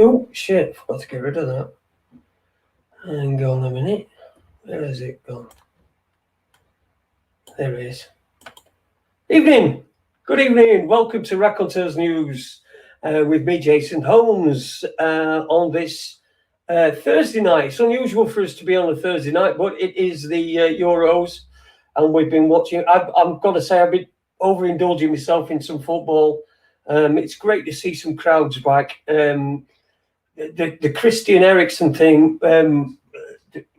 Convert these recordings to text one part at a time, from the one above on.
Oh, shit. Forgot to get rid of that. Hang on a minute. Where has it gone? There it is. Evening. Good evening. Welcome to Raconteurs News with me, Jason Holmes, on this Thursday night. It's unusual for us to be on a Thursday night, but it is the Euros, and we've been watching. I'm going to say I've been overindulging myself in some football. It's great to see some crowds back. The Christian Eriksen thing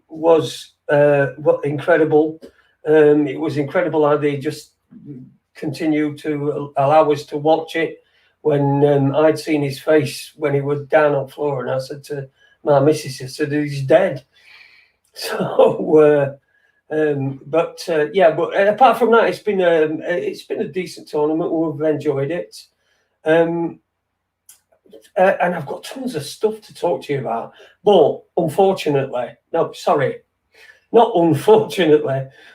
was incredible. It was incredible how they just continued to allow us to watch it when I'd seen his face when he was down on the floor, and I said to my missus, I said, he's dead. So, but apart from that, it's been a decent tournament. We've enjoyed it. And I've got tons of stuff to talk to you about. But unfortunately,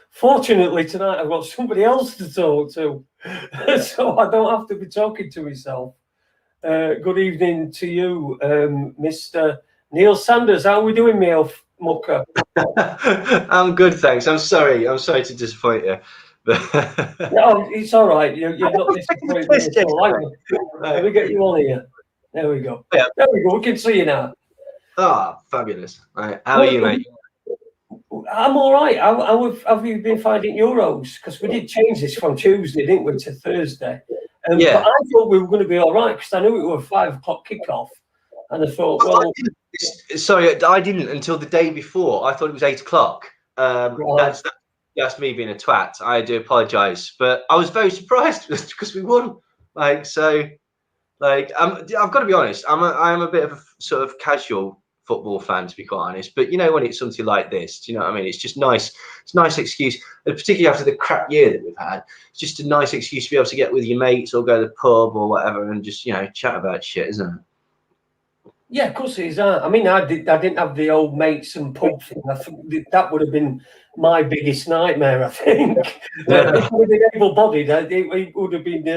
fortunately tonight I've got somebody else to talk to. So I don't have to be talking to myself. Good evening to you, Mr. Neil Sanders. How are we doing, Neil Mucker? I'm good, thanks. I'm sorry to disappoint you. No, it's all right. You're not disappointed at all. Let me get you on here. There we go. Yeah. There we go. We can see you now. Ah, fabulous. Right. How are you, mate? I'm all right. How have you been finding Euros? Because we did change this from Tuesday, didn't we, to Thursday? Yeah. But I thought we were going to be all right because I knew it was 5 o'clock kickoff. And I thought, well... Sorry, I didn't until the day before. I thought it was 8 o'clock. Right. That's me being a twat. I do apologise. But I was very surprised because we won. I've got to be honest. I am a bit of a sort of casual football fan, to be quite honest. But you know, when it's something like this, do you know what I mean? It's just nice. It's a nice excuse, particularly after the crap year that we've had. It's just a nice excuse to be able to get with your mates or go to the pub or whatever and just, you know, chat about shit, isn't it? Yeah, of course it is. I mean, I didn't have the old mates and pub thing. I think that would have been my biggest nightmare, I think. If I was able-bodied, it would have been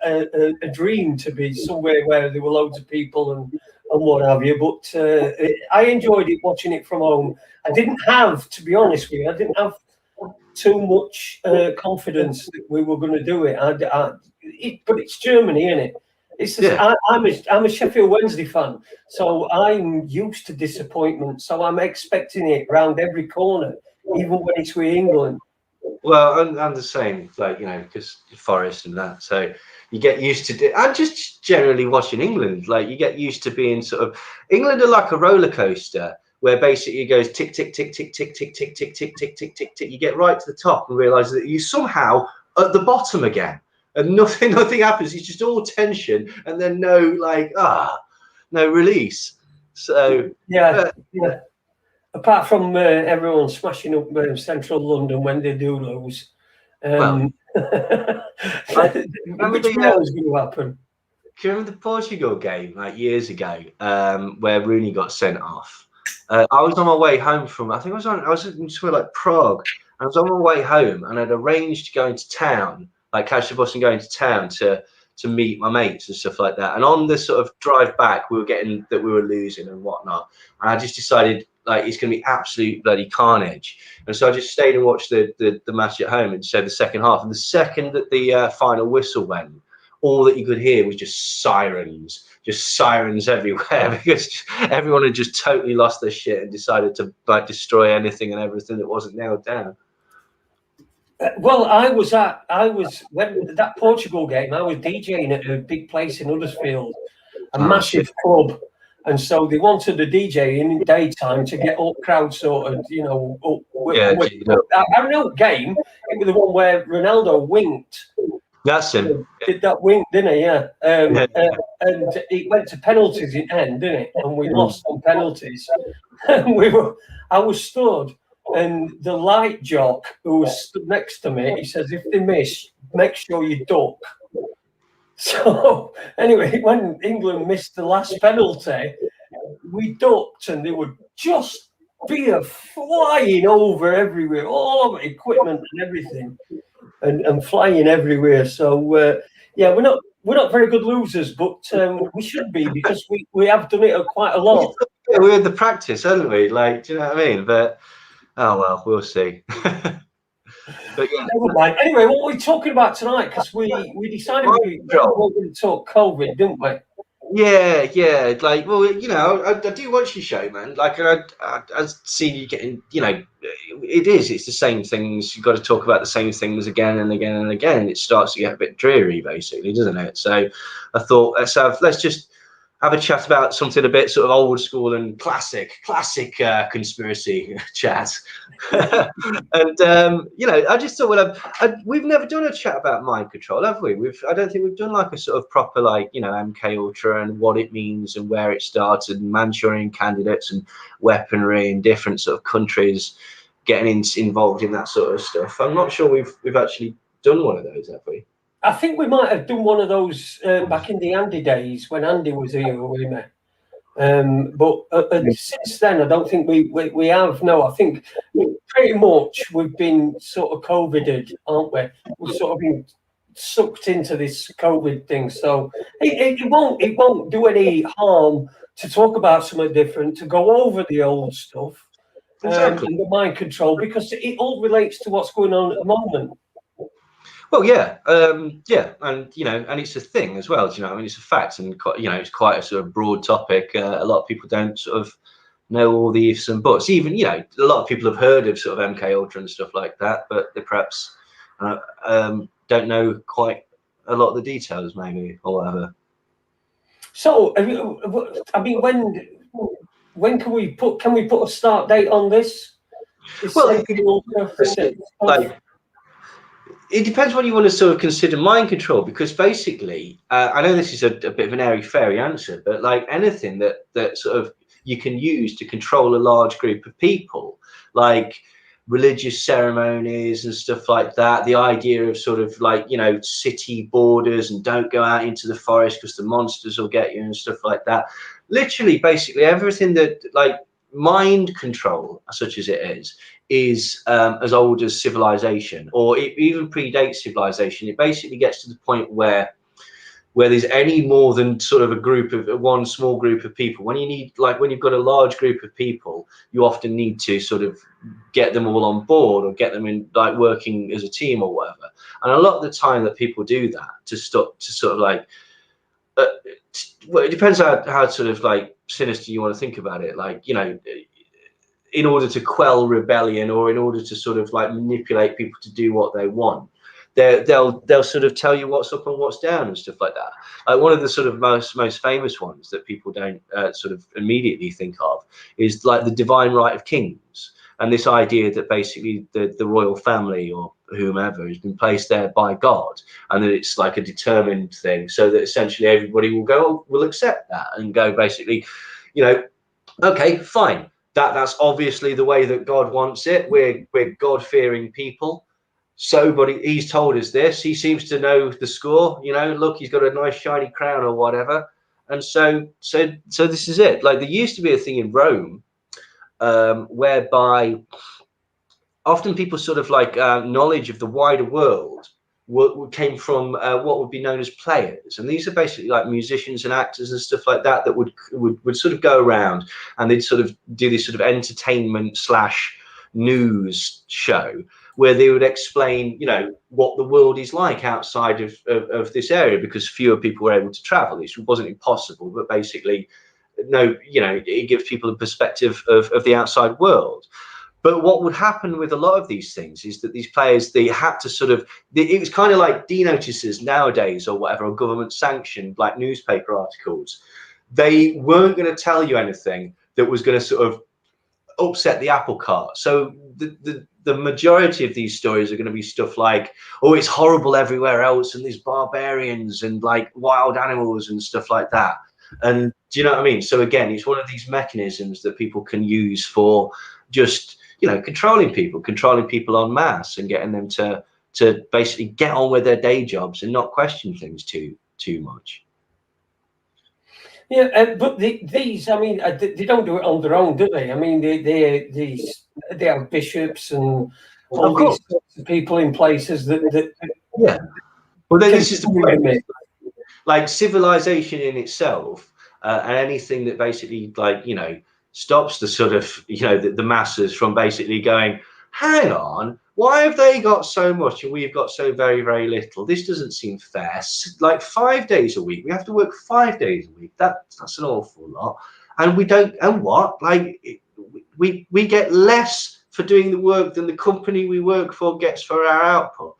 a dream to be somewhere where there were loads of people and what have you. But I enjoyed it, watching it from home. I didn't have, to be honest with you, I didn't have too much confidence that we were going to do it. But it's Germany, isn't it? It's just, yeah. I'm a Sheffield Wednesday fan, so I'm used to disappointment. So I'm expecting it round every corner, even when it's with England. Well, I'm the same, like, you know, because Forest and that. So you get used to it. I'm just generally watching England. Like, you get used to being sort of England are like a roller coaster where basically it goes tick tick tick tick tick tick tick tick tick tick tick tick tick. You get right to the top and realise that you somehow at the bottom again. And nothing happens. It's just all tension, and then no release. So yeah. Apart from everyone smashing up Central London when they do lose, which was going to happen. Do you remember the Portugal game like years ago, where Rooney got sent off? I was on my way home from. I was in somewhere like Prague. I was on my way home, and I'd arranged to go into town. Like catch the bus and go into town to meet my mates and stuff like that. And on the sort of drive back, we were losing and whatnot. And I just decided like it's going to be absolute bloody carnage. And so I just stayed and watched the match at home and so the second half. And the second that the final whistle went, all that you could hear was just sirens everywhere because everyone had just totally lost their shit and decided to like destroy anything and everything that wasn't nailed down. Well, I was when that Portugal game. I was DJing at a big place in Huddersfield, a massive club, and so they wanted a DJ in daytime to get all crowd sorted. You know, I don't know game. It was the one where Ronaldo winked. That's him. Did that wink, didn't he? Yeah. And it went to penalties in end, didn't it? And we lost on penalties. And I was stood. And the light jock who was stood next to me, he says, if they miss, make sure you duck. So anyway, when England missed the last penalty, we ducked and they would just beer flying over everywhere, all over equipment and everything, and flying everywhere. So yeah, we're we're not very good losers, but we should be, because we have done it quite a lot. Yeah, we had the practice, haven't we? Like, do you know what I mean? But oh well, we'll see. But yeah. Never mind. Anyway, what are we talking about tonight? Because we decided we were going to talk COVID, didn't we? Yeah. Like, well, you know, I do watch your show, man. Like, I see you getting, you know, it's the same things. You've got to talk about the same things again and again and again. It starts to get a bit dreary, basically, doesn't it? So I thought, let's just have a chat about something a bit sort of old school and classic conspiracy chat. And you know, I just thought, well, we've never done a chat about mind control, have we? I don't think we've done like a sort of proper, like, you know, MKUltra and what it means and where it started, and Manchurian candidates and weaponry and different sort of countries getting involved in that sort of stuff. I'm not sure we've actually done one of those, have we? I think we might have done one of those back in the Andy days when Andy was here with me. But since then, I don't think we have. No, I think pretty much we've been sort of COVIDed, aren't we? We've sort of been sucked into this COVID thing. So it won't do any harm to talk about something different, to go over the old stuff, exactly. and the mind control, because it all relates to what's going on at the moment. Well, yeah, and you know, and it's a thing as well. Do you know, I mean, it's a fact, and you know, it's quite a sort of broad topic. A lot of people don't sort of know all the ifs and buts. Even, you know, a lot of people have heard of sort of MKUltra and stuff like that, but they perhaps don't know quite a lot of the details, maybe, or whatever. So, I mean, when can we put a start date on this? Well, like, it depends what you want to sort of consider mind control, because basically, I know this is a bit of an airy-fairy answer, but like anything that sort of you can use to control a large group of people, like religious ceremonies and stuff like that, the idea of sort of like, you know, city borders and don't go out into the forest because the monsters will get you and stuff like that. Literally, basically everything that, like, mind control, such as it is as old as civilization, or it even predates civilization. It basically gets to the point where there's any more than sort of a group of one small group of people. When you need, like, when you've got a large group of people, you often need to sort of get them all on board or get them in, like, working as a team or whatever. And a lot of the time that people do that to sort of like, well, it depends how sort of like sinister you want to think about it. Like, you know, in order to quell rebellion, or in order to sort of like manipulate people to do what they want, they'll sort of tell you what's up and what's down and stuff like that. Like, one of the sort of most famous ones that people don't sort of immediately think of is like the divine right of kings, and this idea that basically the royal family or whomever has been placed there by God, and that it's like a determined thing, so that essentially everybody will accept that and go, basically, you know, okay, fine, that's obviously the way that God wants it. We're God-fearing people. So, but he's told us this. He seems to know the score. You know, look, he's got a nice shiny crown or whatever. And so this is it. Like, there used to be a thing in Rome whereby often people sort of like knowledge of the wider world came from what would be known as players, and these are basically like musicians and actors and stuff like that would sort of go around, and they'd sort of do this sort of entertainment / news show where they would explain, you know, what the world is like outside of this area, because fewer people were able to travel. It wasn't impossible, but basically, no, you know, it gives people a perspective of the outside world. But what would happen with a lot of these things is that these players, they had to sort of, it was kind of like D-notices nowadays or whatever, or government sanctioned like newspaper articles. They weren't going to tell you anything that was going to sort of upset the apple cart. So the majority of these stories are going to be stuff like, oh, it's horrible everywhere else, and there's barbarians and like wild animals and stuff like that. And do you know what I mean? So again, it's one of these mechanisms that people can use for just, you know, controlling people en masse and getting them to basically get on with their day jobs and not question things too much. Yeah, but these, I mean, they don't do it on their own, do they? I mean, they have bishops and all these sorts of people in places that yeah. Well, then this is the point. like civilization in itself, and anything that basically, like, you know, stops the sort of, you know, the masses from basically going, hang on, why have they got so much and we've got so very, very little? This doesn't seem fair. Like 5 days a week, we have to work 5 days a week. That's an awful lot. And we don't, and what? Like, we get less for doing the work than the company we work for gets for our output.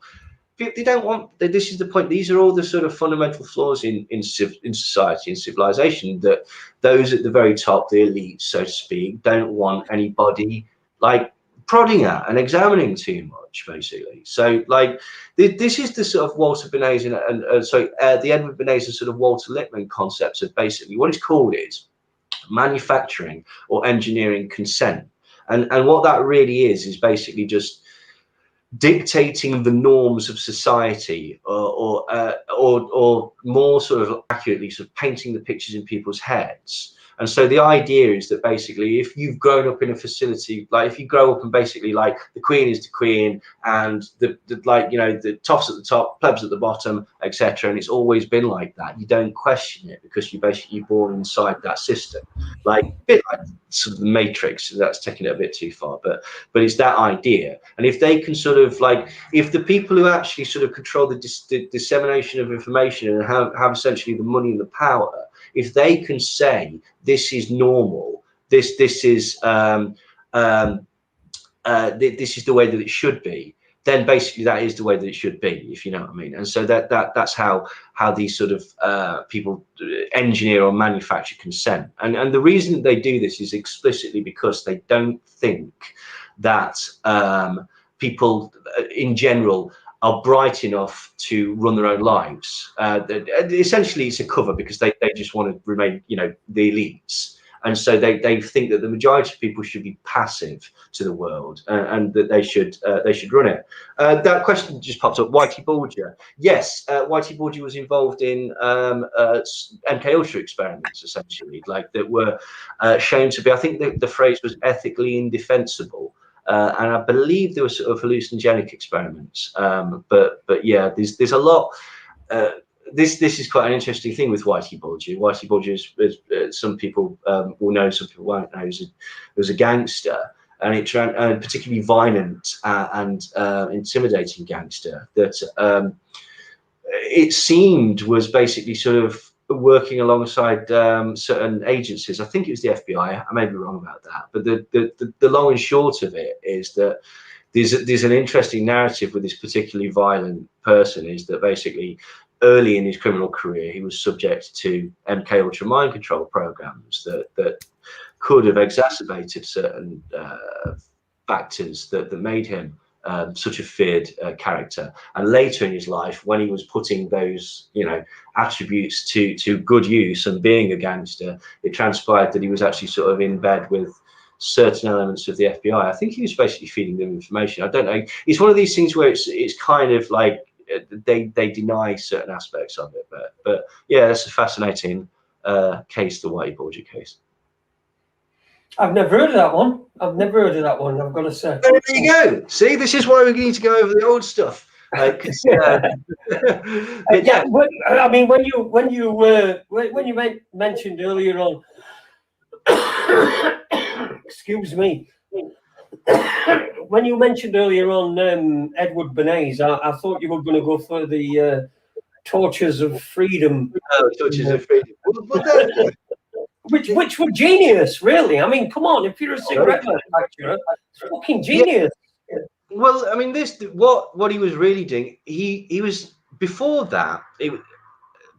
They don't want, this is the point, these are all the sort of fundamental flaws in society and civilization, that those at the very top, the elites, so to speak, don't want anybody like prodding at and examining too much, basically. So like this is the sort of Walter Benet's and the Edward Benet's and sort of Walter Lippmann concepts of basically what it's called is manufacturing or engineering consent. And what that really is basically just dictating the norms of society, or more sort of accurately, sort of painting the pictures in people's heads. And so the idea is that basically, if you've grown up in a facility, like if you grow up and basically like the queen is the queen and the like, you know, the toffs at the top, plebs at the bottom, etc., and it's always been like that, you don't question it because you're basically born inside that system, like a bit like sort of the Matrix. That's taking it a bit too far, but it's that idea. And if they can sort of like, if the people who actually sort of control the dissemination of information and have essentially the money and the power, if they can say this is normal, this is this is the way that it should be, then basically that is the way that it should be, if you know what I mean. And so that's how these sort of people engineer or manufacture consent. And the reason that they do this is explicitly because they don't think that people in general are bright enough to run their own lives. Essentially, it's a cover because they just want to remain, you know, the elites. And so they think that the majority of people should be passive to the world, and that they should run it. That question just popped up. Whitey Bulger, yes, Whitey Bulger was involved in MKUltra experiments, essentially, like that were shown to be. I think the phrase was ethically indefensible. And I believe there were sort of hallucinogenic experiments, but yeah, there's a lot. This is quite an interesting thing with Whitey Bulger. Whitey Bulger is some people will know, some people won't know. He was a gangster, and particularly violent and intimidating gangster that it seemed was basically sort of working alongside certain agencies. I think it was the FBI. I may be wrong about that, but the long and short of it is that there's an interesting narrative with this particularly violent person, is that basically early in his criminal career he was subject to MKUltra mind control programs that could have exacerbated certain factors that made him such a feared character. And later in his life, when he was putting those, you know, attributes to good use and being a gangster, it transpired that he was actually sort of in bed with certain elements of the FBI. I think he was basically feeding them information. I don't know. It's one of these things where it's kind of like they deny certain aspects of it, but yeah, that's a fascinating case, the Whitey Bulger case. I've never heard of that one. I've got to say. There you go. See, this is why we need to go over the old stuff. But yeah, I mean, when you mentioned earlier on, excuse me, when you mentioned earlier on Edward Bernays, I thought you were going to go for the tortures of freedom. Oh, tortures of freedom. Which were genius, really. I mean, come on, if you're a cigarette manufacturer, it's fucking genius. Yeah. Well, I mean, what he was really doing, he was, before that,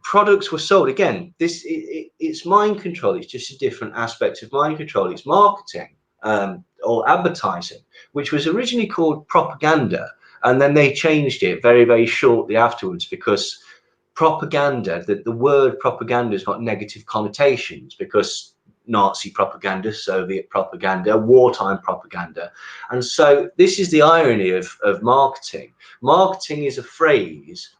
products were sold. Again, it's mind control. It's just a different aspect of mind control. It's marketing or advertising, which was originally called propaganda, and then they changed it very, very shortly afterwards because propaganda, the word propaganda has got negative connotations because Nazi propaganda, Soviet propaganda, wartime propaganda. And so this is the irony of marketing. Marketing is a phrase,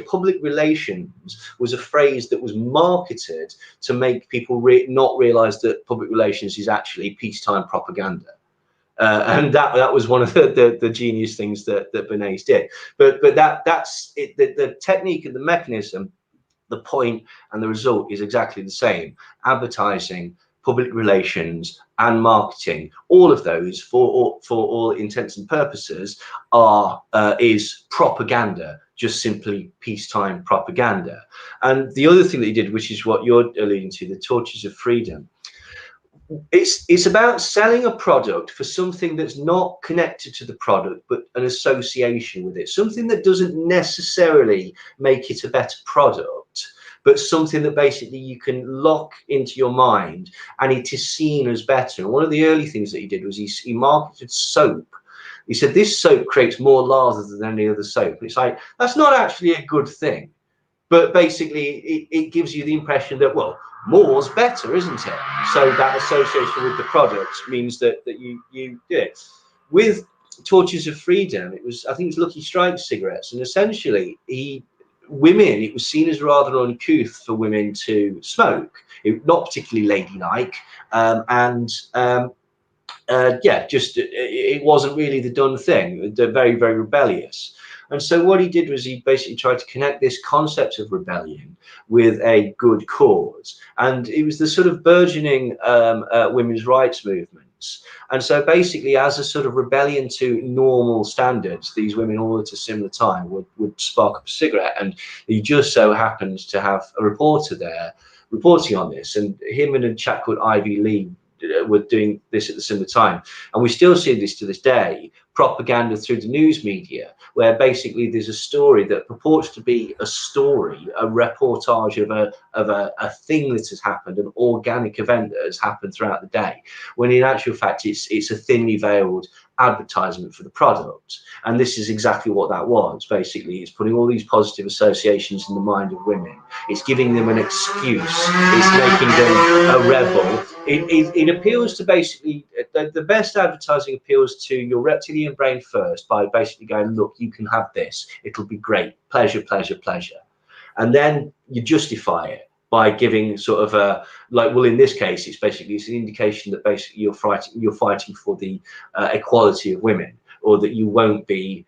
public relations was a phrase that was marketed to make people not realize that public relations is actually peacetime propaganda. And that was one of the genius things that Bernays did. But that's it. The technique and the mechanism the point and the result is exactly the same. Advertising, public relations, and marketing, all of those, for all intents and purposes, is propaganda, just simply peacetime propaganda. And the other thing that he did, which is what you're alluding to, the torches of freedom, it's about selling a product for something that's not connected to the product, but an association with it, something that doesn't necessarily make it a better product, but something that basically you can lock into your mind and it is seen as better. And one of the early things that he did was he marketed soap. He said, this soap creates more lather than any other soap. It's like, that's not actually a good thing. But basically, it gives you the impression that, well, more's better, isn't it? So that association with the product means that you do it. With Torches of Freedom, I think it was Lucky Strike cigarettes, and essentially it was seen as rather uncouth for women to smoke, not particularly ladylike, it wasn't really the done thing. They're very, very rebellious. And so what he did was he basically tried to connect this concept of rebellion with a good cause. And it was the sort of burgeoning women's rights movements. And so basically, as a sort of rebellion to normal standards, these women all at a similar time would spark up a cigarette. And he just so happened to have a reporter there reporting on this. And him and a chap called Ivy Lee were doing this at the similar time. And we still see this to this day, propaganda through the news media, where basically there's a story that purports to be a story, a reportage of a thing that has happened, an organic event that has happened throughout the day, when in actual fact it's a thinly veiled advertisement for the product. And this is exactly what that was. Basically, it's putting all these positive associations in the mind of women. It's giving them an excuse. It's making them a rebel. It appeals to basically, the best advertising appeals to your reptilian brain first by basically going, look, you can have this. It'll be great. Pleasure, pleasure, pleasure. And then you justify it by giving sort of a, like, well, in this case, it's an indication that basically you're fighting for the equality of women, or that you won't be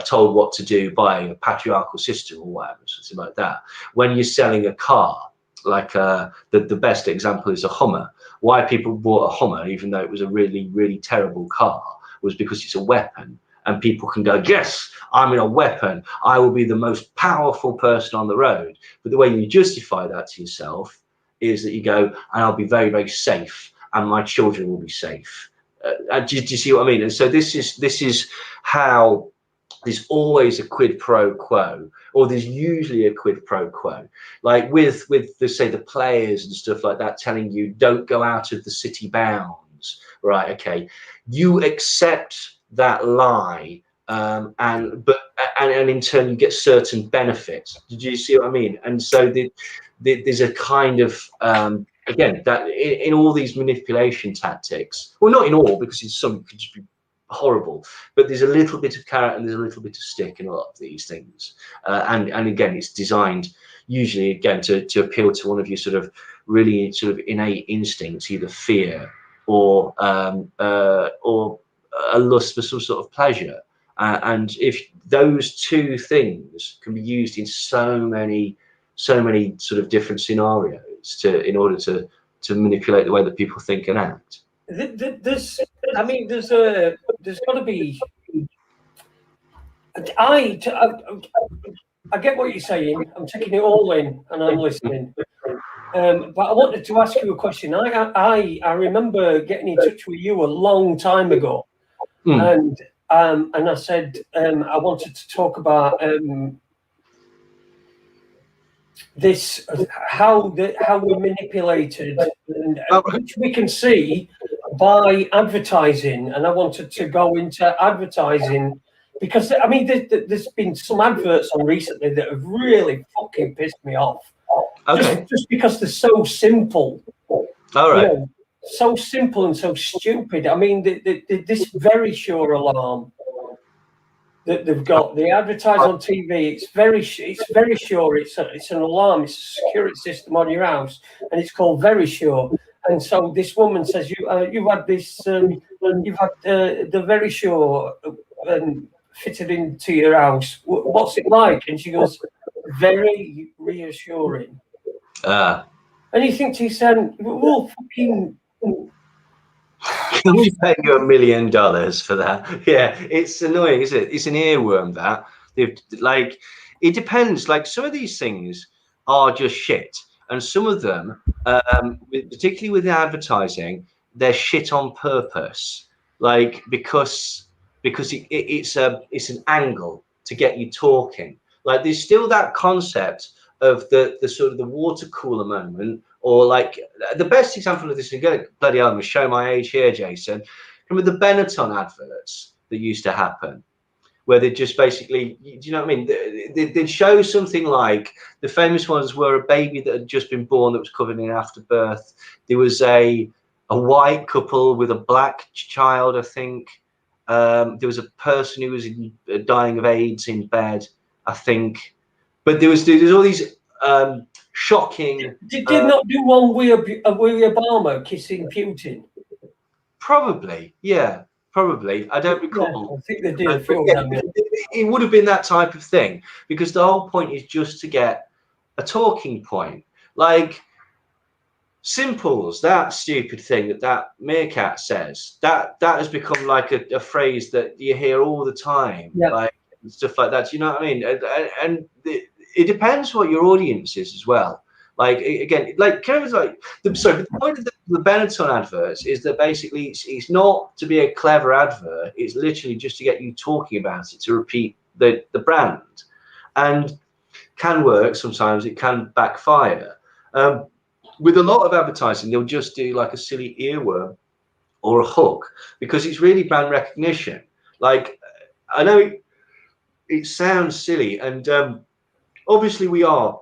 told what to do by a patriarchal system or whatever, something like that. When you're selling a car, like the best example is a Hummer. Why people bought a Hummer, even though it was a really, really terrible car, was because it's a weapon. And people can go, yes, I'm in a weapon. I will be the most powerful person on the road. But the way you justify that to yourself is that you go, and I'll be very, very safe, and my children will be safe. Do you see what I mean? And so this is how there's always a quid pro quo, or there's usually a quid pro quo. Like with say the players and stuff like that telling you don't go out of the city bounds, right? Okay, you accept that lie, and in turn you get certain benefits. Did you see what I mean? And so there's a kind of again, that in all these manipulation tactics, well, not in all, because some could just be horrible, but there's a little bit of carrot and there's a little bit of stick in a lot of these things, and again, it's designed usually again to appeal to one of your sort of really sort of innate instincts, either fear or a lust for some sort of pleasure, and if those two things can be used in so many sort of different scenarios in order to manipulate the way that people think and act. There's got to be. I get what you're saying. I'm taking it all in and I'm listening. But I wanted to ask you a question. I remember getting in touch with you a long time ago, and I said I wanted to talk about this, how we're manipulated, and which we can see by advertising. And I wanted to go into advertising because I mean there's been some adverts on recently that have really fucking pissed me off. Okay. Just because they're so simple. All right. You know, so simple and so stupid. I mean, this Very Sure alarm that they've got, they advertise on TV. It's very sure. It's an alarm. It's a security system on your house, and it's called Very Sure. And so this woman says, you've had this, you've had the Very Sure fitted into your house. What's it like? And she goes, very reassuring. Ah. And you think to yourself, well, fucking. Can we pay you $1 million for that? Yeah, it's annoying, isn't it? It's an earworm that. Like, it depends. Like, some of these things are just shit, and some of them, particularly with the advertising, they're shit on purpose. Like, because it's an angle to get you talking. Like, there's still that concept of the sort of the water cooler moment, or like the best example of this, and go bloody hell, I'm gonna show my age here, Jason. Remember the Benetton adverts that used to happen, where they just basically, do you know what I mean? They'd show something like, the famous ones were a baby that had just been born that was covered in afterbirth. There was a white couple with a black child, I think. There was a person who was dying of AIDS in bed, I think. But there's all these shocking. Did not do one with Obama kissing Putin? Probably, yeah, probably. I don't recall. Yeah, I think they did a film. It would have been that type of thing, because the whole point is just to get a talking point. Like simples, that stupid thing that meerkat says, that has become like a phrase that you hear all the time, like stuff like that. You know what I mean? And it depends what your audience is as well. Like, again, like kind of like the point of the Benetton adverts is that basically it's not to be a clever advert. It's literally just to get you talking about it, to repeat the brand, and can work. Sometimes it can backfire. With a lot of advertising, they'll just do like a silly earworm or a hook, because it's really brand recognition. Like, I know it sounds silly, and obviously we are.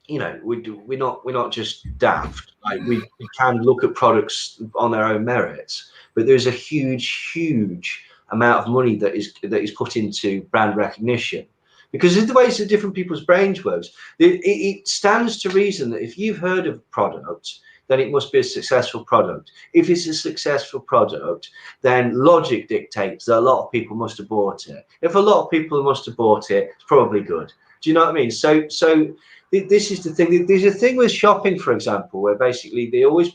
You know, we're not just daft. Like, we can look at products on their own merits, but there's a huge amount of money that is put into brand recognition, because of the ways that different people's brains works. It stands to reason that if you've heard of a product, then it must be a successful product. If it's a successful product, then logic dictates that a lot of people must have bought it. If a lot of people must have bought it, it's probably good. Do you know what I mean? So this is the thing. There's a thing with shopping, for example, where basically they always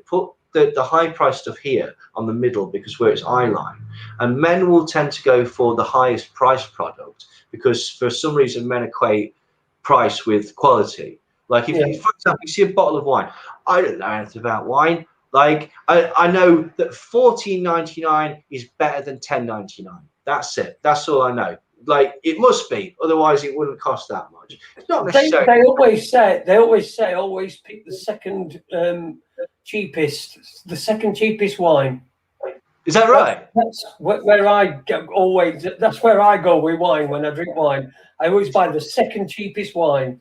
put the high price stuff here on the middle, because where it's eye line, and men will tend to go for the highest price product, because for some reason men equate price with quality. Like, if you, for example, you see a bottle of wine, I don't know anything about wine. Like, I know that $14.99 is better than $10.99. That's it. That's all I know. Like, it must be, otherwise it wouldn't cost that much. It's not necessarily. They always say always pick the second cheapest wine. Is that right? That's where I always. That's where I go with wine when I drink wine. I always buy the second cheapest wine.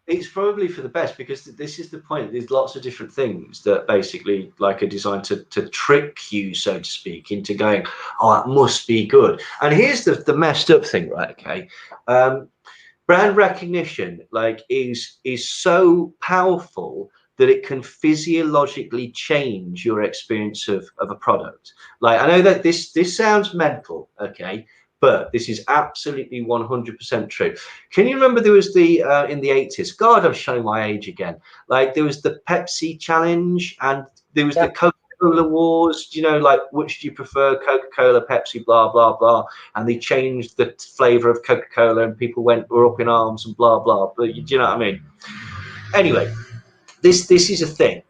It's probably for the best, because this is the point. There's lots of different things that basically like are designed to trick you, so to speak, into going, oh, that must be good. And here's the messed up thing, right? Okay, brand recognition like is so powerful that it can physiologically change your experience of a product. Like, I know that this sounds mental, okay, but this is absolutely 100% true. Can you remember there was the in the 80s? God, I'm showing my age again. Like, there was the Pepsi challenge, and there was the Coca-Cola wars. You know, like, which do you prefer, Coca-Cola, Pepsi, blah blah blah. And they changed the flavor of Coca-Cola, and people were up in arms and blah blah. But do you know what I mean? Anyway, this is a thing.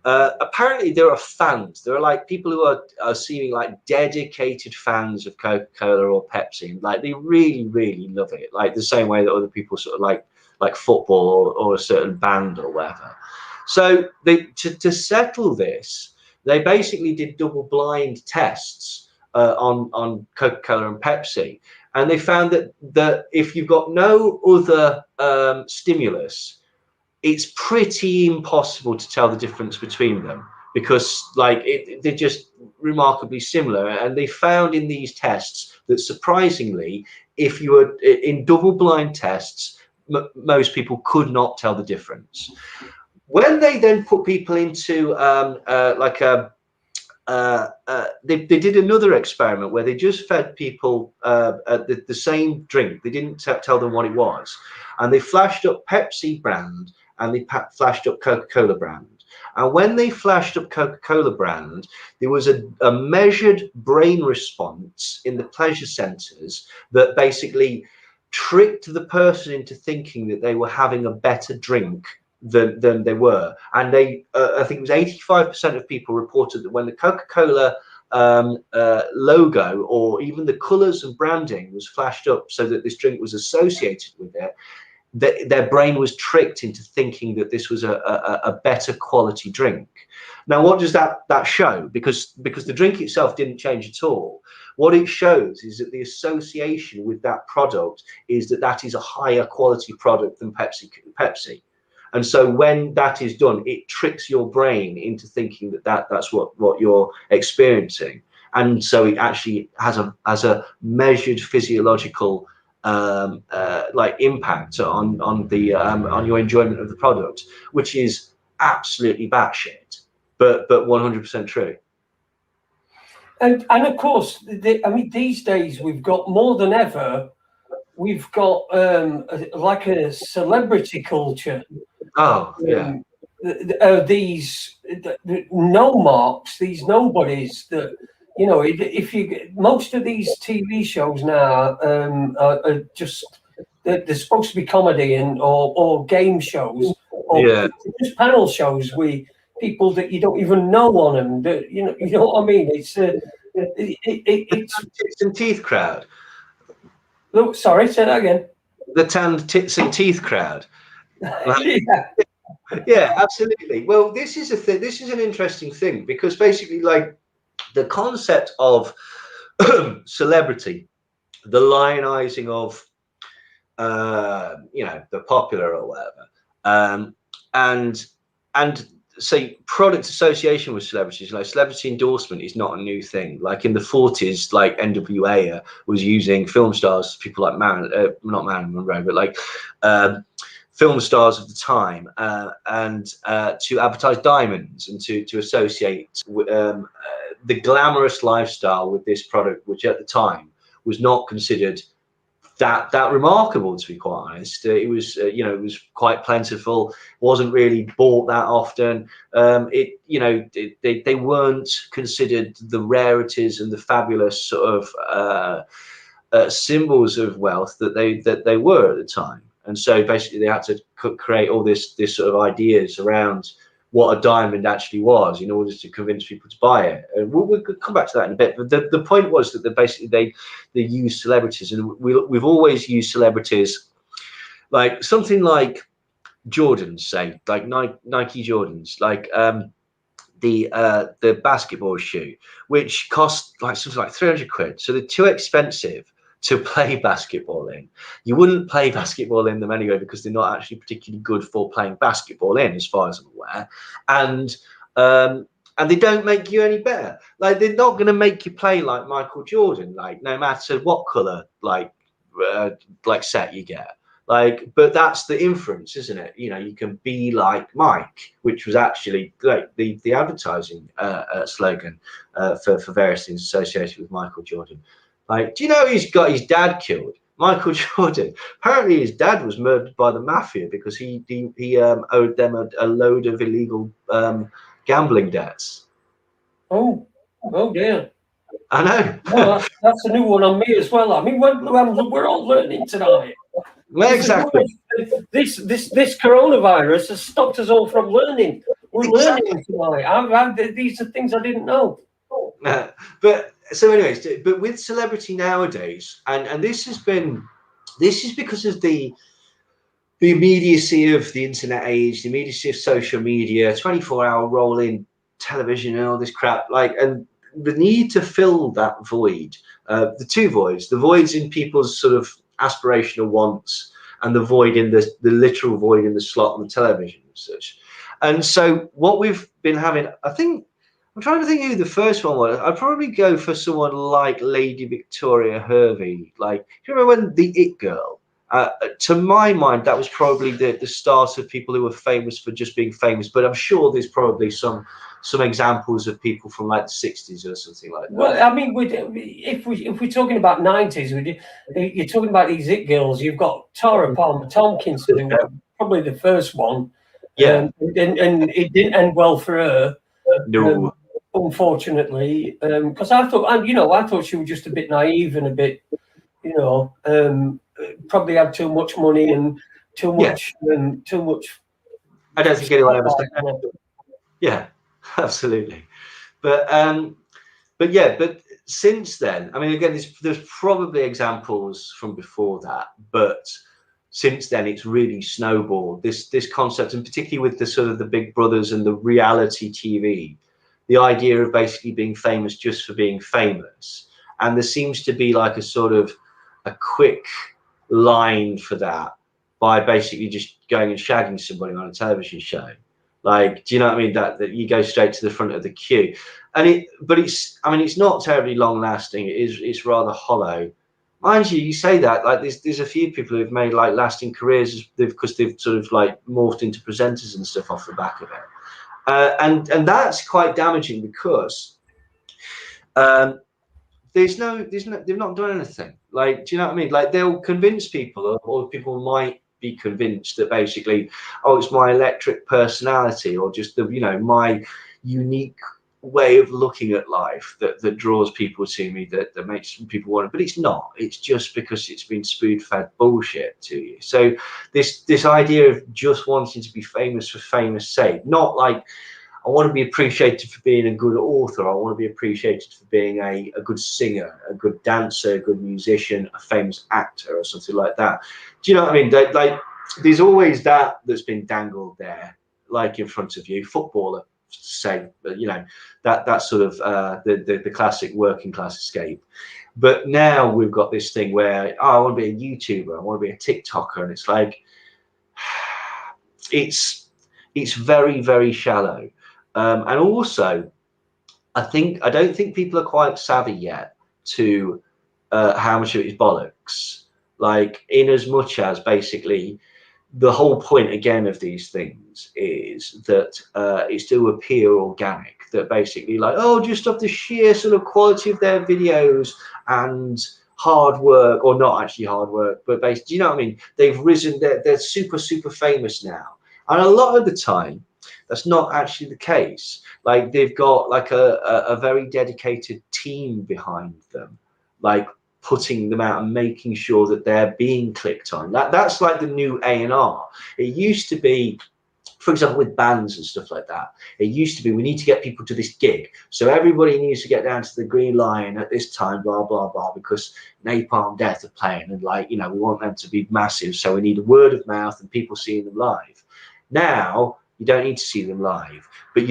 Apparently there are fans. There are like people who are seeming like dedicated fans of Coca-Cola or Pepsi, and like they really love it, like the same way that other people sort of like football or a certain band or whatever. So they to settle this, they basically did double-blind tests on Coca-Cola and Pepsi, and they found that if you've got no other stimulus, it's pretty impossible to tell the difference between them, because like they're just remarkably similar. And they found in these tests that surprisingly, if you were in double-blind tests, most people could not tell the difference. When they then put people into like a they did another experiment where they just fed people the same drink. They didn't tell them what it was, and they flashed up Pepsi brand and they flashed up Coca-Cola brand. And when they flashed up Coca-Cola brand, there was a measured brain response in the pleasure centers that basically tricked the person into thinking that they were having a better drink than they were. And they, I think it was 85% of people reported that when the Coca-Cola logo or even the colors and branding was flashed up so that this drink was associated with it, their brain was tricked into thinking that this was a better quality drink. Now, what does that show? Because the drink itself didn't change at all. What it shows is that the association with that product is that is a higher quality product than Pepsi. And so when that is done, it tricks your brain into thinking that's what you're experiencing. And so it actually has a measured physiological like impact on your enjoyment of the product, which is absolutely batshit, but 100% true. And of course, I mean, these days we've got more than ever. We've got like a celebrity culture. Oh yeah. These no marks, these nobodies that, you know, if you most of these TV shows now are just they're supposed to be comedy or game shows or just panel shows with people that you don't even know on them. That, you know what I mean? It's tits and teeth crowd. Look, sorry, say that again. The tanned tits and teeth crowd. Yeah. Yeah, absolutely. Well, this is an interesting thing, because basically, like, the concept of celebrity, the lionizing of you know, the popular or whatever, and say product association with celebrities, like celebrity endorsement is not a new thing. Like in the 40s, like NWA was using film stars, people like not Marilyn Monroe, but like film stars of the time, and to advertise diamonds and to associate the glamorous lifestyle with this product, which at the time was not considered that remarkable, to be quite honest. It was you know, it was quite plentiful, wasn't really bought that often. You know, they weren't considered the rarities and the fabulous sort of symbols of wealth that they were at the time. And so basically they had to create all this sort of ideas around what a diamond actually was in order to convince people to buy it. And we'll come back to that in a bit. But the point was that they used celebrities, and we've always used celebrities, like something like Jordans, say, like Nike Jordans, like the basketball shoe, which cost like something like 300 quid. So they're too expensive to play basketball in. You wouldn't play basketball in them anyway, because they're not actually particularly good for playing basketball in, as far as I'm aware. And they don't make you any better. Like, they're not going to make you play like Michael Jordan, like no matter what color like set you get. Like, but that's the inference, isn't it? You know, you can be like Mike, which was actually like the advertising slogan for various things associated with Michael Jordan. Like, do you know he's got his dad killed? Michael Jordan. Apparently, his dad was murdered by the mafia because he owed them a load of illegal gambling debts. Oh dear. I know. Well, that's a new one on me as well. I mean, we're all learning tonight. Well, exactly. This coronavirus has stopped us all from learning. We're learning tonight. These are things I didn't know. But so anyways, but with celebrity nowadays, and this is because of the immediacy of the internet age, the immediacy of social media, 24-hour rolling television and all this crap, like, and the need to fill that void, the two voids, the voids in people's sort of aspirational wants, and the void in the literal void in the slot on the television and such. And so what we've been having, I think, I'm trying to think who the first one was. I'd probably go for someone like Lady Victoria Hervey. Like, do you remember when the It Girl To my mind, that was probably the start of people who were famous for just being famous. But I'm sure there's probably some examples of people from like the 60s or something like that. Well, I mean, if we're talking about 90s, you're talking about these it girls. You've got Tara Palmer Tompkinson, who was probably the first one. Yeah. And it didn't end well for her. No. Unfortunately, because I thought she was just a bit naive and a bit, probably had too much money and too much. I don't think anyone ever said that. Yeah, absolutely. But since then, I mean, again, there's probably examples from before that, but since then it's really snowballed. This concept, and particularly with the sort of the Big Brothers and the reality TV, the idea of basically being famous just for being famous. And there seems to be like a sort of a quick line for that by basically just going and shagging somebody on a television show. Like, do you know what I mean? That you go straight to the front of the queue, but it's not terribly long lasting. It's rather hollow. Mind you, you say that, like there's a few people who've made like lasting careers because they've sort of like morphed into presenters and stuff off the back of it. And that's quite damaging because they've not done anything. Like, do you know what I mean? Like, they'll convince people, or people might be convinced that basically, oh, it's my electric personality, or just my unique way of looking at life that draws people to me, that makes people want it. But it's not. It's just because it's been spoon-fed bullshit to you. So this idea of just wanting to be famous for famous sake, not like I want to be appreciated for being a good author, I want to be appreciated for being a good singer, a good dancer, a good musician, a famous actor, or something like that. Do you know what I mean? Like, there's always that's been dangled there, like in front of you. Footballer, say, that sort of the classic working class escape. But now we've got this thing where, I want to be a YouTuber, I want to be a TikToker, and it's like, it's very, very shallow. And also, I don't think people are quite savvy yet to how much of it is bollocks. Like, in as much as basically the whole point again of these things is that it's to appear organic. That basically, like, just off the sheer sort of quality of their videos and hard work, or not actually hard work, but basically, do you know what I mean? They've risen. They're super, super famous now, and a lot of the time, that's not actually the case. Like, they've got like a very dedicated team behind them, like putting them out and making sure that they're being clicked on. That's like the new A&R. It used to be, for example, with bands and stuff like that, it used to be, we need to get people to this gig, so everybody needs to get down to the Green Lion at this time, blah blah blah, because Napalm Death are playing, and like, we want them to be massive, so we need a word of mouth and people seeing them live. Now you don't need to see them live, but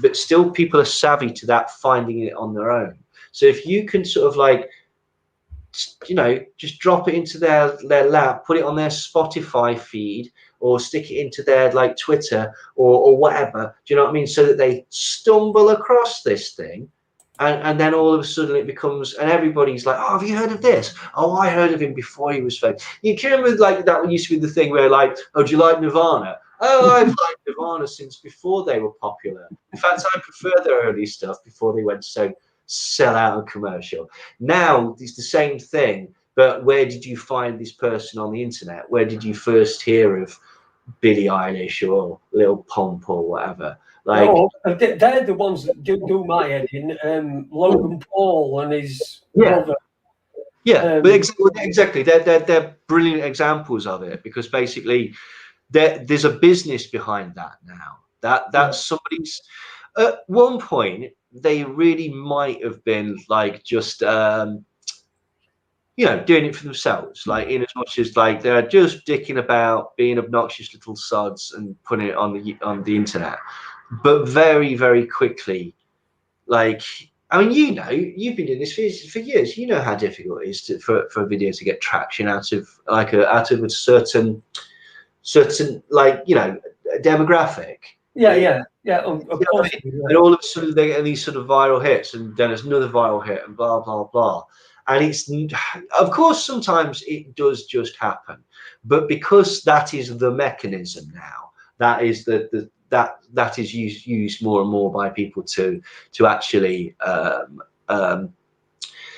but still people are savvy to that, finding it on their own. So if you can sort of like, just drop it into their lap, put it on their Spotify feed, or stick it into their like Twitter or whatever, do you know what I mean? So that they stumble across this thing, and then all of a sudden it becomes, and everybody's like, oh, have you heard of this? Oh, I heard of him before he was famous. You can remember, like, that used to be the thing where, like, oh, do you like Nirvana? Oh, I've liked Nirvana since before they were popular. In fact, I prefer their early stuff before they went so sell out and commercial. Now it's the same thing, but where did you find this person on the internet? Where did you first hear of Billie Eilish or Lil Pump or whatever? Like, they're the ones that do my head in. Logan Paul and his brother. Yeah, but exactly. They're brilliant examples of it, because basically there's a business behind that now. That's somebody's. At one point, they really might have been like just doing it for themselves, like, in as much as like they're just dicking about, being obnoxious little sods and putting it on the internet. But very, very quickly, like, I mean, you've been doing this for years. You know how difficult it is for a video to get traction out of a certain like, demographic. Yeah. Of course. And all of a sudden they get these sort of viral hits, and then there's another viral hit, and blah blah blah. And it's, of course, sometimes it does just happen, but because that is the mechanism now, that is that is used more and more by people to actually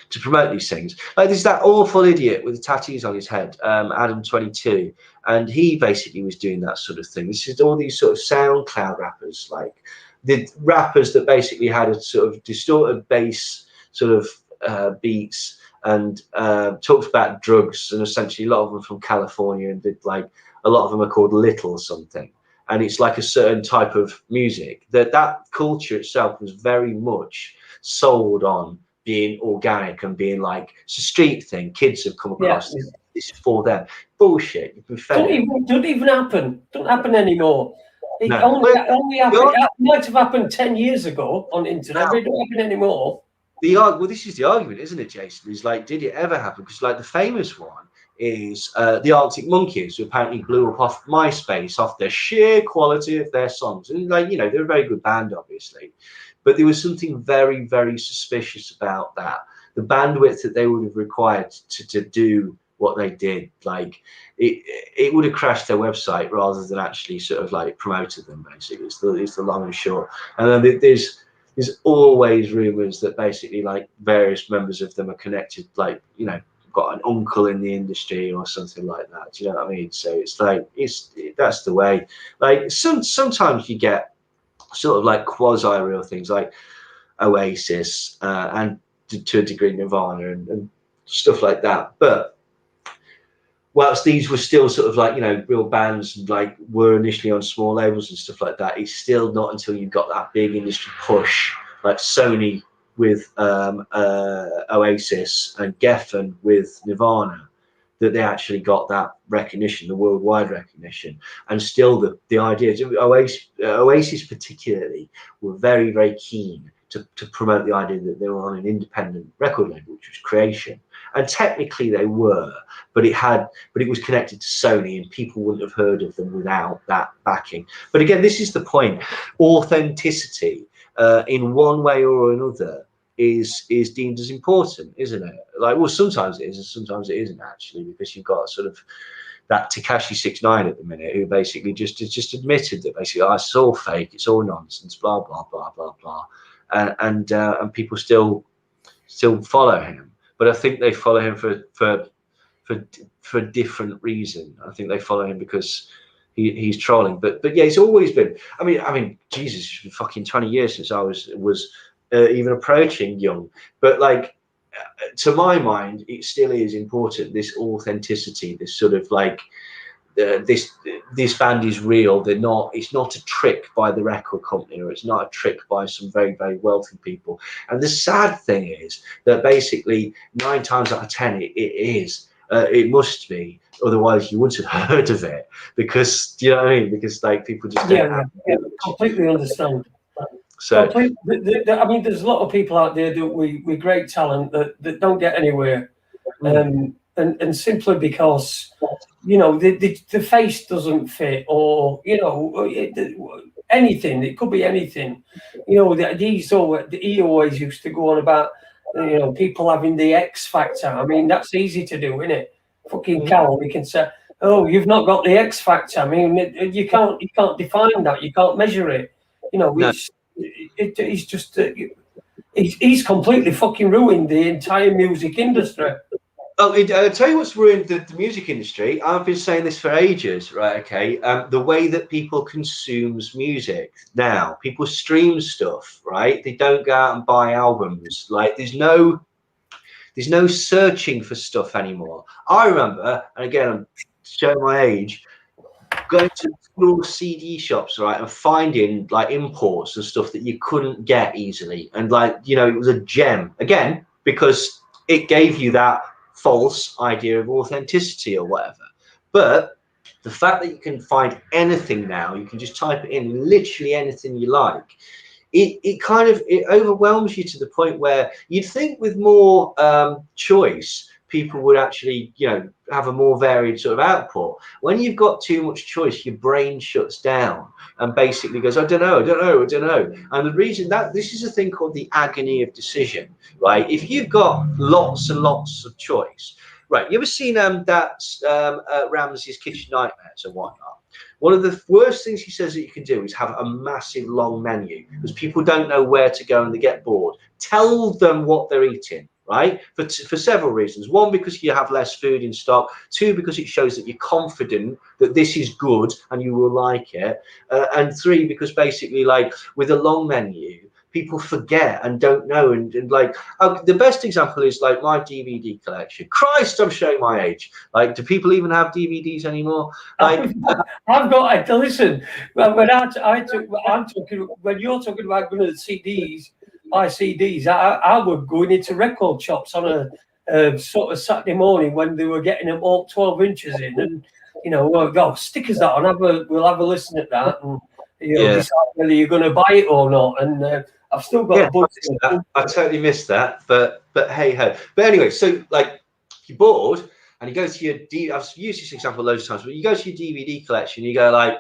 to promote these things. Like there's that awful idiot with the tattoos on his head, Adam 22, and he basically was doing that sort of thing. This is all these sort of SoundCloud rappers, like the rappers that basically had a sort of distorted bass sort of beats, and talked about drugs, and essentially a lot of them from California, and did like a lot of them are called Little something, and it's like a certain type of music that culture itself was very much sold on being organic and being like it's a street thing. Kids have come across this is for them. Bullshit. You've been fed. Don't even happen. Don't happen anymore. It only happened. It might have happened 10 years ago on the internet, but it don't happen anymore. Well, this is the argument, isn't it, Jason? Is like, did it ever happen? Because like the famous one is the Arctic Monkeys, who apparently blew up off MySpace off the sheer quality of their songs, and like they're a very good band, obviously. But there was something very, very suspicious about that. The bandwidth that they would have required to do what they did, like it would have crashed their website rather than actually sort of like promoted them. Basically, it's the long and short. And then there's always rumors that basically like various members of them are connected, like got an uncle in the industry or something like that. Do you know what I mean? So it's like that's the way. Like sometimes you get sort of like quasi-real things like Oasis and to a degree Nirvana and stuff like that. But whilst these were still sort of like real bands, like were initially on small labels and stuff like that, it's still not until you got that big industry push like Sony with Oasis and Geffen with Nirvana that they actually got that recognition, the worldwide recognition. And still the idea, Oasis particularly, were very, very keen to promote the idea that they were on an independent record label, which was Creation. And technically they were, but it was connected to Sony, and people wouldn't have heard of them without that backing. But again, this is the point. Authenticity, in one way or another, is deemed as important, isn't it? Like, well, sometimes it is, and sometimes it isn't actually, because you've got sort of that Tekashi 6ix9ine at the minute, who basically just admitted that basically it's all fake, it's all nonsense, blah blah blah blah blah, and people still follow him. But I think they follow him for a different reason. I think they follow him because he's trolling. But yeah, it's always been. I mean, Jesus, it's been fucking 20 years since I was even approaching young. But like, to my mind, it still is important. This authenticity, this sort of like, this band is real. They're not. It's not a trick by the record company, or it's not a trick by some very, very wealthy people. And the sad thing is that basically 9 times out of 10, it is. It must be. Otherwise, you wouldn't have heard of it. Because, do you know what I mean? Because like people just completely understand. So I mean, there's a lot of people out there that with great talent that don't get anywhere, and simply because the face doesn't fit, or anything. It could be anything. He always used to go on about people having the X factor. I mean, that's easy to do, isn't it? Fucking Carol, we can say, oh, you've not got the X factor. I mean, you can't define that. You can't measure it. No. He's just he's completely fucking ruined the entire music industry. Oh, I'll tell you what's ruined the music industry. I've been saying this for ages, right? Okay, the way that people consumes music now, people stream stuff, right? They don't go out and buy albums. Like there's no searching for stuff anymore. I remember, and again, I'm showing my age, going to little CD shops, right, and finding like imports and stuff that you couldn't get easily, and like it was a gem again because it gave you that false idea of authenticity or whatever. But the fact that you can find anything now, you can just type it in, literally anything you like. It kind of overwhelms you to the point where you'd think with more choice people would actually, you know, have a more varied sort of output. When you've got too much choice, your brain shuts down and basically goes, I don't know. And the reason that this is a thing called the agony of decision, right? If you've got lots and lots of choice, right? You ever seen Ramsay's Kitchen Nightmares and whatnot? One of the worst things he says that you can do is have a massive long menu because people don't know where to go and they get bored. Tell them what they're eating, right? For several reasons. One, because you have less food in stock. Two, because it shows that you're confident that this is good and you will like it. And three, because basically, like with a long menu, people forget and don't know. And like the best example is like my DVD collection. Christ, I'm showing my age. Like, do people even have DVDs anymore? Like, I've got to listen. When I'm talking, when you're talking about going to CDs, buy CDs, I would go into record shops on a sort of Saturday morning when they were getting them all 12 inches in, and you know, well, go stickers that on. We'll have a listen at that, and you know, decide whether you're going to buy it or not. And I've still got a bunch. I totally missed that, but hey ho. But anyway, so like you're bored and you go to your I've used this example loads of times, but you go to your DVD collection, you go like,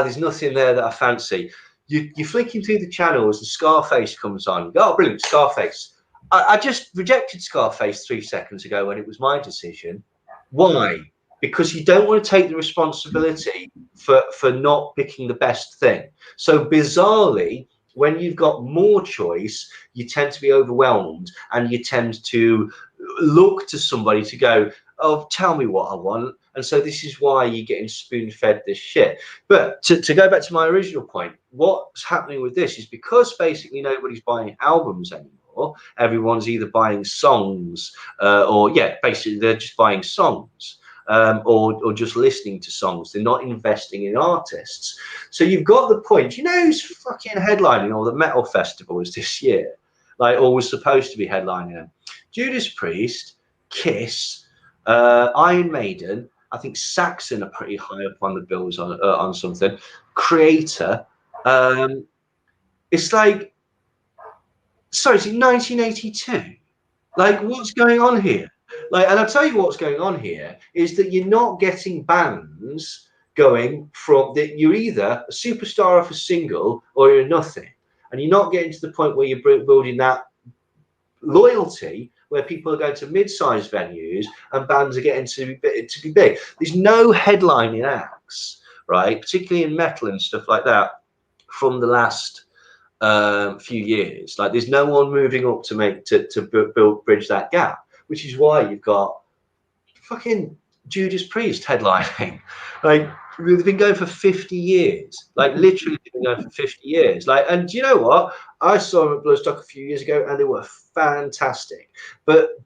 there's nothing there that I fancy. You're flicking through the channels and Scarface comes on. You go, oh, brilliant, Scarface. I just rejected Scarface 3 seconds ago when it was my decision. Why? Because you don't want to take the responsibility for not picking the best thing. So bizarrely, when you've got more choice, you tend to be overwhelmed and you tend to look to somebody to go, oh, tell me what I want. And so this is why you're getting spoon-fed this shit. But to go back to my original point, what's happening with this is because basically nobody's buying albums anymore. Everyone's either buying songs basically they're just buying songs. Or just listening to songs. They're not investing in artists. So you've got the point. You know who's fucking headlining all the metal festivals this year? Like, or was supposed to be headlining them? Judas Priest, Kiss, Iron Maiden. I think Saxon are pretty high up on the bills on something. Creator. It's like, sorry, it's 1982. Like, what's going on here? Like, and I'll tell you what's going on here is that you're not getting bands going from that. You're either a superstar off a single or you're nothing, and you're not getting to the point where you're building that loyalty where people are going to mid-sized venues and bands are getting to be big. There's no headlining acts, right? Particularly in metal and stuff like that from the last few years. Like, there's no one moving up to bridge that gap. Which is why you've got fucking Judas Priest headlining. Like, they've been going for 50 years. Like, literally been going for 50 years. Like, and do you know what? I saw them at Bloodstock a few years ago and they were fantastic. But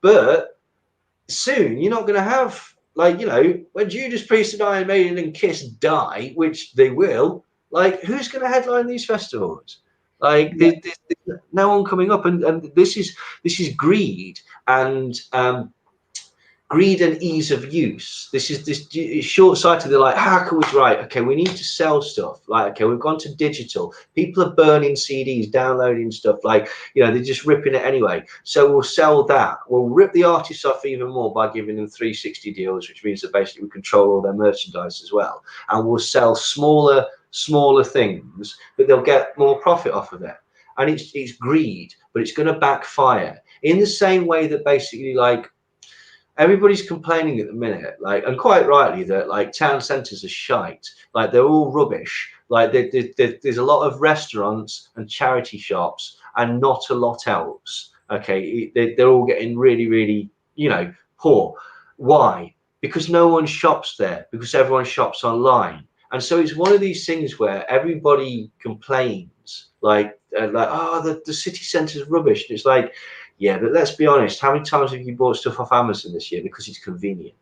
soon you're not going to have, like, you know, when Judas Priest and Iron Maiden and Kiss die, which they will, like, who's going to headline these festivals? Like, there's no one coming up, and this is greed and ease of use. This is short-sighted. They're like, how can we write? Okay, we need to sell stuff. Like, okay, we've gone to digital. People are burning CDs, downloading stuff. Like, you know, they're just ripping it anyway. So we'll sell that. We'll rip the artists off even more by giving them 360 deals, which means that basically we control all their merchandise as well. And we'll sell smaller things, but they'll get more profit off of it. And it's greed, but it's going to backfire in the same way that basically, like, everybody's complaining at the minute, like, and quite rightly, that like town centres are shite. Like, they're all rubbish. Like, there's a lot of restaurants and charity shops and not a lot else. Okay, they're all getting really, really, you know, poor. Why? Because no one shops there, because everyone shops online. And so it's one of these things where everybody complains, like oh, the city centre is rubbish. And it's like, yeah, but let's be honest. How many times have you bought stuff off Amazon this year because it's convenient?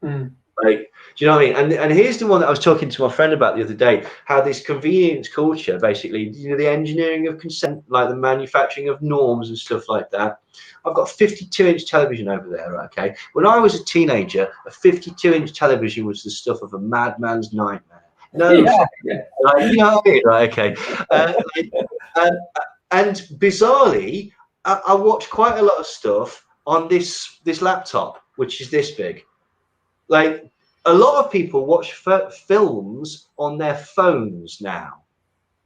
Like, do you know what I mean? And here's the one that I was talking to my friend about the other day, how this convenience culture, basically, you know, the engineering of consent, like the manufacturing of norms and stuff like that. I've got a 52-inch television over there, right? Okay. When I was a teenager, a 52-inch television was the stuff of a madman's nightmare. No, like, you know what I mean? Right? Okay. And bizarrely, I watch quite a lot of stuff on this laptop, which is this big. Like, a lot of people watch films on their phones now.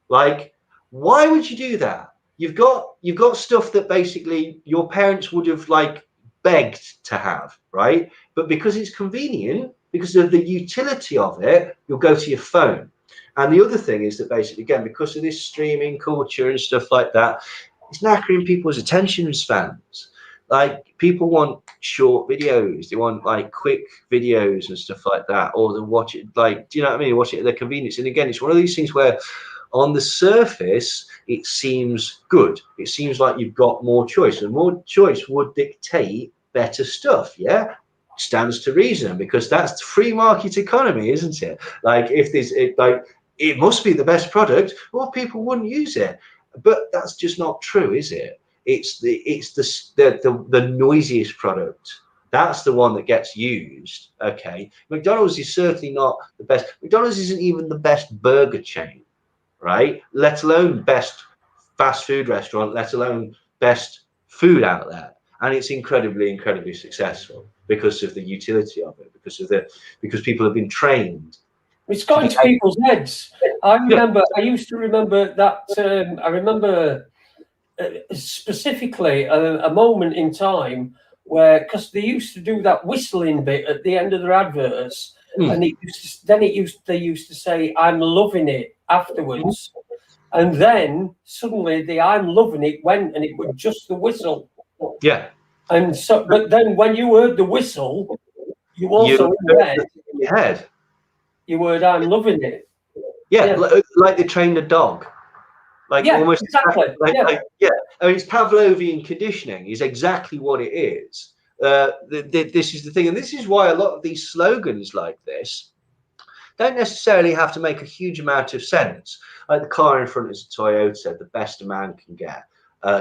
Like, why would you do that? You've got stuff that basically your parents would have like begged to have, right? But because it's convenient, because of the utility of it, you'll go to your phone. And the other thing is that basically, again, because of this streaming culture and stuff like that, it's knackering people's attention spans. Like, people want short videos, they want like quick videos and stuff like that, or they watch it like, do you know what I mean? Watch it at their convenience. And again, it's one of these things where on the surface it seems good. It seems like you've got more choice, and more choice would dictate better stuff. Yeah, stands to reason, because that's free market economy, isn't it? Like, if there's it must be the best product, or people wouldn't use it. But that's just not true, is it? It's the noisiest product. That's the one that gets used. Okay, McDonald's is certainly not the best. McDonald's isn't even the best burger chain, right? Let alone best fast food restaurant, let alone best food outlet. And it's incredibly successful because of the utility of it, because people have been trained. It's got into people's heads. I used to remember that. I remember specifically a moment in time where, because they used to do that whistling bit at the end of their adverts, and they used to say, "I'm loving it" afterwards, and then suddenly the "I'm loving it" went, and it was just the whistle. Yeah. And so, but then when you heard the whistle, you also read in your head. You heard "I'm loving it." Yeah, like they trained a dog. Like, yeah, almost exactly. I mean, it's Pavlovian conditioning is exactly what it is. This is the thing, and this is why a lot of these slogans like this don't necessarily have to make a huge amount of sense. Like, the car in front is a Toyota, the best a man can get.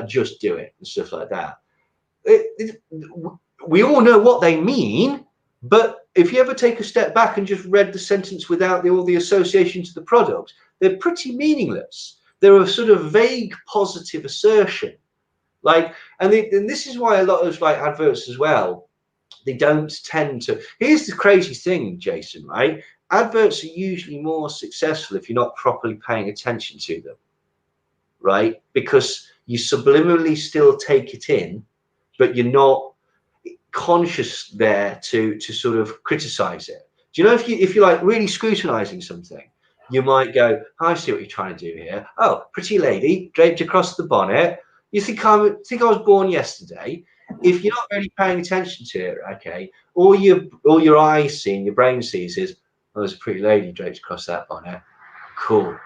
Just do it, and stuff like that. We all know what they mean, but if you ever take a step back and just read the sentence without all the association to the product, they're pretty meaningless. They're a sort of vague positive assertion. Like, and this is why a lot of like adverts as well, they don't tend to. Here's the crazy thing, Jason, right? Adverts are usually more successful if you're not properly paying attention to them, right? Because you subliminally still take it in, but you're not conscious there to sort of criticize it. Do you know, if you're like really scrutinizing something, you might go, "I see what you're trying to do here. Oh, pretty lady draped across the bonnet. You think I was born yesterday?" If you're not really paying attention to it, okay, all your eyes see and your brain sees is, "Oh, there's a pretty lady draped across that bonnet. Cool."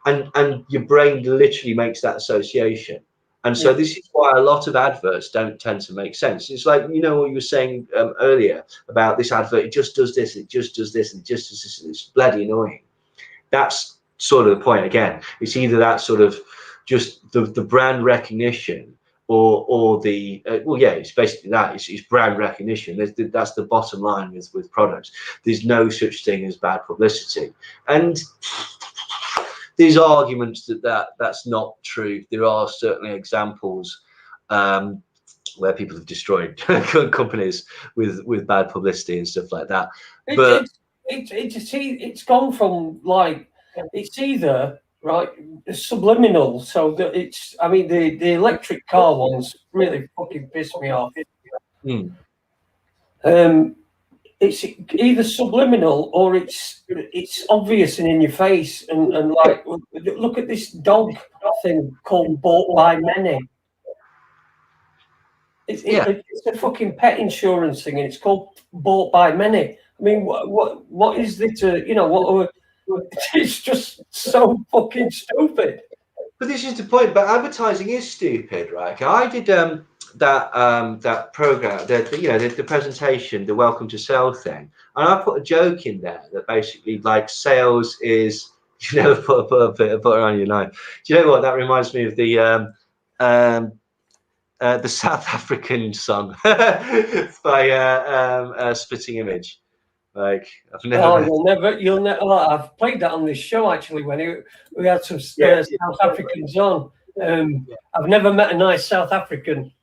And your brain literally makes that association. And so this is why a lot of adverts don't tend to make sense. It's like, you know what you were saying earlier about this advert, it just does this, it just does this, and it just does this, and it's bloody annoying. That's sort of the point. Again, it's either that sort of just the brand recognition or the it's basically that. It's brand recognition. That's the bottom line with products. There's no such thing as bad publicity. And these arguments that's not true. There are certainly examples where people have destroyed companies with bad publicity and stuff like that. But it's gone from like, it's either right subliminal, so that it's, I mean, the electric car ones really fucking pissed me off. It's either subliminal or it's obvious and in your face, and like, look at this dog thing called Bought by Many. It's a fucking pet insurance thing, and it's called Bought by Many. I mean, what is it? It's just so fucking stupid. But this is the point. But advertising is stupid, right? I did that program, the presentation, the welcome to sell thing, and I put a joke in there that basically, like, sales is, you never put a bit of butter on your knife. Do you know what that reminds me of? The South African song by Splitting Image. Like, I've never. You'll never. Oh, I've played that on this show actually when we had some South Africans on. I've never met a nice South African.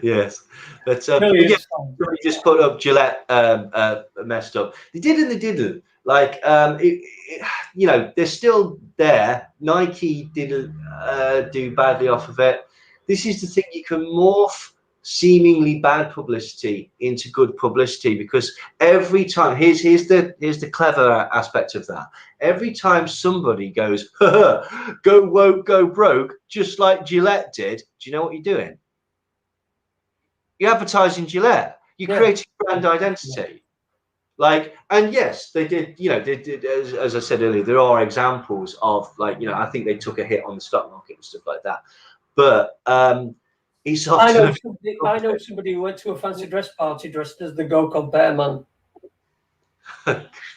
Yes, but Brilliant yeah, song. somebody just put up Gillette messed up. They did and they didn't. Like you know, they're still there. Nike didn't do badly off of it. This is the thing: you can morph seemingly bad publicity into good publicity, because every time here's the clever aspect of that. Every time somebody goes go woke, go broke, just like Gillette did, do you know what you're doing? You're advertising Gillette. You're creating brand identity. Like, and yes, they did, you know, they did, as I said earlier, there are examples of, like, you know, I think they took a hit on the stock market and stuff like that. But it's often I know somebody who went to a fancy dress party dressed as the Go Compare man.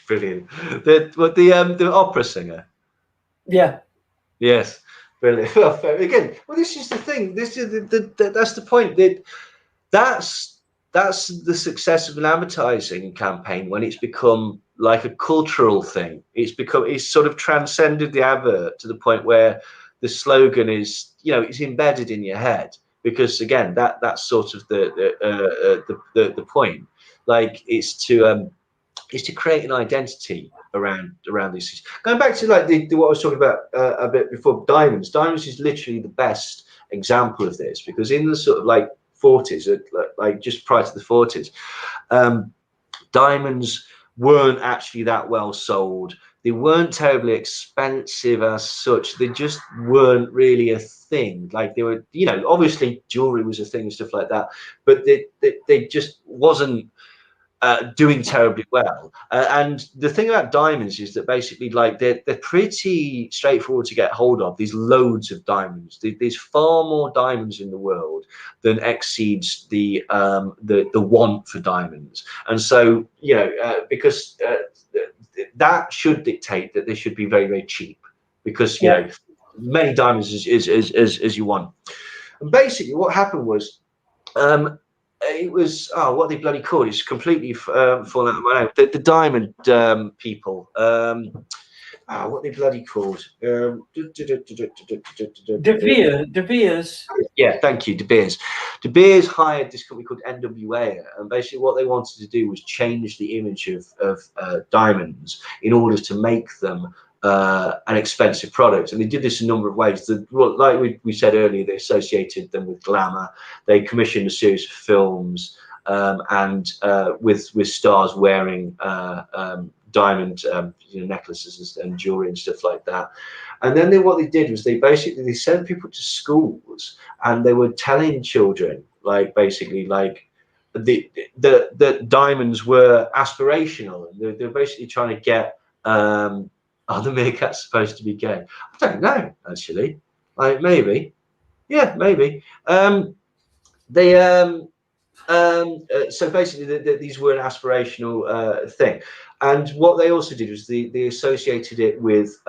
Brilliant. The opera singer. Yeah. Yes. Brilliant. Again, well, this is the thing. This is that's the point. That's the success of an advertising campaign, when it's become like a cultural thing. It's sort of transcended the advert to the point where the slogan is, you know, it's embedded in your head, because again, that's sort of the point. Like, it's to create an identity around these things. Going back to like what I was talking about a bit before, diamonds is literally the best example of this, because in the sort of like 40s, like just prior to the 40s, diamonds weren't actually that well sold. They weren't terribly expensive as such. They just weren't really a thing. Like, they were, you know, obviously jewelry was a thing and stuff like that, but they just wasn't doing terribly well. And the thing about diamonds is that basically, like, they're pretty straightforward to get hold of. There's loads of diamonds. There's far more diamonds in the world than exceeds the want for diamonds. And so, you know, because that should dictate that they should be very, very cheap, because, you know, many diamonds as you want. And basically what happened was, it was, oh, what they bloody called, it's completely fallen out of my name. The diamond people, what they bloody called, De Beers. Yeah, thank you, De Beers. De Beers hired this company called NWA, and basically what they wanted to do was change the image of diamonds in order to make them an expensive product. And they did this a number of ways. Like we said earlier, they associated them with glamour. They commissioned a series of films, and with stars wearing diamond necklaces and jewelry and stuff like that. And then what they did was they sent people to schools, and they were telling children, like, basically, like, the diamonds were aspirational, and they're basically trying to get are the meerkats supposed to be gay? I don't know, actually. Like, maybe. Yeah, maybe. So basically, these were an aspirational thing. And what they also did was they associated it with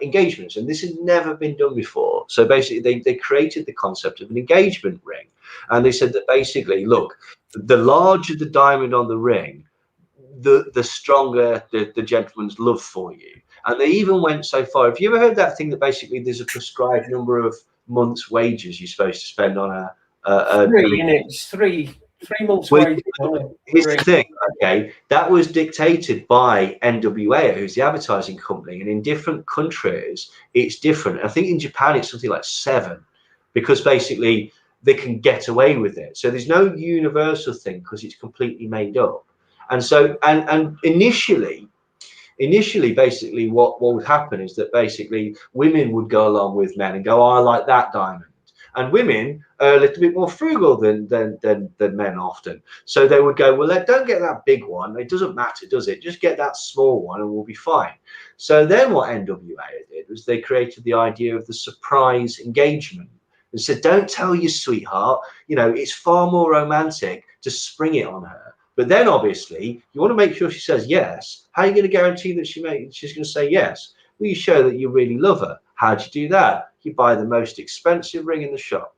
engagements, and this had never been done before. So basically, they created the concept of an engagement ring, and they said that basically, look, the larger the diamond on the ring, the stronger the gentleman's love for you. And they even went so far. Have you ever heard that thing that basically there's a prescribed number of months' wages you're supposed to spend on three months' wages. Here's the thing, okay? That was dictated by NWA, who's the advertising company, and in different countries it's different. I think in Japan it's something like 7, because basically they can get away with it. So there's no universal thing, because it's completely made up. And so, and initially, basically, what would happen is that basically women would go along with men and go, oh, I like that diamond. And women are a little bit more frugal than men often. So they would go, well, don't get that big one. It doesn't matter, does it? Just get that small one and we'll be fine. So then what NWA did was they created the idea of the surprise engagement. And said, don't tell your sweetheart, you know, it's far more romantic to spring it on her. But then obviously you want to make sure she says yes. How are you going to guarantee that she's going to say yes? Well, you show that you really love her. How do you do that? You buy the most expensive ring in the shop.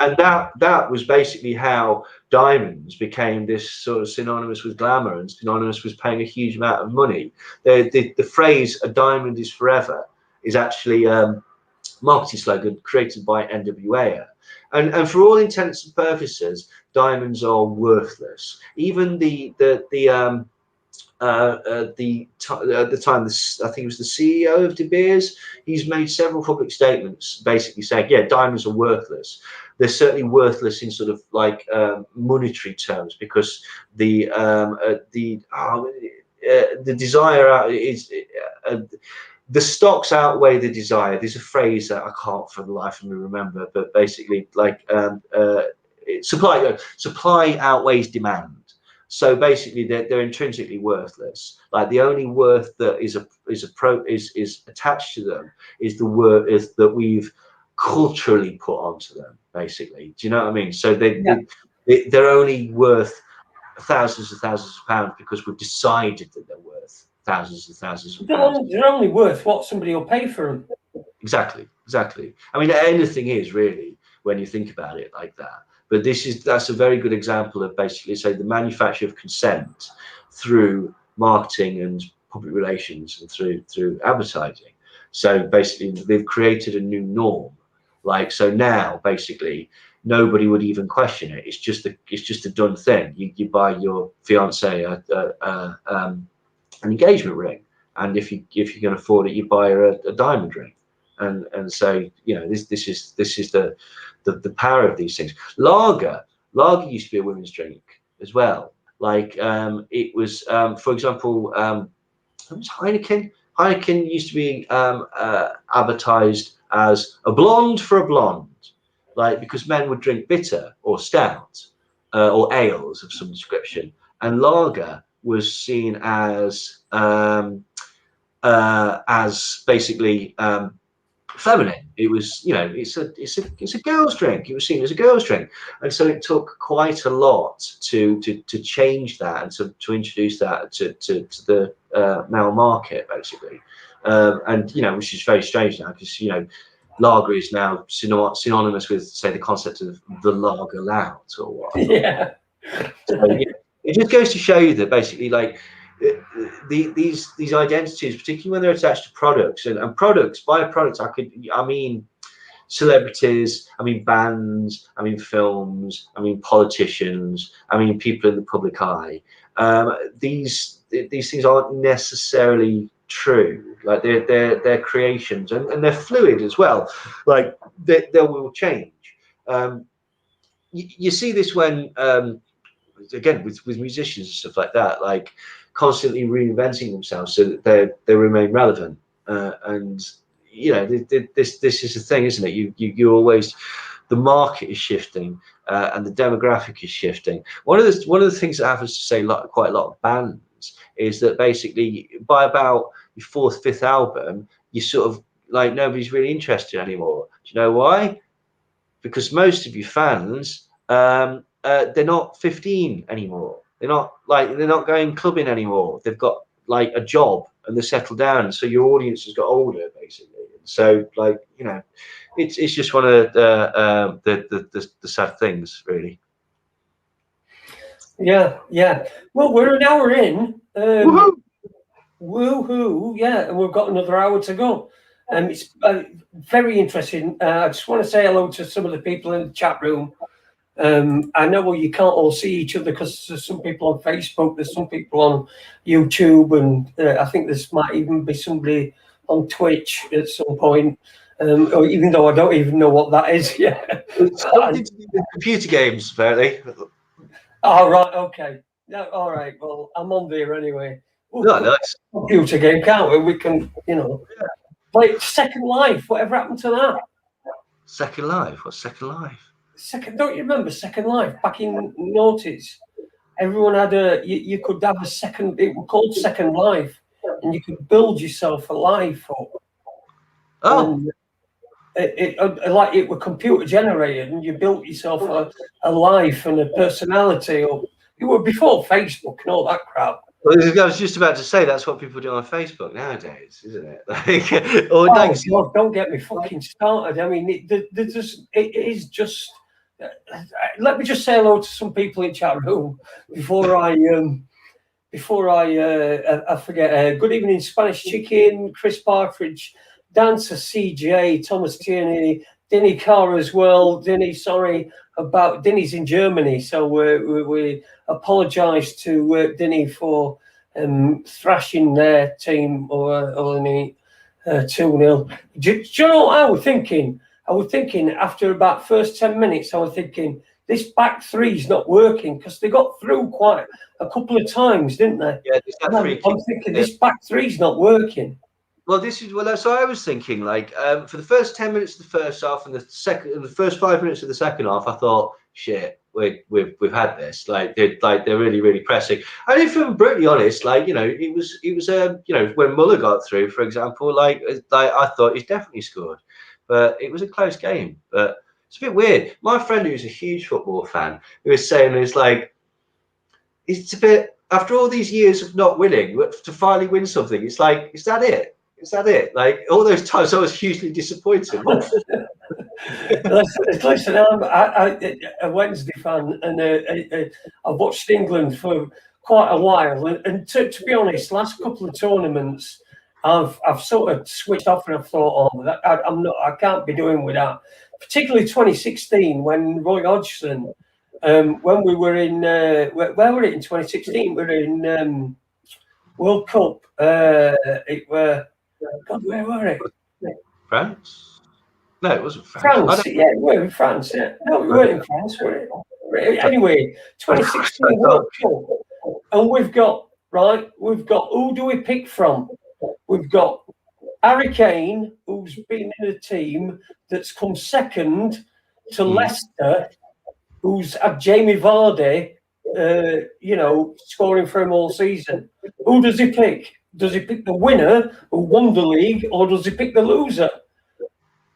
And that was basically how diamonds became this sort of synonymous with glamour and synonymous with paying a huge amount of money. The phrase "a diamond is forever" is actually marketing slogan created by NWA, And for all intents and purposes, diamonds are worthless. Even the time, I think it was the CEO of De Beers, he's made several public statements basically saying, yeah, diamonds are worthless. They're certainly worthless in sort of like monetary terms, because the desire is the stocks outweigh the desire. There's a phrase that I can't for the life of me remember, but basically like supply outweighs demand. So basically, they're intrinsically worthless. Like the only worth that is attached to them is the worth that we've culturally put onto them. Basically, do you know what I mean? So they're only worth thousands and thousands of pounds because we've decided that they're worth thousands and thousands of pounds. They're only worth what somebody will pay for them. Exactly. I mean, anything is really, when you think about it like that. But that's a very good example of basically, say, the manufacture of consent through marketing and public relations and through advertising. So basically, they've created a new norm. Like, so now basically nobody would even question it. It's just a done thing. You buy your fiance an engagement ring, and if you can afford it, you buy her a diamond ring. And so, you know, this is the power of these things. Lager used to be a women's drink as well. Like it was, for example, it was Heineken. Heineken used to be advertised as a blonde for a blonde, like because men would drink bitter or stout or ales of some description, and lager was seen as basically feminine. It was, you know, it's a girl's drink. It was seen as a girl's drink, and so it took quite a lot to change that and to introduce that to the male market, basically. And you know, which is very strange now, because you know, lager is now synonymous with, say, the concept of the lager lout or what. Yeah. So, yeah, it just goes to show you that basically, like, these identities, particularly when they're attached to products, and products, by products I mean celebrities, I mean bands, I mean films, I mean politicians, I mean people in the public eye. These things aren't necessarily true. Like they're creations, and they're fluid as well. Like they will change. You see this when again with musicians and stuff like that, like constantly reinventing themselves so that they remain relevant. And you know, this is the thing, isn't it? You always, the market is shifting and the demographic is shifting. One of the things that happens to, say, quite a lot of bands is that basically by about your fourth, fifth album, you sort of like, nobody's really interested anymore. Do you know why? Because most of your fans, they're not 15 anymore. They're not going clubbing anymore. They've got like a job and they're settled down. So your audience has got older, basically. So, like, you know, it's just one of the sad things, really. Yeah. Well, we're an hour in. Woohoo! Woohoo! Yeah, and we've got another hour to go. It's very interesting. I just want to say hello to some of the people in the chat room. I know you can't all see each other because there's some people on Facebook, there's some people on YouTube, and I think there's might even be somebody on Twitch at some point. Or even though I don't even know what that is yet. It's something to do with computer games, apparently. All right, okay. No, all right. Well, I'm on there anyway. No, nice. Computer game, can't we? We can, you know, play Second Life. Whatever happened to that? Second Life? What's Second Life? Don't you remember Second Life back in noughties? Everyone had you could have a second. It was called Second Life, and you could build yourself a life up. Oh. Like it was computer generated, and you built yourself a life and a personality. Or it was before Facebook and all that crap. Well, I was just about to say that's what people do on Facebook nowadays, isn't it? Don't get me fucking started. I mean, it is just. Let me just say hello to some people in chat room before I forget. Good evening, Spanish Chicken, Chris Partridge, Dancer CJ, Thomas Tierney, Denny Carr as well. Denny's in Germany, so we apologise to Denny for thrashing their team or only 2-0. Do you know what I was thinking? I was thinking after about first 10 minutes, I was thinking this back three's not working because they got through quite a couple of times, didn't they? Yeah, I'm thinking this back three's not working. Well, that's what I was thinking. Like for the first 10 minutes of the first half and the first 5 minutes of the second half, I thought, shit, we've had this. Like they're really, really pressing. And if I'm brutally honest, it was when Muller got through, for example, like I thought he's definitely scored, but it was a close game. But it's a bit weird. My friend who's a huge football fan, who was saying it's a bit, after all these years of not winning, to finally win something, it's like, is that it? Is that it? Like all those times I was hugely disappointed. Listen, I'm a Wednesday fan, and I've watched England for quite a while. And to be honest, last couple of tournaments, I've sort of switched off, and I've thought, I can't be doing with that. Particularly 2016 when Roy Hodgson, when we were in where were it in 2016? We were in World Cup. God, where were it? France? No, it wasn't France. France, yeah, we were in France. Yeah. No, we weren't in France, were it? Anyway, 2016 World Cup. And we've got, who do we pick from? We've got Harry Kane, who's been in a team that's come second to Leicester, who's had Jamie Vardy, scoring for him all season. Who does he pick? Does he pick the winner who won the league, or does he pick the loser?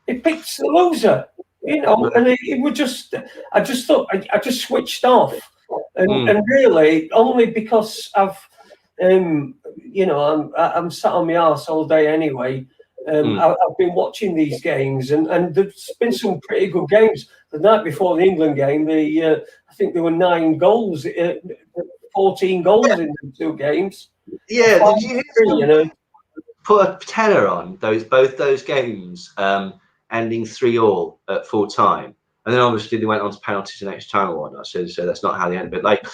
He picks the loser, and it would just. I just thought I just switched off, and really only because I'm sat on my arse all day anyway. I've been watching these games, and there's been some pretty good games. The night before the England game, I think there were 9 goals, 14 goals in the 2 games. Yeah, did you hear put a tenner on both those games, ending 3-3 at full time, and then obviously they went on to penalties and extra time and whatnot. So that's not how they ended. But like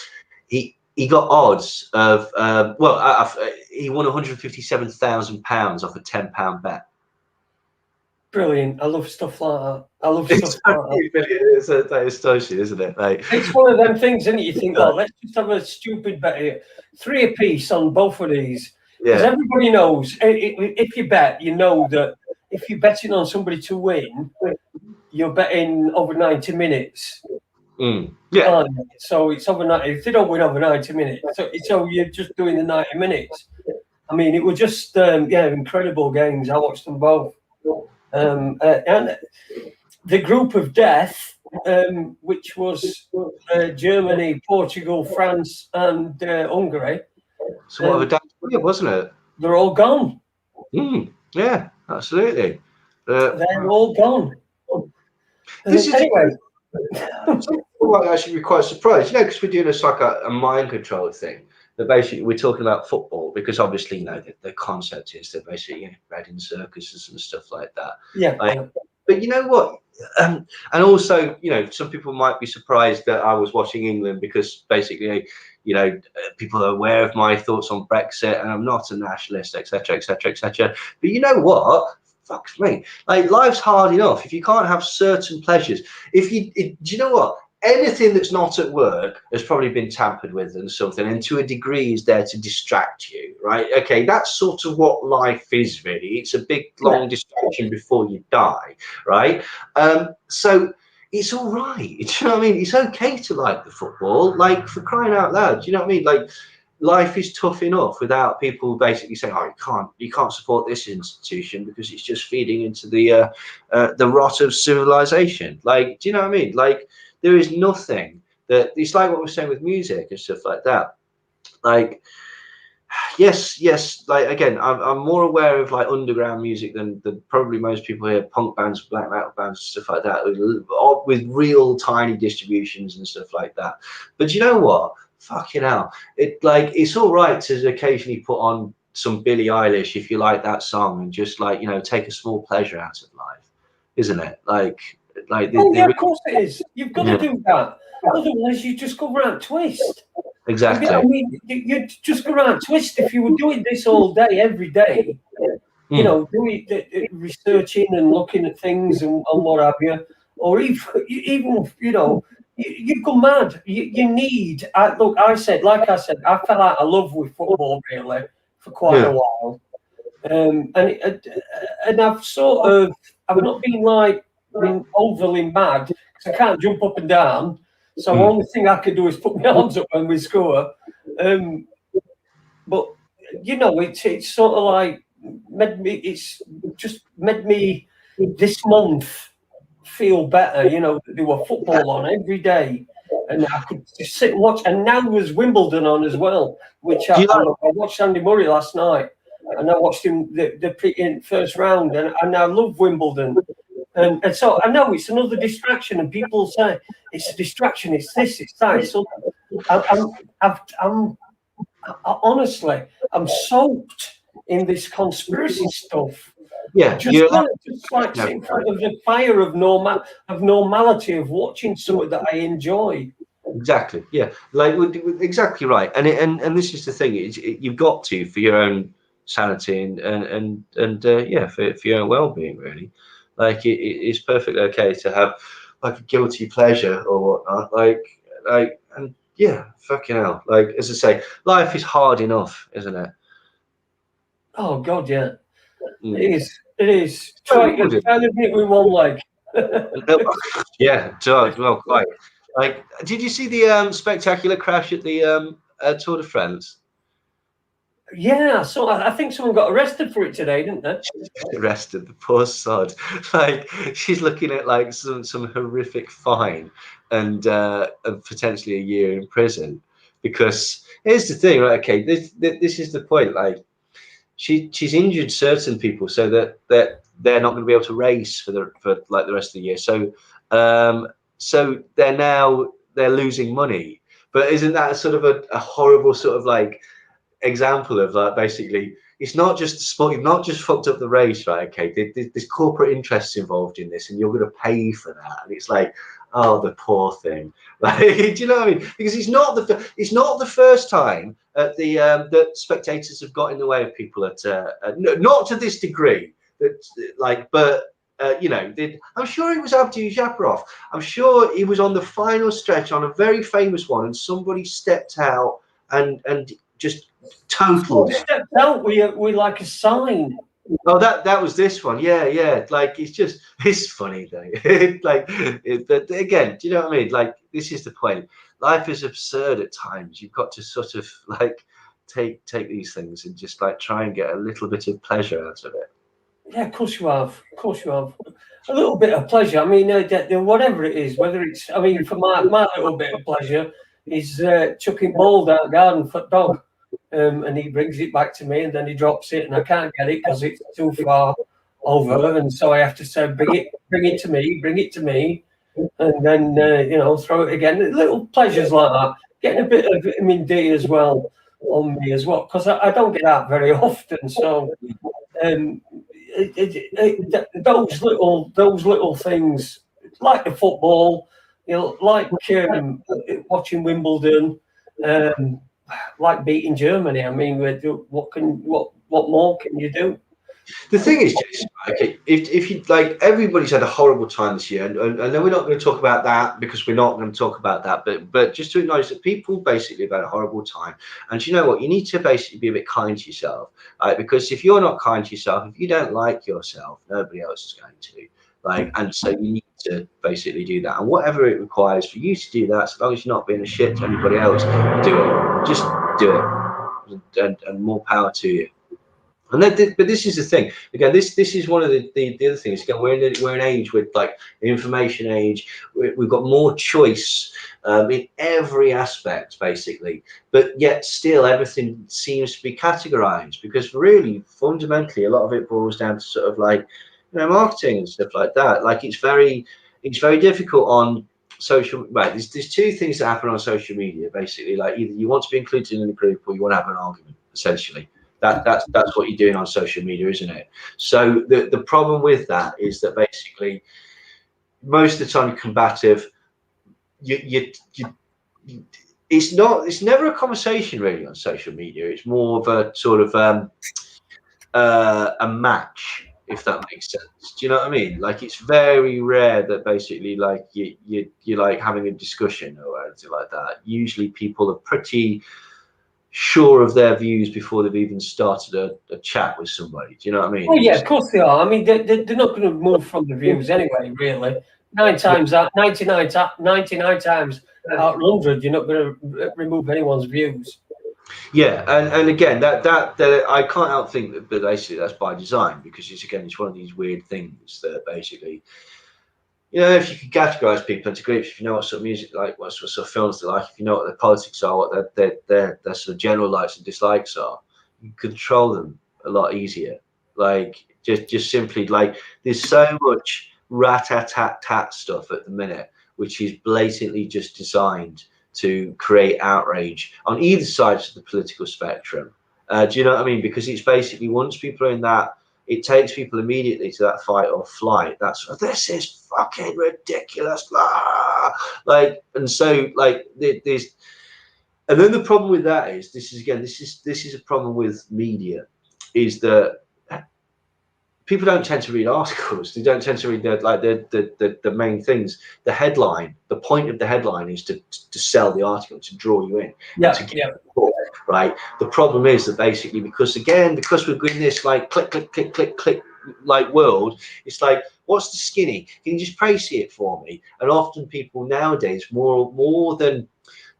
he got odds of he won £157,000 off a £10 bet. Brilliant! I love stuff like that. I love stuff like that. That is astonishing, isn't it? Like, it's one of them things, isn't it? You think, let's just have a stupid bet here. 3 apiece on both of these. Because everybody knows, if you bet, you know that if you're betting on somebody to win, you're betting over 90 minutes. Yeah. So it's over 90. If they don't win over 90 minutes, so you're just doing the 90 minutes. I mean, it was just, incredible games. I watched them both. And the group of death, which was Germany, Portugal, France, and Hungary. So what of a damn, wasn't it? They're all gone. Yeah, absolutely. They're all gone. Anyway, I should be quite surprised, because we're doing this like a mind control thing. That basically we're talking about football because obviously, the concept is that basically bred in circuses and stuff like that. Yeah. But you know what? And also, some people might be surprised that I was watching England because basically, people are aware of my thoughts on Brexit and I'm not a nationalist, etc., etc., etc. But you know what? Fuck me. Like, life's hard enough. If you can't have certain pleasures, do you know what? Anything that's not at work has probably been tampered with and something, and to a degree is there to distract you, right? Okay, that's sort of what life is, really. It's a big, long distraction before you die, right? So it's all right. Do you know what I mean? It's okay to like the football, like, for crying out loud. Do you know what I mean? Like, life is tough enough without people basically saying, you can't support this institution because it's just feeding into the rot of civilization. Like, do you know what I mean? Like, there is nothing that, it's like what we're saying with music and stuff like that. Like, yes, like, again, I'm more aware of like underground music than probably most people here, punk bands, black metal bands, stuff like that, with real tiny distributions and stuff like that. But you know what? Fucking hell. It's all right to occasionally put on some Billie Eilish if you like that song and just, like, take a small pleasure out of life. isn't it? Like Oh yeah, of course it is. You've got to do that. Otherwise, you just go round twist. Exactly. I mean, you just go round twist if you were doing this all day, every day. You know, doing researching and looking at things and what have you, or even you know, you go mad. You need. Look, I said, I fell out of love with football really for quite a while, and I've not been like overly mad because I can't jump up and down. So the only thing I can do is put my arms up when we score. But you know, it's sort of like it's just made me this month feel better. You know, there were football on every day, and I could just sit and watch. And now there's Wimbledon on as well, which I watched Andy Murray last night, and I watched him the first round, and I love Wimbledon. And so I know it's another distraction, and people say it's a distraction. It's this, it's that. So honestly, I'm soaked in this conspiracy stuff. Yeah, just like sitting in front of the fire of normality of watching something that I enjoy. Exactly. Yeah, like exactly right. And this is the thing: you've got to, for your own sanity and yeah, for your own well-being, really. Like it's perfectly okay to have like a guilty pleasure or whatnot. Like and yeah, fucking hell. Like as I say, life is hard enough, isn't it? Oh God, yeah. It is. Try living it with one leg. Yeah, well, quite. Like, did you see the spectacular crash at the Tour de France? Yeah, so I think someone got arrested for it today, didn't they? Arrested, the poor sod. Like she's looking at like some horrific fine and potentially a year in prison. Because here's the thing, right? Okay, this is the point. Like she's injured certain people so that they're not going to be able to race for like the rest of the year. So so they're losing money. But isn't that sort of a horrible sort of like example of like basically it's not just sport, you've not just fucked up the race, right? Okay, there's corporate interests involved in this and you're going to pay for that. And it's like, oh, the poor thing. Like, do you know what I mean? Because it's not the first time that spectators have got in the way of people not to this degree, but you know, I'm sure it was Abdul Japarov. I'm sure he was on the final stretch on a very famous one, and somebody stepped out and just totaled it. Stepped out with like a sign. Oh, that was this one. Yeah. Like it's funny though. But again, do you know what I mean? Like this is the point. Life is absurd at times. You've got to sort of like take these things and just like try and get a little bit of pleasure out of it. Yeah, of course you have. Of course you have. A little bit of pleasure. I mean, whatever it is, whether it's, I mean, for my little bit of pleasure is chucking ball down the garden for dog. And he brings it back to me and then he drops it and I can't get it because it's too far over. And so I have to say, bring it to me. And then, you know, throw it again. Little pleasures like that. Getting a bit of vitamin D as well on me as well, because I don't get out very often. So those little things, like the football, you know, like watching Wimbledon, like beating Germany. I mean, what more can you do? The thing is, Jason, okay, if you like, everybody's had a horrible time this year, and I know we're not going to talk about that because we're not going to talk about that, but just to acknowledge that people basically have had a horrible time, and you know what, you need to basically be a bit kind to yourself, right? Because if you're not kind to yourself, if you don't like yourself, nobody else is going to. Like, and so you need to basically do that, and whatever it requires for you to do that, so long as you're not being a shit to anybody else, do it. Just do it, and more power to you. And then, but this is the thing. Again, this is one of the other things. Again, we're an age with like the information age. We've got more choice in every aspect, basically. But yet, still, everything seems to be categorized because really, fundamentally, a lot of it boils down to sort of like, you know, marketing and stuff like that. Like it's very difficult on social. Right, there's two things that happen on social media. Basically, like either you want to be included in a group or you want to have an argument. Essentially. That's what you're doing on social media, isn't it? So the problem with that is that basically most of the time you're combative. It's never a conversation really on social media. It's more of a sort of a match, if that makes sense. Do you know what I mean? Like, it's very rare that basically like you're like having a discussion or anything like that. Usually people are pretty sure of their views before they've even started a chat with somebody. Do you know what I mean? Oh yeah, of course they are. I mean, they're not going to move from the views anyway, really. 99 times out of 100, you're not going to remove anyone's views. Yeah, and again, that I can't help think that, but basically that's by design, because it's one of these weird things that basically, you know, if you could categorize people into groups, if you know what sort of music like, what sort of films they like, if you know what their politics are, what their sort of general likes and dislikes are, you control them a lot easier. Like, just simply, like, there's so much rat-tat-tat stuff at the minute, which is blatantly just designed to create outrage on either sides of the political spectrum. Do you know what I mean? Because it's basically, once people are in that, it takes people immediately to that fight or flight. This is fucking ridiculous, blah. Like, and so like there's, and then the problem with that is, this is a problem with media, is that people don't tend to read articles. They don't tend to read the main things. The headline, the point of the headline is to sell the article, to draw you in. Right. The problem is that basically, because we're in this like click like world, it's like, what's the skinny? Can you just praise it for me? And often people nowadays, more than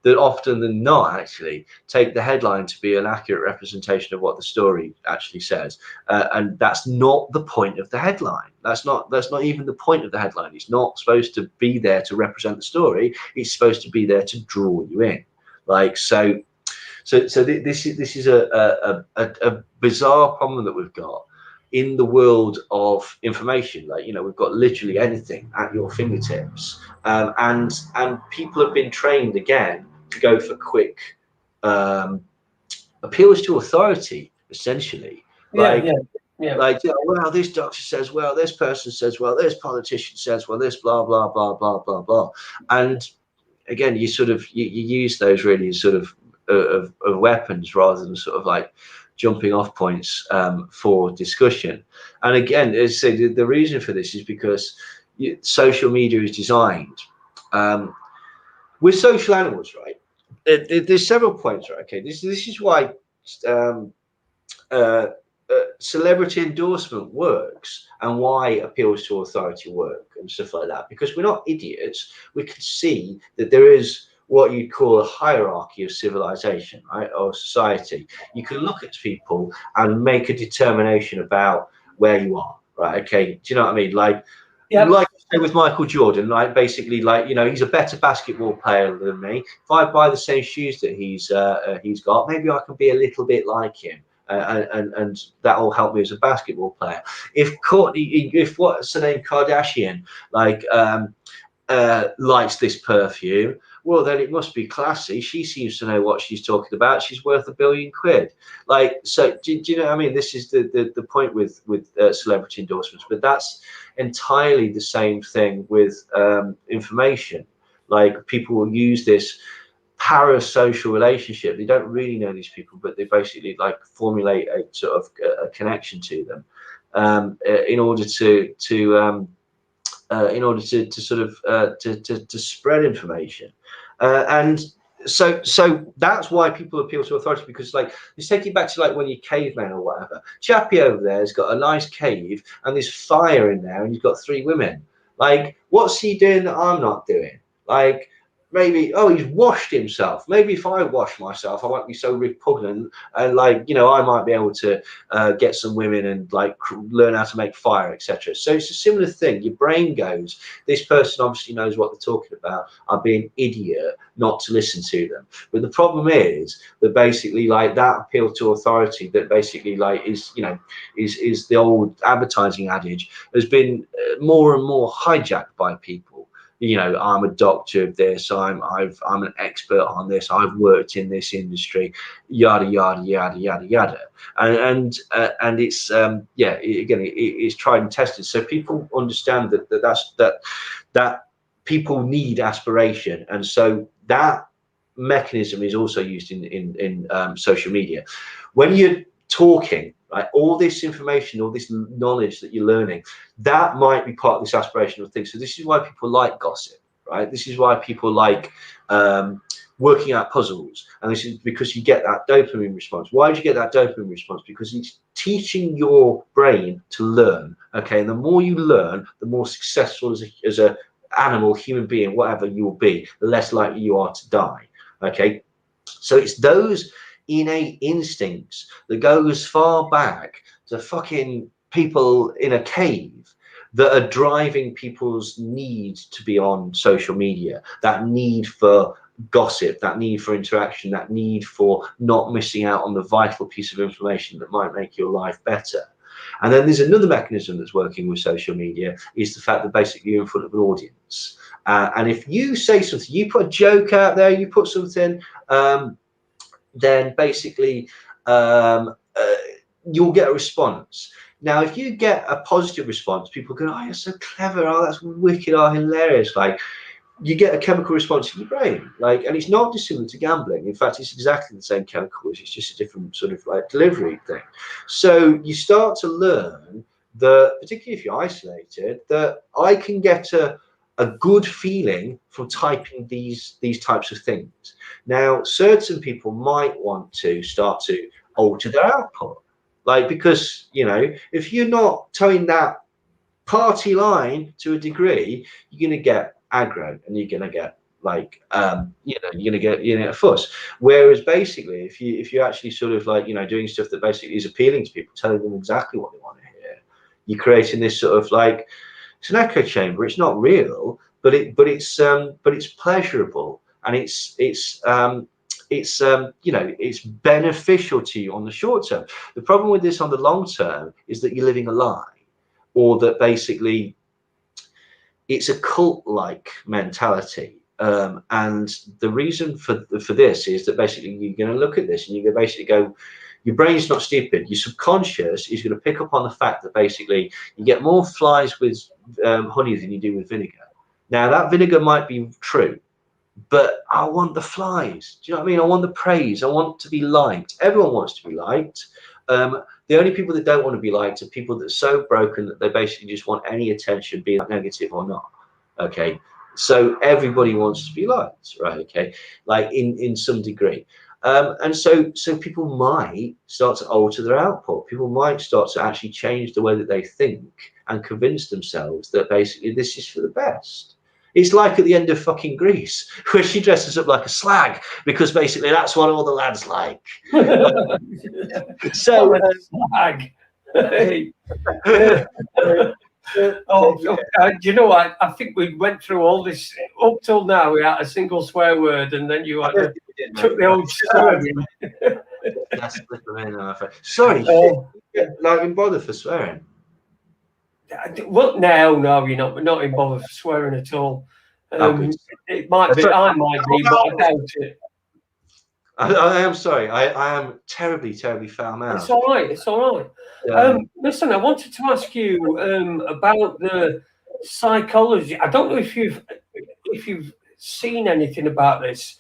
often than not, actually take the headline to be an accurate representation of what the story actually says, and that's not the point of the headline. That's not even the point of the headline. It's not supposed to be there to represent the story. It's supposed to be there to draw you in. Like, so this is a bizarre problem that we've got in the world of information. Like, you know, we've got literally anything at your fingertips, and people have been trained again to go for quick appeals to authority, essentially. Like, like, you know, well, this doctor says, well, this person says, well, this politician says, well, this blah blah blah blah blah blah. And again, you use those really as sort of weapons, rather than sort of like jumping off points for discussion. And again, as I say, the reason for this is because social media is designed. We're social animals, right? There's several points, right? Okay, this is why celebrity endorsement works, and why appeals to authority work and stuff like that, because we're not idiots. We can see that there is what you'd call a hierarchy of civilization, right, or society. You can look at people and make a determination about where you are, right? Okay, do you know what I mean? Like, like I say with Michael Jordan, like, basically, like, you know, he's a better basketball player than me. If I buy the same shoes that he's got, maybe I can be a little bit like him. And that'll help me as a basketball player. If what's her name, Kardashian, like likes this perfume, well, then it must be classy. She seems to know what she's talking about. She's worth £1 billion. Like, so do you know what I mean? This is the point with celebrity endorsements, but that's entirely the same thing with information. Like, people will use this parasocial relationship. They don't really know these people, but they basically like formulate a sort of a connection to them in order to sort of to spread information, and so that's why people appeal to authority, because, like, let's take it back to like when you're cavemen or whatever. Chappie over there has got a nice cave and there's fire in there, and he's got 3 women. Like, what's he doing that I'm not doing? Like, maybe, oh, he's washed himself. Maybe if I wash myself, I won't be so repugnant, and, like, you know, I might be able to get some women and like learn how to make fire, etc. So it's a similar thing. Your brain goes, this person obviously knows what they're talking about. I'd be an idiot not to listen to them. But the problem is that basically, like, that appeal to authority, that basically, like, is, you know, is the old advertising adage, has been more and more hijacked by people. you know, I'm a doctor of this, I'm an expert on this, I've worked in this industry, yada yada yada yada yada, and it's it's tried and tested, so people understand that people need aspiration, and so that mechanism is also used in social media. When you're talking, right, all this information, all this knowledge that you're learning, that might be part of this aspirational thing. So this is why people like gossip, right? This is why people like working out puzzles, and this is because you get that dopamine response. Why do you get that dopamine response? Because it's teaching your brain to learn, okay? And the more you learn, the more successful as a animal, human being, whatever you will be, the less likely you are to die, okay? So it's those innate instincts that go as far back to fucking people in a cave that are driving people's need to be on social media, that need for gossip, that need for interaction, that need for not missing out on the vital piece of information that might make your life better. And then there's another mechanism that's working with social media, is the fact that basically you're in front of an audience. And if you say something, you put a joke out there, you put something, then basically you'll get a response. Now, if you get a positive response, people go, oh, you're so clever, oh, that's wicked, oh, hilarious. Like, you get a chemical response in your brain, like, and it's not dissimilar to gambling. In fact, it's exactly the same chemicals, it's just a different sort of like delivery thing. So you start to learn that, particularly if you're isolated, that I can get a good feeling from typing these types of things. Now, certain people might want to start to alter their output, like, because, you know, if you're not towing that party line to a degree, you're going to get aggro, and you're going to get like you're going to get a fuss. Whereas basically, if you're actually sort of like, doing stuff that basically is appealing to people, telling them exactly what they want to hear, you're creating this sort of like, it's an echo chamber. It's not real, but it's pleasurable, and it's beneficial to you on the short term. The problem with this on the long term is that you're living a lie, or that basically it's a cult-like mentality. And the reason for this is that basically you're going to look at this and you're going to basically go, your brain's not stupid. Your subconscious is going to pick up on the fact that basically you get more flies with honey than you do with vinegar. Now, that vinegar might be true, but I want the flies. Do you know what I mean? I want the praise. I want to be liked. Everyone wants to be liked. The only people that don't want to be liked are people that are so broken that they basically just want any attention, be it negative or not. Okay, so everybody wants to be liked, right? Okay, like in some degree. And so people might start to alter their output. People might start to actually change the way that they think and convince themselves that basically this is for the best. It's like at the end of fucking Grease, where she dresses up like a slag because basically that's what all the lads like. So, slag. Do you know what? I think we went through all this up till now without a single swear word, and then you took the old slag. That's sorry, not even bother for swearing. Well, no, you're not in bother for swearing at all. It might be, I might be, but I doubt it. I am sorry. I am terribly foul mouthed. It's all right. It's all right. Listen, I wanted to ask you about the psychology. I don't know if you've seen anything about this,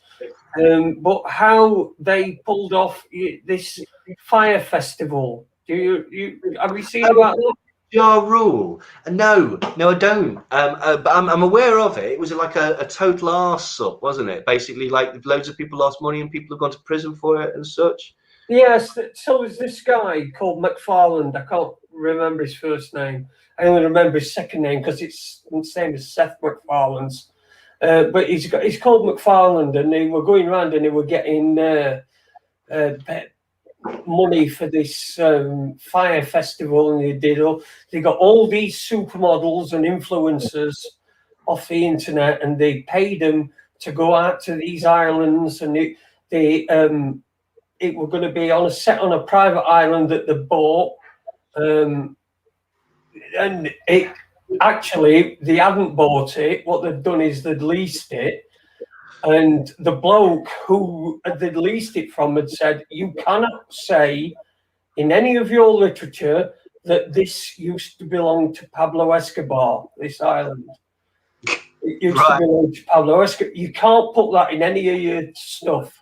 but how they pulled off this Fyre Festival. Have you seen about that? Ja Rule? No, I don't. But I'm aware of it. It was like a total arse up, wasn't it? Basically, like loads of people lost money and people have gone to prison for it and such. Yes. So there's this guy called McFarland. I can't remember his first name. I only remember his second name because it's the same as Seth MacFarlane's. But he's called McFarland, and they were going around and they were getting money for this Fyre Festival, and they got all these supermodels and influencers off the internet, and they paid them to go out to these islands, and it were going to be set on a private island that they bought, and actually, they hadn't bought it. What they'd done is they'd leased it. And the bloke who they'd leased it from had said, you cannot say in any of your literature that this used to belong to Pablo Escobar, this island. It used to belong to Pablo Escobar. You can't put that in any of your stuff.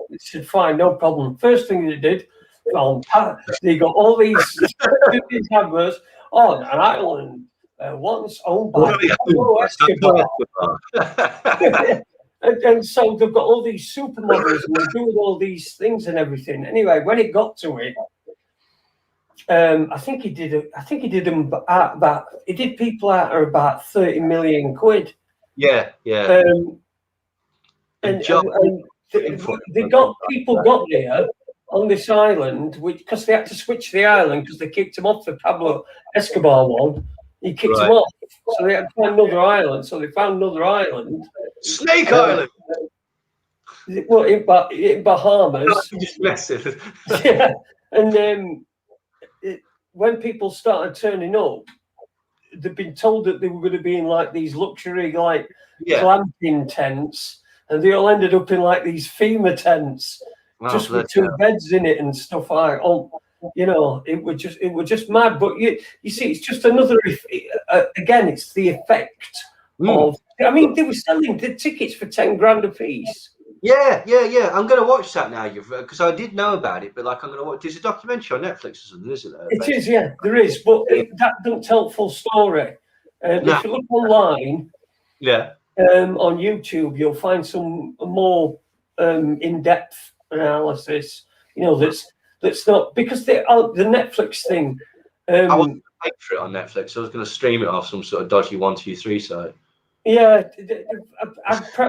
They said, fine, no problem. First thing they did, they got all these adverts on an island once owned by Pablo Escobar. And so they've got all these supermodels and they're doing all these things and everything. Anyway, when it got to it, I think he did them at about. He did people out of about 30 million quid. Yeah. And they got people got there on this island, because they had to switch the island because they kicked him off the Pablo Escobar one. He kicked him off, so they had to find another island. So they found another island, Snake Island. Well, in Bahamas. Just massive. Yeah, and when people started turning up, they'd been told that they were going to be in like these luxury glamping tents, and they all ended up in like these FEMA tents, just with two beds in it and stuff like. You know, it was just mad. But you see, it's just another. Again, it's the effect of. I mean, they were selling the tickets for 10 grand a piece. Yeah. I'm going to watch that now, because I did know about it, but like I'm going to watch. There's a documentary on Netflix or something, isn't there? It is, yeah, there is, but that doesn't tell full story. If you look online, on YouTube, you'll find some more in-depth analysis. You know, that's not because the Netflix thing. I wasn't paying for it on Netflix. I was going to stream it off some sort of dodgy 123 site. Yeah,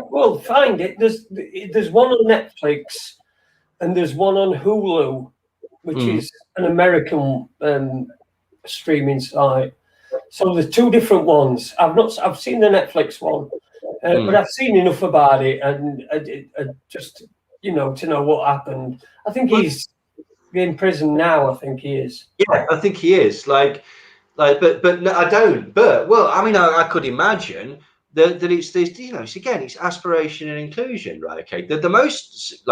well, find it. There's one on Netflix, and there's one on Hulu, which is an American streaming site. So there's two different ones. I've seen the Netflix one, but I've seen enough about it, and just to know what happened. I think he's in prison now. I think he is. Yeah, I think he is. But no, I don't. But well, I mean, I could imagine that it's this. It's aspiration and inclusion, right? Okay, the most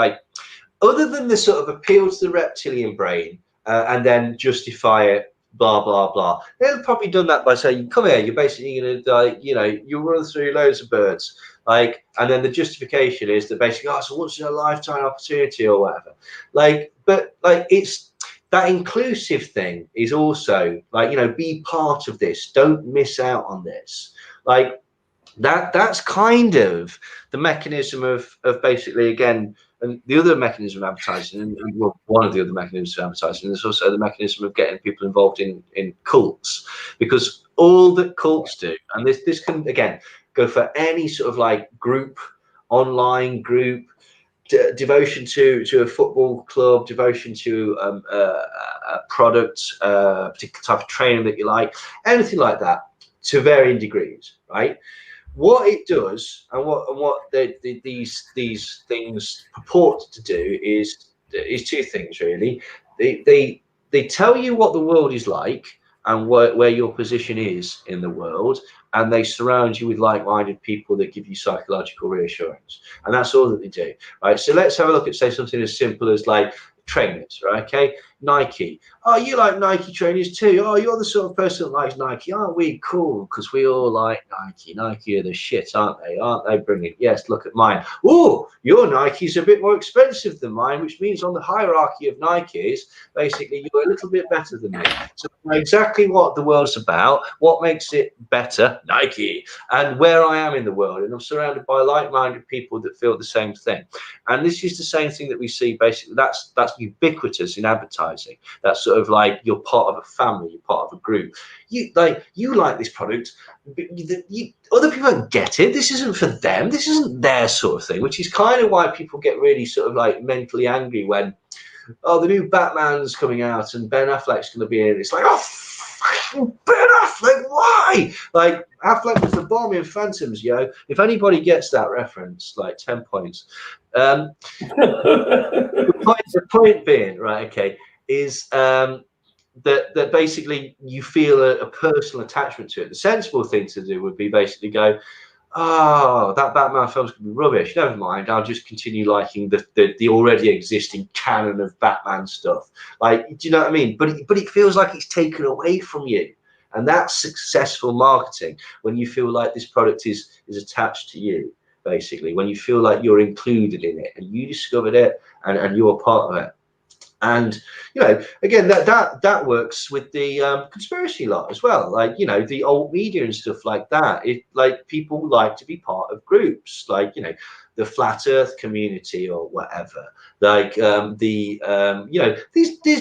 other than the sort of appeal to the reptilian brain and then justify it, blah blah blah. They've probably done that by saying, "Come here, you're basically going to you run through loads of birds." And then the justification is that basically, it's a once in a lifetime opportunity or whatever. But it's that inclusive thing is also be part of this. Don't miss out on this. That's kind of the mechanism of basically, again, and the other mechanism of advertising, and one of the other mechanisms of advertising is also the mechanism of getting people involved in cults, because all that cults do, and this can again go for any sort of group, online group, devotion to a football club, devotion to a product, a particular type of training that you like, anything like that, to varying degrees, right? What it does, and what these things purport to do is two things really. They tell you what the world is like and where your position is in the world, and they surround you with like-minded people that give you psychological reassurance, and that's all that they do, right? So let's have a look at, say, something as simple as trainers, right? Okay, Nike. Oh, you like Nike trainers too? Oh, you're the sort of person that likes Nike. Aren't we cool? Because we all like Nike. Nike are the shit, aren't they? Aren't they brilliant? Yes, look at mine. Oh, your Nike's a bit more expensive than mine, which means on the hierarchy of Nikes, basically you're a little bit better than me. So exactly what the world's about, what makes it better, Nike, and where I am in the world. And I'm surrounded by like-minded people that feel the same thing. And this is the same thing that we see basically. That's ubiquitous in advertising. That's sort of you're part of a family, you're part of a group. You like this product, but other people don't get it. This isn't for them. This isn't their sort of thing, which is kind of why people get really sort of mentally angry when, the new Batman's coming out and Ben Affleck's going to be in it. It's Ben Affleck, why? Affleck was the bomb in Phantoms, yo. If anybody gets that reference, 10 points. The point being, right, okay, is that basically you feel a personal attachment to it. The sensible thing to do would be basically go, oh, that Batman film's gonna be rubbish. Never mind. I'll just continue liking the already existing canon of Batman stuff. Like, do you know what I mean? But it feels like it's taken away from you, and that's successful marketing. When you feel like this product is attached to you, basically, when you feel like you're included in it and you discovered it and you're part of it. And again, that works with the conspiracy lot as well. Like, the old media and stuff like that. It, like, people like to be part of groups, like, the flat Earth community or whatever. Like, there's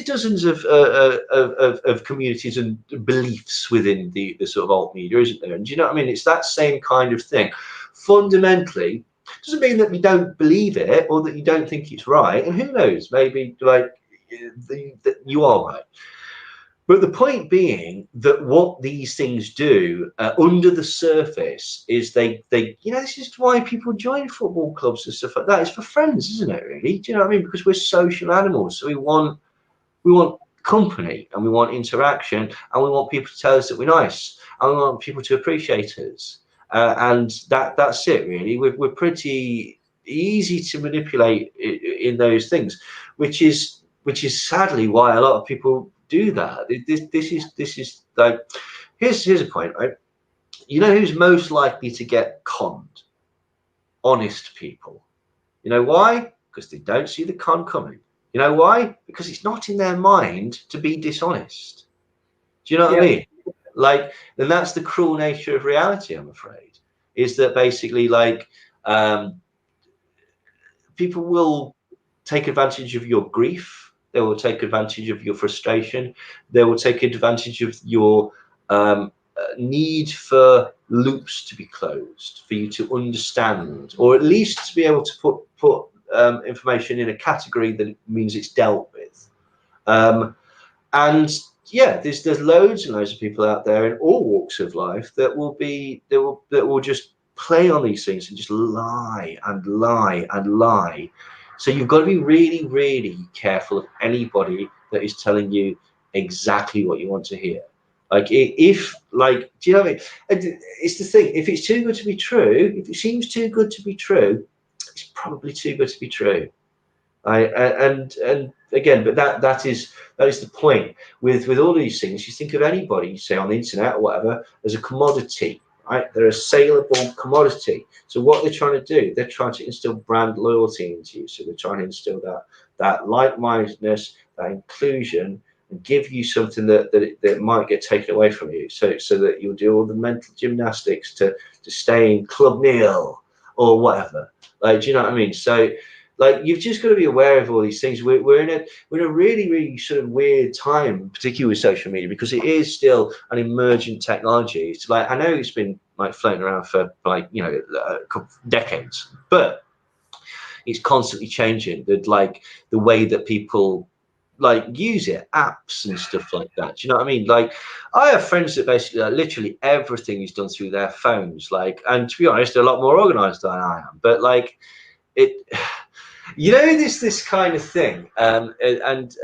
dozens of communities and beliefs within the sort of alt media, isn't there? And do you know what I mean? It's that same kind of thing. Fundamentally, doesn't mean that you don't believe it or that you don't think it's right. And who knows? Maybe like you are right. But the point being that what these things do under the surface is they this is why people join football clubs and stuff like that. It's for friends, isn't it? Really? Do you know what I mean? Because we're social animals, so we want company, and we want interaction, and we want people to tell us that we're nice, and we want people to appreciate us. And that's it, really. We're pretty easy to manipulate in those things, which is sadly why a lot of people do that. This is like, here's a point, right? You know who's most likely to get conned? Honest people. You know why? Because they don't see the con coming. You know why? Because it's not in their mind to be dishonest. Do you know what I mean? Like, and that's the cruel nature of reality, I'm afraid, is that basically, like, people will take advantage of your grief. They will take advantage of your frustration. They will take advantage of your need for loops to be closed, for you to understand, or at least to be able to put information in a category that means it's dealt with. And yeah, there's loads and loads of people out there in all walks of life that will just play on these things and just lie and lie and lie. So you've got to be really, really careful of anybody that is telling you exactly what you want to hear. Like, if, like, do you know what I mean? It's the thing. If it's too good to be true, if it seems too good to be true, it's probably too good to be true. And again, but that is the point with all these things. You think of anybody, say on the internet or whatever, as a commodity, right? They're a saleable commodity. So what they're trying to do, they're trying to instill brand loyalty into you. So they're trying to instill that like-mindedness, that inclusion, and give you something that might get taken away from you. So that you'll do all the mental gymnastics to stay in Club Neil or whatever. Like, do you know what I mean? So, like, you've just got to be aware of all these things. We're in a really, really sort of weird time, particularly with social media, because it is still an emergent technology. It's like, I know it's been like floating around for like, a couple decades, but it's constantly changing. The way that people like use it, apps and stuff like that. Do you know what I mean? Like, I have friends that basically literally everything is done through their phones. Like, and to be honest, they're a lot more organized than I am. But like, this kind of thing, and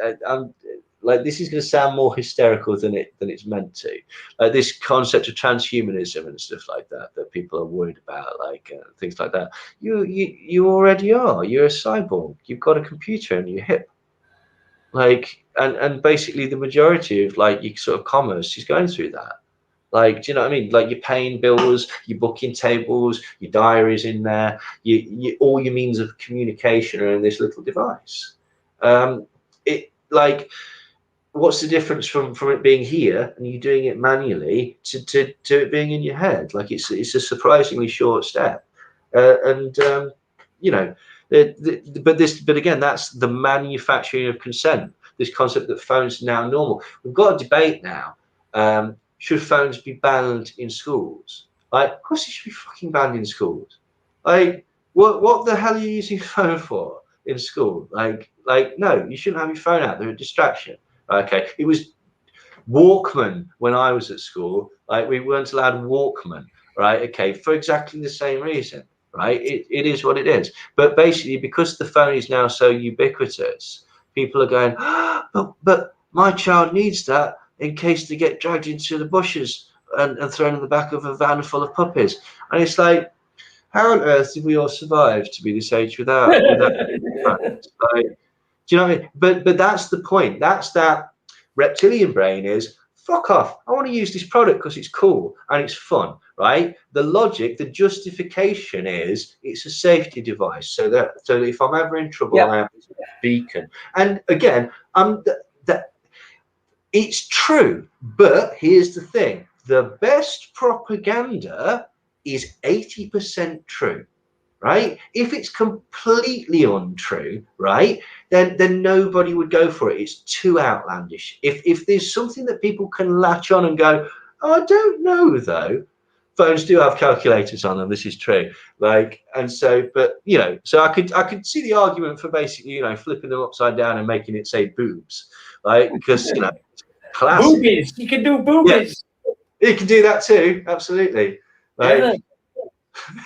like, this is going to sound more hysterical than it's meant to. Like, this concept of transhumanism and stuff like that people are worried about, like things like that. You already are. You're a cyborg. You've got a computer in your hip. Like, and basically the majority of like your sort of commerce is going through that. Like, do you know what I mean? Like, you're paying bills, your booking tables, your diaries in there, all your means of communication are in this little device. It, like, what's the difference from it being here and you doing it manually to it being in your head? Like, it's a surprisingly short step. But again, that's the manufacturing of consent. This concept that phones are now normal. We've got a debate now. Should phones be banned in schools? Like, of course it should be fucking banned in schools. Like, what the hell are you using your phone for in school? Like, no, you shouldn't have your phone out. They're a distraction. Okay, it was Walkman when I was at school. Like, we weren't allowed Walkman, right? Okay, for exactly the same reason, right? It is what it is. But basically, because the phone is now so ubiquitous, people are going, but My child needs that in case they get dragged into the bushes and thrown in the back of a van full of puppies. And it's like, how on earth did we all survive to be this age without like, do you know what I mean? But that's the point. That's that reptilian brain is, fuck off. I want to use this product because it's cool and it's fun, right? The logic, the justification is it's a safety device. So that if I'm ever in trouble, I have this beacon. And again, it's true. But here's the thing: the best propaganda is 80% true. Right? If it's completely untrue, right, then nobody would go for it. It's too outlandish. If there's something that people can latch on and go, oh, I don't know though. Phones do have calculators on them. This is true. Like, and so, but you know, so I could see the argument for basically, you know, flipping them upside down and making it say boobs, right? Because you know, classic. Boobies. You can do boobies. Yeah, you can do that too. Absolutely. Right. Yeah.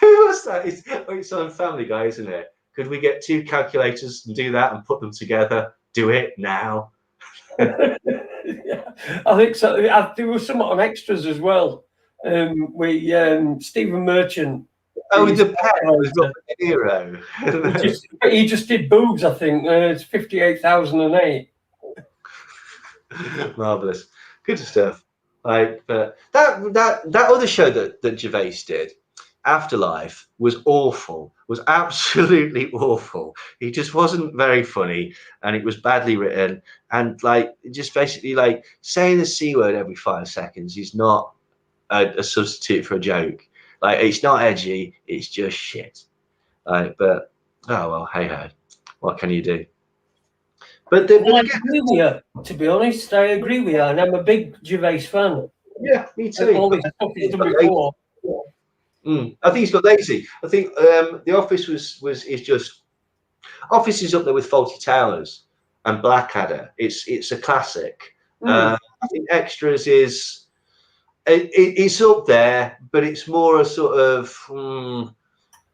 Who was that? It's on Family Guy, isn't it? Could we get two calculators and do that and put them together? Do it now. Yeah, I think so. There was some on extras as well. Stephen Merchant. Oh, with the pen was Robert De Niro. He just did boobs, I think. It's 58,008. Marvelous, good stuff. Like, but that other show that Gervais did, Afterlife, was awful. Was absolutely awful. He just wasn't very funny, and it was badly written, and like just basically like saying the C word every 5 seconds is not a substitute for a joke. Like, it's not edgy, it's just shit. But oh well, hey ho, what can you do? But I agree with you, to be honest. I agree with you, and I'm a big Gervais fan. Yeah, me too. All this stuff he's done before. I think he's got lazy. I think The Office is just Office is up there with Fawlty Towers and Blackadder. It's a classic. I think Extras is it's up there, but it's more a sort of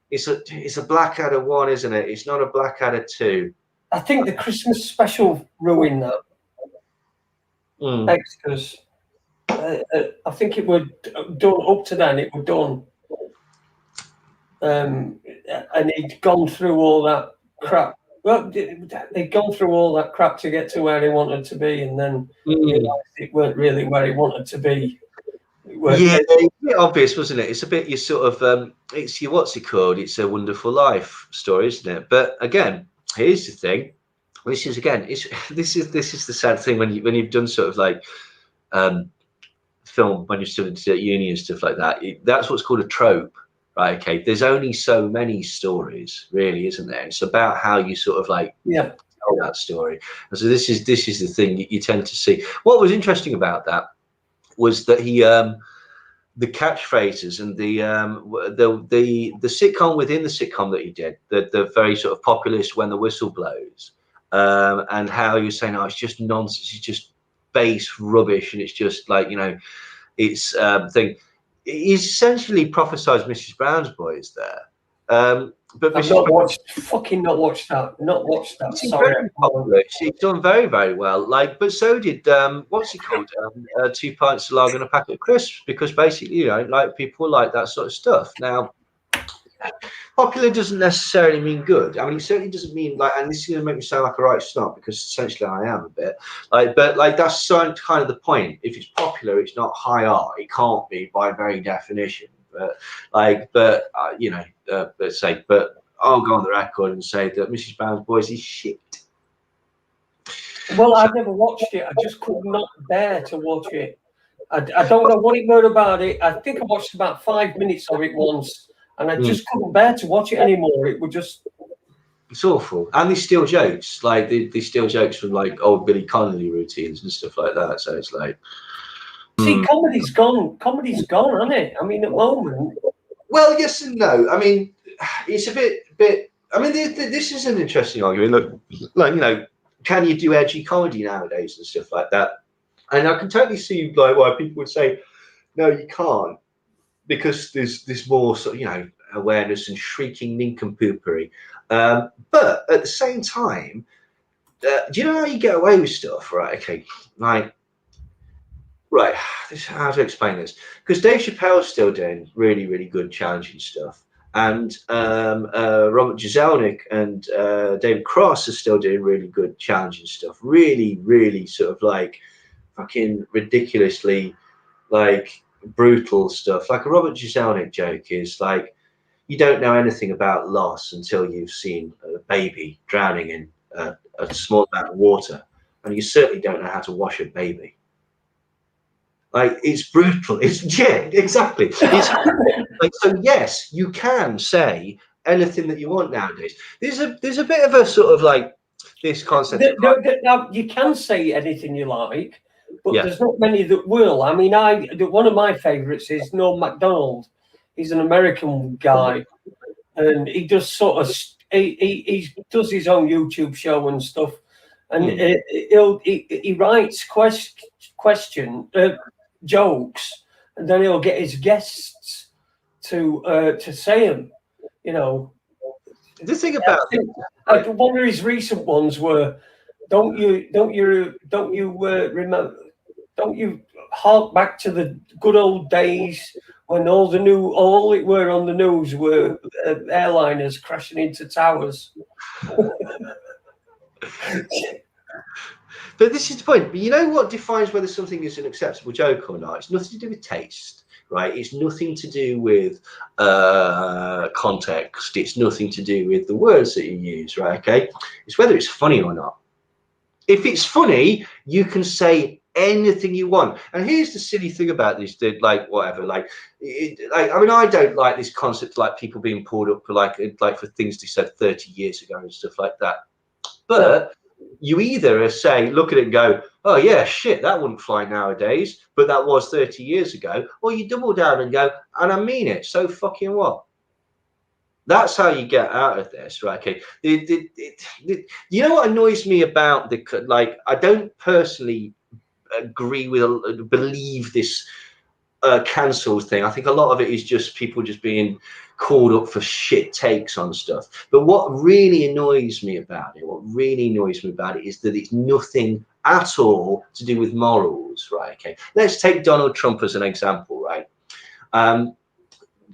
it's a Blackadder 1, isn't it? It's not a Blackadder 2. I think the Christmas special ruined that. Extras. I think it would done up to then. It was done. And he'd gone through all that crap. Well, they'd gone through all that crap to get to where he wanted to be, and then realised it weren't really where he wanted to be. Yeah, it's a bit obvious, wasn't it? It's a bit your sort of it's your what's it called? It's A Wonderful Life story, isn't it? But again, here's the thing. This is this is the sad thing when you've done sort of like film when you're studying at uni and stuff like that. That's what's called a trope. Right, okay, there's only so many stories, really, isn't there? It's about how you sort of like tell that story. And so this is the thing you tend to see. What was interesting about that was that he the catchphrases and the sitcom within the sitcom that he did, the very sort of populist When the Whistle Blows, and how he was saying, oh, it's just nonsense, it's just base rubbish, and it's just like, you know, it's thing. He's essentially prophesied Mrs. Brown's Boys there. But I've not watched that. Not watched that. Sorry. She's done very, very well. Like, but so did what's he called? 2 pints of lager and a packet of crisps, because basically, you know, like people like that sort of stuff. Now, popular doesn't necessarily mean good. I mean, it certainly doesn't mean like, and this is going to make me sound like a right snob, because essentially I am a bit. Like, but like that's kind of the point. If it's popular, it's not high art. It can't be by very definition. But you know, but I'll go on the record and say that Mrs. Brown's Boys is shit. Well, I've never watched it. I just could not bear to watch it. I don't know what it was about it. I think I watched about 5 minutes of it once, and I just couldn't bear to watch it anymore. It would just... It's awful. And they steal jokes. Like, they steal jokes from, like, old Billy Connolly routines and stuff like that. So it's like... See, comedy's gone. Comedy's gone, hasn't it? I mean, at the moment... Well, yes and no. I mean, it's a bit... I mean, this is an interesting argument. Look, like, you know, can you do edgy comedy nowadays and stuff like that? And I can totally see, like, why people would say, no, you can't, because there's more sort of, you know, awareness and shrieking nincompoopery. But at the same time, do you know how you get away with stuff, right? Okay, like, right, how to explain this? Because Dave Chappelle's still doing really, really good, challenging stuff. And Robert Jeselnik and David Cross are still doing really good, challenging stuff. Really, really sort of like fucking ridiculously like brutal stuff. Like a Robert Jeselnik joke is like, you don't know anything about loss until you've seen a baby drowning in a small amount of water, and you certainly don't know how to wash a baby. Like, it's brutal. It's, yeah, exactly. It's like, so yes, you can say anything that you want nowadays. There's a bit of a sort of like this concept. Now, you can say anything you like, but Yeah. there's not many that will. I mean, one of my favourites is Norm Macdonald. He's an American guy, and he does sort of he does his own YouTube show and stuff, and he writes jokes, and then he'll get his guests to say them. You know, The thing about one of his recent ones were, don't you remember? Don't you hark back to the good old days when all it were on the news were airliners crashing into towers? But this is the point. You know what defines whether something is an acceptable joke or not? It's nothing to do with taste, right? It's nothing to do with context. It's nothing to do with the words that you use, right? Okay, it's whether it's funny or not. If it's funny, you can say anything you want. And here's the silly thing about this, that like whatever, like I mean, I don't like this concept like people being pulled up for like for things they said 30 years ago and stuff like that. But you either say, look at it and go, oh yeah, shit, that wouldn't fly nowadays, but that was 30 years ago, or you double down and go, and I mean it, so fucking what? That's how you get out of this, right? Okay. You know what annoys me about like, I don't personally believe this cancelled thing. I think a lot of it is just people just being called up for shit takes on stuff. But what really annoys me about it, is that it's nothing at all to do with morals, right? Okay, let's take Donald Trump as an example, right?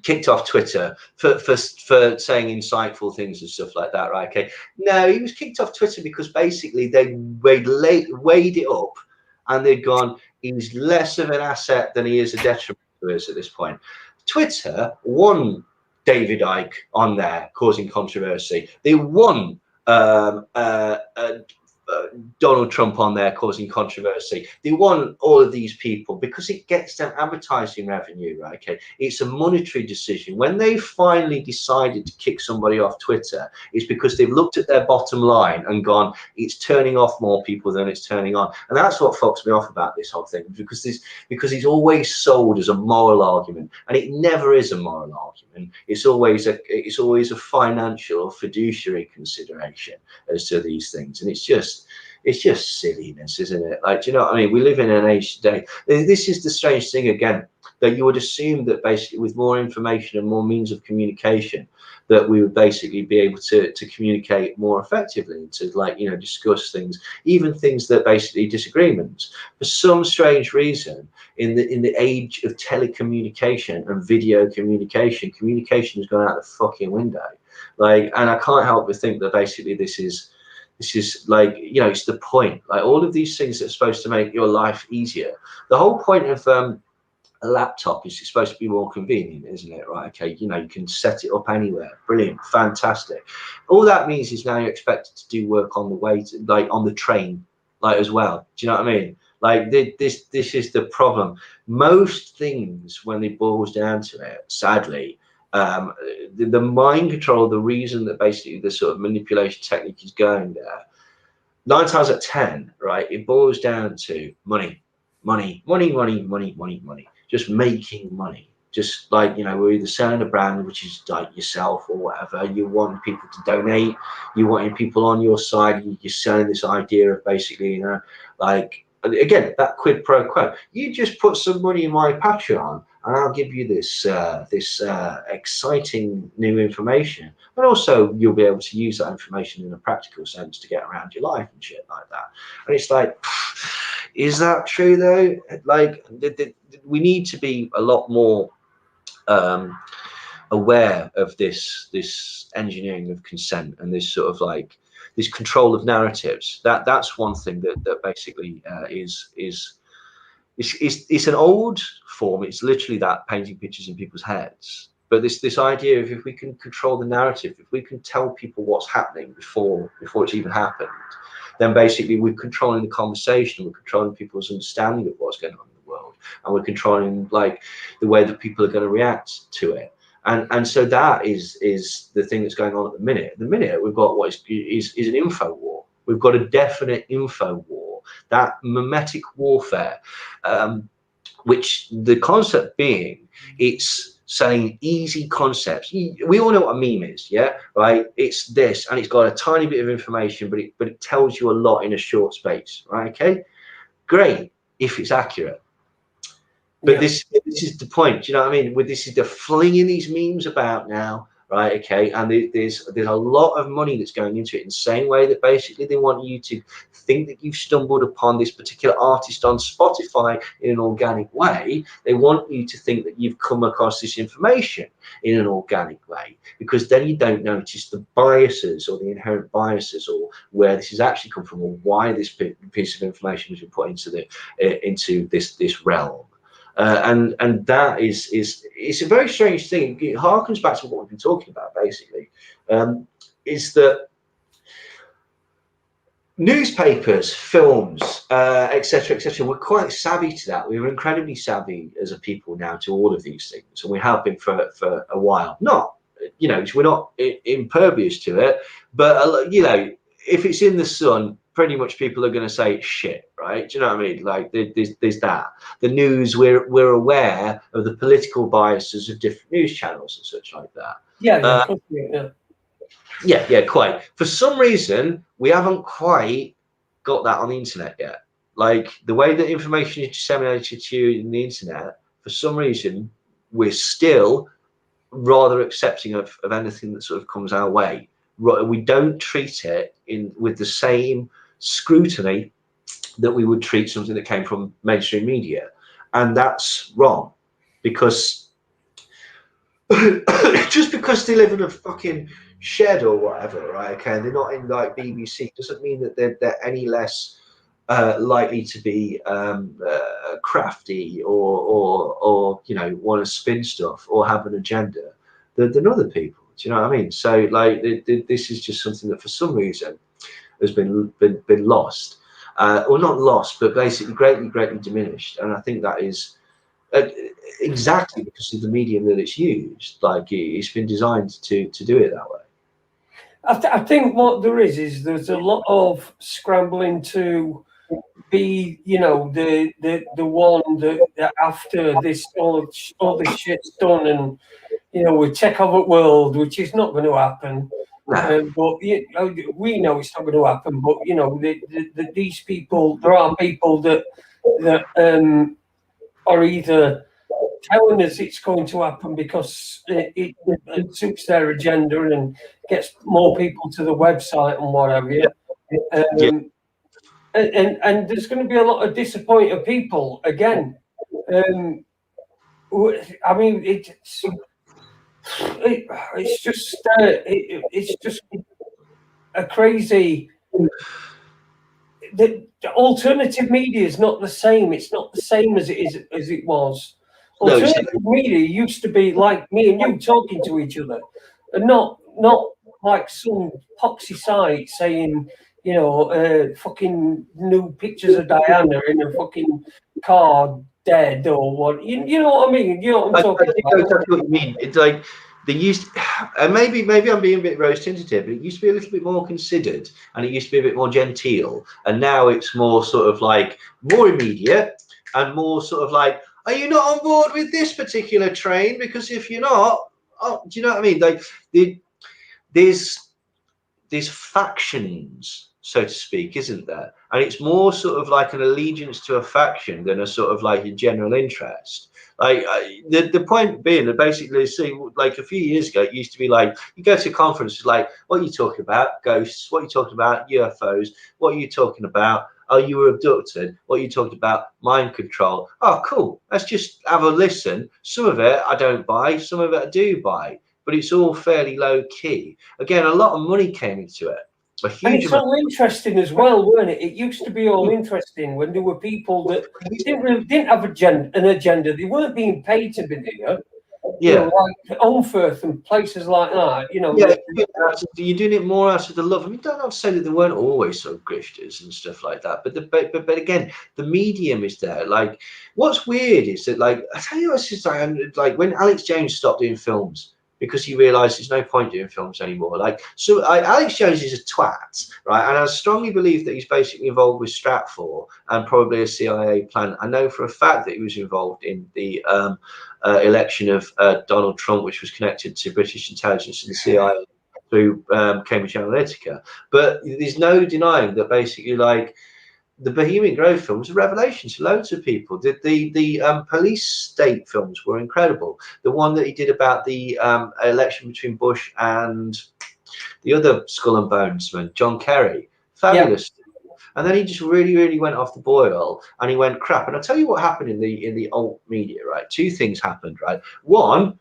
Kicked off Twitter for saying insightful things and stuff like that, right? Okay, no, he was kicked off Twitter because basically they weighed it up and they'd gone, he's less of an asset than he is a detriment to us at this point. Twitter won David Icke on there, causing controversy. They won Donald Trump on there, causing controversy. They want all of these people because it gets them advertising revenue, right? Okay, it's a monetary decision. When they finally decided to kick somebody off Twitter, it's because they've looked at their bottom line and gone, it's turning off more people than it's turning on. And that's what fucks me off about this whole thing, because it's always sold as a moral argument, and it never is a moral argument. It's always a financial or fiduciary consideration as to these things, and it's just silliness, isn't it? Like, do you know what I mean? We live in an age today. This is the strange thing again, that you would assume that basically with more information and more means of communication, that we would basically be able to communicate more effectively, to, like, you know, discuss things, even things that basically disagreements. For some strange reason, in the age of telecommunication and video communication has gone out the fucking window. Like, and I can't help but think that basically this is like, you know, it's the point. Like, all of these things that are supposed to make your life easier. The whole point of a laptop is it's supposed to be more convenient, isn't it? Right? Okay, you know, you can set it up anywhere. Brilliant, fantastic. All that means is now you're expected to do work on the way to, like, on the train, like, as well. Do you know what I mean? Like, this is the problem. Most things, when it boils down to it, sadly, the mind control, the reason that basically the sort of manipulation technique is going there, 9 times out of 10, right, it boils down to money, just making money. Just like, you know, we're either selling a brand, which is like yourself or whatever. You want people to donate, you want people on your side, you're selling this idea of basically, you know, like, again, that quid pro quo. You just put some money in my Patreon, and I'll give you this exciting new information. But also, you'll be able to use that information in a practical sense to get around your life and shit like that. And it's like, is that true though? Like, we need to be a lot more aware of this engineering of consent and this sort of like this control of narratives. That's one thing that basically it's an old form. It's literally that painting pictures in people's heads. But this idea of if we can control the narrative, if we can tell people what's happening before it's even happened, then basically we're controlling the conversation, we're controlling people's understanding of what's going on in the world, and we're controlling like the way that people are going to react to it. And so that is the thing that's going on at the minute. At the minute, we've got what is an info war. We've got a definite info war, that mimetic warfare, which the concept being, it's saying easy concepts. We all know what a meme is, yeah, right? It's this, and it's got a tiny bit of information, but it tells you a lot in a short space, right? Okay, great if it's accurate. But this is the point. Do you know what I mean? With this is the flinging these memes about now, right? Okay, and there's a lot of money that's going into it in the same way that basically they want you to think that you've stumbled upon this particular artist on Spotify in an organic way. They want you to think that you've come across this information in an organic way, because then you don't notice the biases or the inherent biases or where this has actually come from, or why this piece of information has been put into this realm. And that is it's a very strange thing. It harkens back to what we've been talking about basically, is that newspapers, films, etc., we're quite savvy to that. We're incredibly savvy as a people now to all of these things, and we have been for a while. Not, you know, we're not impervious to it, but you know, if it's in the sun, pretty much people are going to say shit, right? Do you know what I mean? Like there's that. The news, we're aware of the political biases of different news channels and such like that. Yeah, quite. For some reason, we haven't quite got that on the internet yet. Like the way that information is disseminated to you in the internet, for some reason, we're still rather accepting of anything that sort of comes our way. We don't treat it with the same scrutiny that we would treat something that came from mainstream media, and that's wrong, because just because they live in a fucking shed or whatever, right? Okay, they're not in like BBC, doesn't mean that they're any less likely to be crafty or you know, want to spin stuff or have an agenda than other people. Do you know what I mean? So like this is just something that for some reason has been lost, or not lost, but basically greatly diminished. And I think that is exactly because of the medium that it's used. Like it's been designed to do it that way. I think what there is there's a lot of scrambling to be, you know, the one that after this all this shit's done, and you know, we take over the world, which is not going to happen. But we know it's not going to happen. But you know, these people, there are people that are either telling us it's going to happen because it suits their agenda and gets more people to the website and whatever. And there's going to be a lot of disappointed people again. I mean, it's just a crazy. The alternative media is not the same. It's not the same as it was. Alternative media used to be like me and you talking to each other, and not like some poxy site saying, you know, fucking new pictures of Diana in a fucking car dead or what. You know what I mean? You know what I'm talking about? I know exactly what you mean. It's like they used, and maybe I'm being a bit rose tinted here, but it used to be a little bit more considered, and it used to be a bit more genteel, and now it's more sort of like more immediate and more sort of like, are you not on board with this particular train? Because if you're not, oh, do you know what I mean? Like there's factions, so to speak, isn't there? and it's more sort of like an allegiance to a faction than a sort of like a general interest. Like the point being that basically, see, like a few years ago, it used to be like you go to conferences, like what are you talking about? Ghosts. What are you talking about? UFOs. What are you talking about? Oh, you were abducted. What are you talking about? Mind control. Oh, cool. Let's just have a listen. Some of it I don't buy. Some of it I do buy. But it's all fairly low key. Again, a lot of money came into it. A huge and it's amount. all interesting as well, weren't it? It used to be all interesting when there were people that didn't have an agenda. They weren't being paid to be there. Yeah. You know, like Onfirth and places like that. You know. Yeah, you're doing it more out of the love. I mean, don't have to say that there weren't always sort of grifters and stuff like that. But again, the medium is there. Like, what's weird is that, like, I tell you what's just like when Alex Jones stopped doing films because he realised there's no point doing films anymore. Like, so Alex Jones is a twat, right? And I strongly believe that he's basically involved with Stratfor and probably a CIA plan. I know for a fact that he was involved in the election of Donald Trump, which was connected to British intelligence and the CIA through Cambridge Analytica. But there's no denying that basically, like, the Bohemian Grove films are revelations to loads of people. The police state films were incredible. The one that he did about the election between Bush and the other Skull and Bones man, John Kerry, fabulous. Yeah. And then he just really went off the boil, and he went crap. And I'll tell you what happened in the alt media, right? Two things happened, right? One,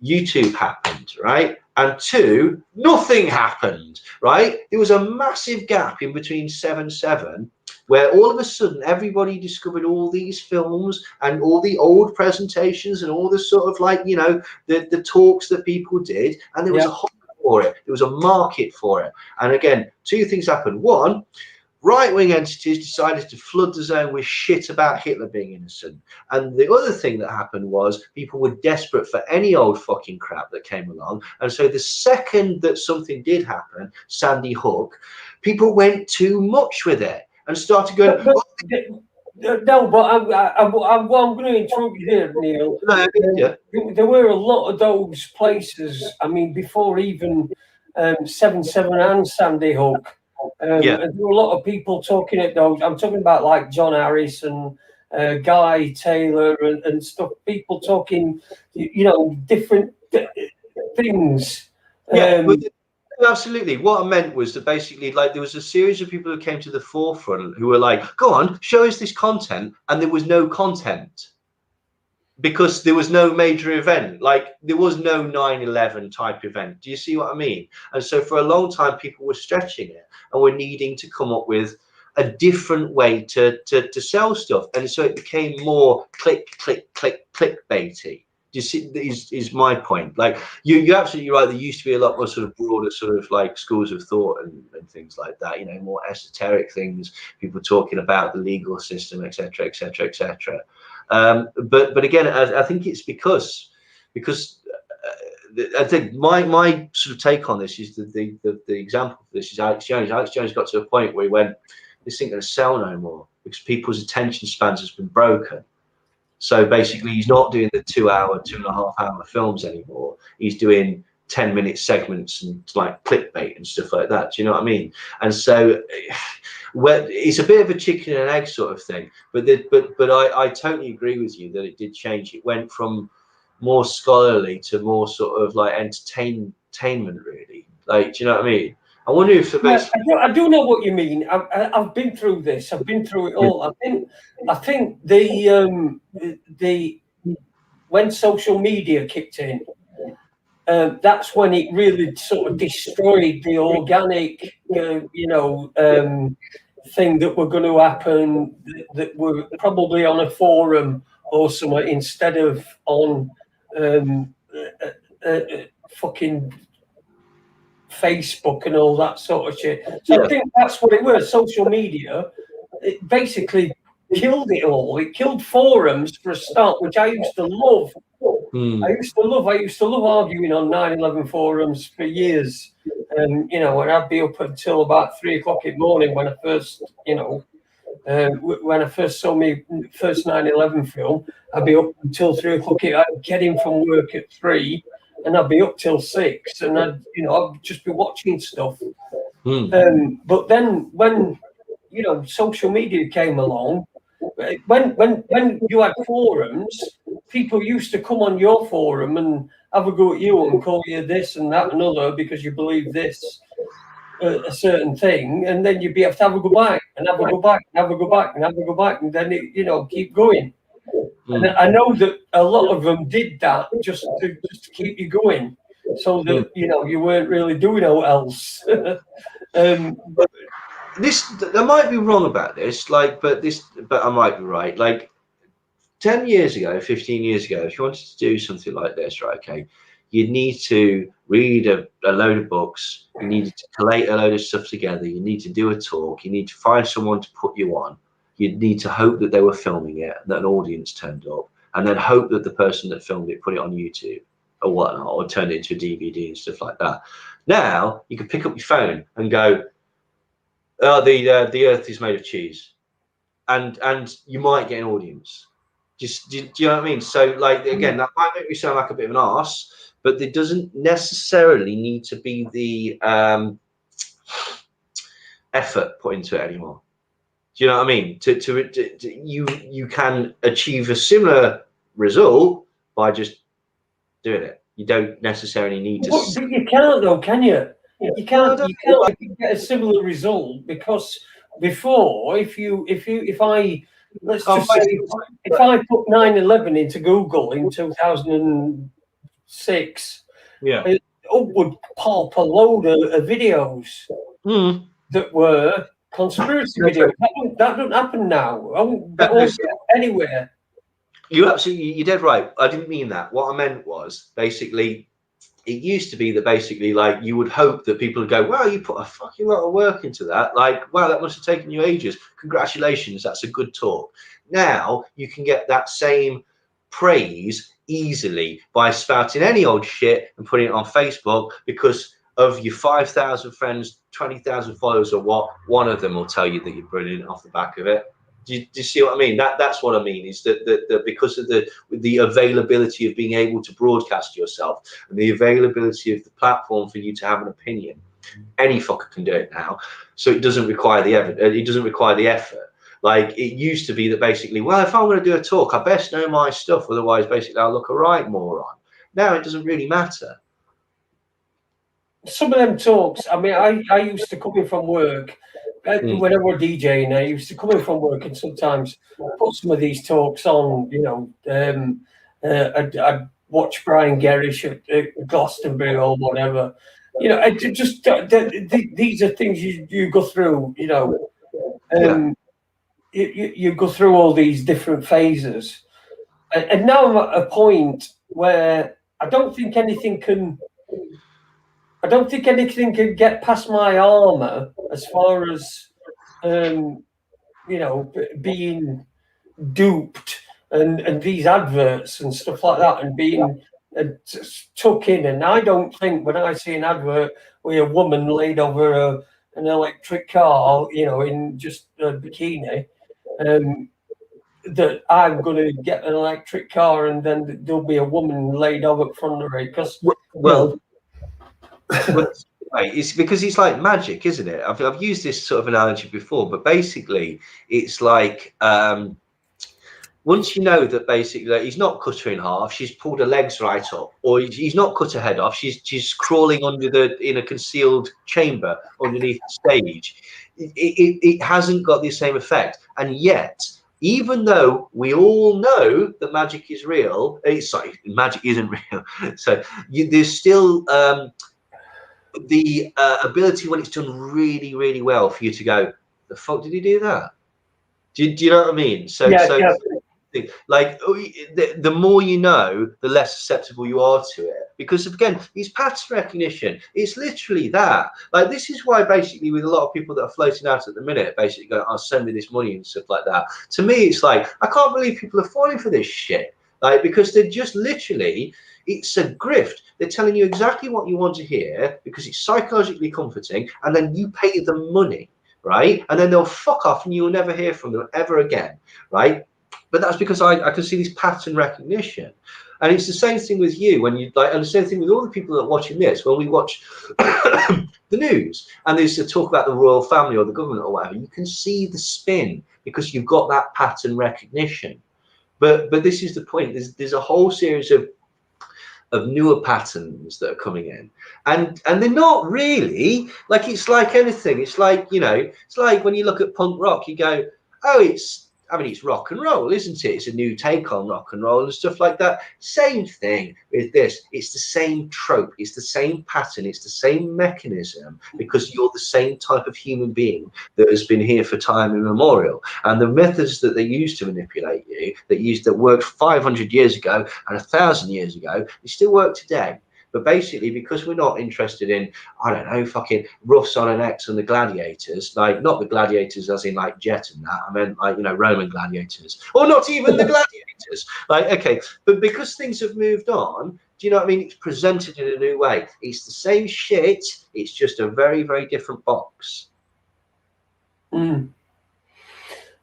YouTube happened, right? And two, nothing happened, right? There was a massive gap in between 7/7, where all of a sudden everybody discovered all these films and all the old presentations and all the sort of, like, you know, the talks that people did, and there was a hole for it. There was a market for it. And again, two things happened. One, right-wing entities decided to flood the zone with shit about Hitler being innocent. And the other thing that happened was people were desperate for any old fucking crap that came along. And so the second that something did happen, Sandy Hook, people went too much with it and started going... No, but I'm going to interrupt you there, Neil. There were a lot of those places, I mean, before even 7/7 and Sandy Hook. And there were a lot of people talking at those. I'm talking about like John Harris and Guy Taylor and stuff. People talking, you know, different things. Absolutely. What I meant was that basically, like, there was a series of people who came to the forefront who were like, "Go on, show us this content," and there was no content. Because there was no major event, like there was no 9/11 type event. Do you see what I mean? And so for a long time, people were stretching it and were needing to come up with a different way to sell stuff. And so it became more clickbaity. Do you see? Is my point. Like you're absolutely right. There used to be a lot more sort of broader sort of like schools of thought and things like that. You know, more esoteric things. People talking about the legal system, etc., etc., etc. But again, I think it's because I think my sort of take on this is that the example of this is Alex Jones. Alex Jones got to a point where he went, "This ain't going to sell no more because people's attention spans has been broken." So basically, he's not doing the 2-hour, 2.5-hour films anymore. He's doing 10-minute segments and like clickbait and stuff like that. Do you know what I mean? And so, it's a bit of a chicken and egg sort of thing. But I totally agree with you that it did change. It went from more scholarly to more sort of like entertainment, really. Like, do you know what I mean? I wonder if I do know what you mean. I've been through this. I've been through it all. I think the when social media kicked in, that's when it really sort of destroyed the organic, thing that were going to happen. That were probably on a forum or somewhere instead of on fucking Facebook and all that sort of shit. So I think that's what it was. Social media, it basically killed it all. It killed forums for a start, which I used to love. I used to love arguing on 9/11 forums for years. And and I'd be up until about 3 o'clock in the morning when I first, when I first saw my first 9/11 film. I'd be up until 3 o'clock. I'd get in from work at 3. And I'd be up till 6, and I'd just be watching stuff. But then when you know, social media came along, when you had forums, people used to come on your forum and have a go at you and call you this and that and other because you believe this, a certain thing, and then you'd be able to have a go back and have a go back and have a go back and have a go back, and then it, you know, keep going. And I know that a lot of them did that just to keep you going, so that you know you weren't really doing what else. I might be wrong about this, like, but I might be right. Like 10 years ago, 15 years ago, if you wanted to do something like this, right? Okay, you'd need to read a load of books. You needed to collate a load of stuff together. You need to do a talk. You need to find someone to put you on. You'd need to hope that they were filming it, that an audience turned up, and then hope that the person that filmed it put it on YouTube or whatnot, or turned it into a DVD and stuff like that. Now you can pick up your phone and go, "Oh, the Earth is made of cheese," and you might get an audience. Do you know what I mean? So, like, again, that might make me sound like a bit of an arse, but there doesn't necessarily need to be the effort put into it anymore. Do you know what I mean? You can achieve a similar result by just doing it. You don't necessarily need to. But you can't, though, can you? You can't get a similar result, because before, if I let's just say, if I put 9/11 into Google in 2006, it would pop a load of videos that were conspiracy videos. That don't happen now. That won't get anywhere. You're dead right. I didn't mean that. What I meant was, basically, it used to be that basically, like, you would hope that people would go, "Wow, you put a fucking lot of work into that. Like, wow, that must have taken you ages. Congratulations, that's a good talk." Now you can get that same praise easily by spouting any old shit and putting it on Facebook, because of your 5,000 friends, 20,000 followers, or what, one of them will tell you that you're brilliant off the back of it. Do you see what I mean? That's what I mean, is that because of the availability of being able to broadcast yourself and the availability of the platform for you to have an opinion, any fucker can do it now. So it doesn't require the effort. Like, it used to be that basically, well, if I'm going to do a talk, I best know my stuff, otherwise basically I'll look a right moron. Now it doesn't really matter. Some of them talks, I mean, I used to come in from work, when I was DJing, I used to come in from work and sometimes put some of these talks on, you know, I'd watch Brian Gerrish at Glastonbury or whatever. You know, these are things you go through, you know. You go through all these different phases, and now I'm at a point where I don't think anything can get past my armor as far as you know, being duped and these adverts and stuff like that, and being tuck in. And I don't think when I see an advert with a woman laid over an electric car, you know, in just a bikini, that I'm going to get an electric car and then there'll be a woman laid over front of it. Because, well, it's because it's like magic, isn't it? I've used this sort of analogy before, but basically it's like, once you know that basically he's not cut her in half, she's pulled her legs right up, or he's not cut her head off, she's crawling in a concealed chamber underneath the stage. It hasn't got the same effect. And yet, even though we all know that magic is real, magic isn't real. So there's still the ability, when it's done really, really well, for you to go, "The fuck did he do that?" Do you know what I mean? Like, the more you know, the less susceptible you are to it, because again, it's pattern recognition. It's literally that. Like, this is why basically with a lot of people that are floating out at the minute, basically going, "I'll send me this money" and stuff like that. To me, it's like, I can't believe people are falling for this shit. Like, because they're just literally, it's a grift. They're telling you exactly what you want to hear because it's psychologically comforting, and then you pay them money, right? And then they'll fuck off and you'll never hear from them ever again, right? But that's because I can see this pattern recognition. And it's the same thing with you when you like, and the same thing with all the people that are watching this. When we watch the news and there's a talk about the royal family or the government or whatever, you can see the spin because you've got that pattern recognition. But this is the point. There's a whole series of newer patterns that are coming in, and they're not really like, it's like anything. It's like, you know, it's like when you look at punk rock, you go, oh, it's rock and roll, isn't it? It's a new take on rock and roll and stuff like that. Same thing with this. It's the same trope. It's the same pattern. It's the same mechanism, because you're the same type of human being that has been here for time immemorial. And the methods that they use to manipulate you, that worked 500 years ago and 1,000 years ago, they still work today. But basically, because we're not interested in, I don't know, fucking roughs on an X and the gladiators, like not the gladiators as in like Jet and that, I meant like, you know, Roman gladiators, or not even the gladiators. Like, okay, but because things have moved on, do you know what I mean? It's presented in a new way. It's the same shit. It's just a very, very different box. Mm.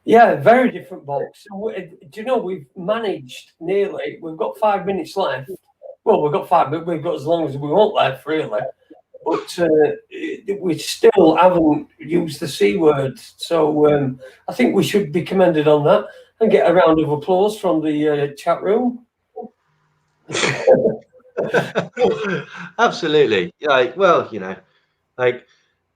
Yeah, very different box. Do you know, we've managed nearly, we've got 5 minutes left. Well, we've got 5 minutes, we've got as long as we want left, really. But we still haven't used the C word. So I think we should be commended on that and get a round of applause from the chat room. Absolutely. Like, well, you know, like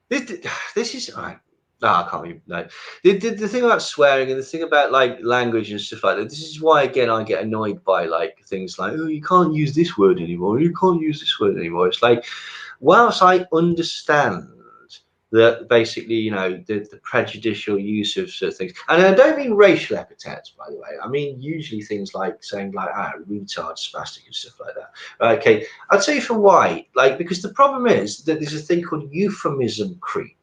this is right. No, I can't even. No, the thing about swearing and the thing about like language and stuff like that. This is why, again, I get annoyed by like things like, oh, you can't use this word anymore. You can't use this word anymore. It's like, whilst I understand that basically, you know, the prejudicial use of certain things, and I don't mean racial epithets, by the way. I mean usually things like saying like, retard, spastic, and stuff like that. Okay, I'll tell you for why. Like, because the problem is that there's a thing called euphemism creep.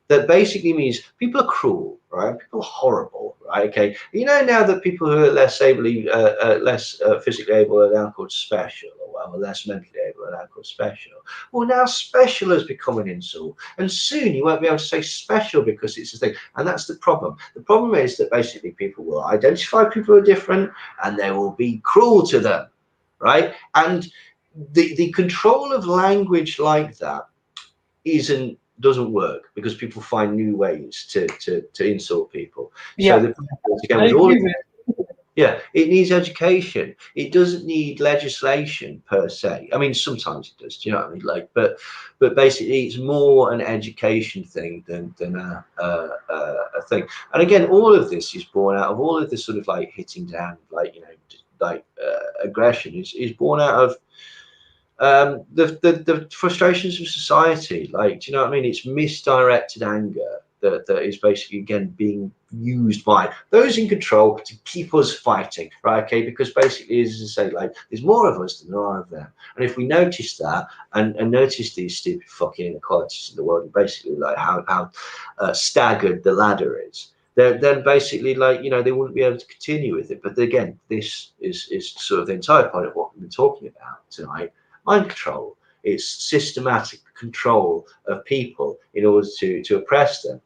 That basically means people are cruel, right? People are horrible, right? Okay, you know, now that people who are less physically able are now called special, or less mentally able are now called special. Well, now special has become an insult, and soon you won't be able to say special because it's a thing, and that's the problem. The problem is that basically people will identify people who are different, and they will be cruel to them, right? And the control of language like that doesn't work, because people find new ways to insult people. Yeah. So again, with all yeah, it needs education. It doesn't need legislation per se. I mean, sometimes it does. Do you know what I mean? Like, but basically, it's more an education thing than a thing. And again, all of this is born out of all of this sort of like hitting down, like, you know, like aggression is born out of the frustrations of society. Like, do you know what I mean? It's misdirected anger that is basically, again, being used by those in control to keep us fighting, right? Okay, because basically, as I say, like, there's more of us than there are of them, and if we notice that and notice these stupid fucking inequalities in the world, and basically like how staggered the ladder is, then basically, like, you know, they wouldn't be able to continue with it. But again, this is sort of the entire point of what we've been talking about tonight. Mind control. It's systematic control of people in order to oppress them.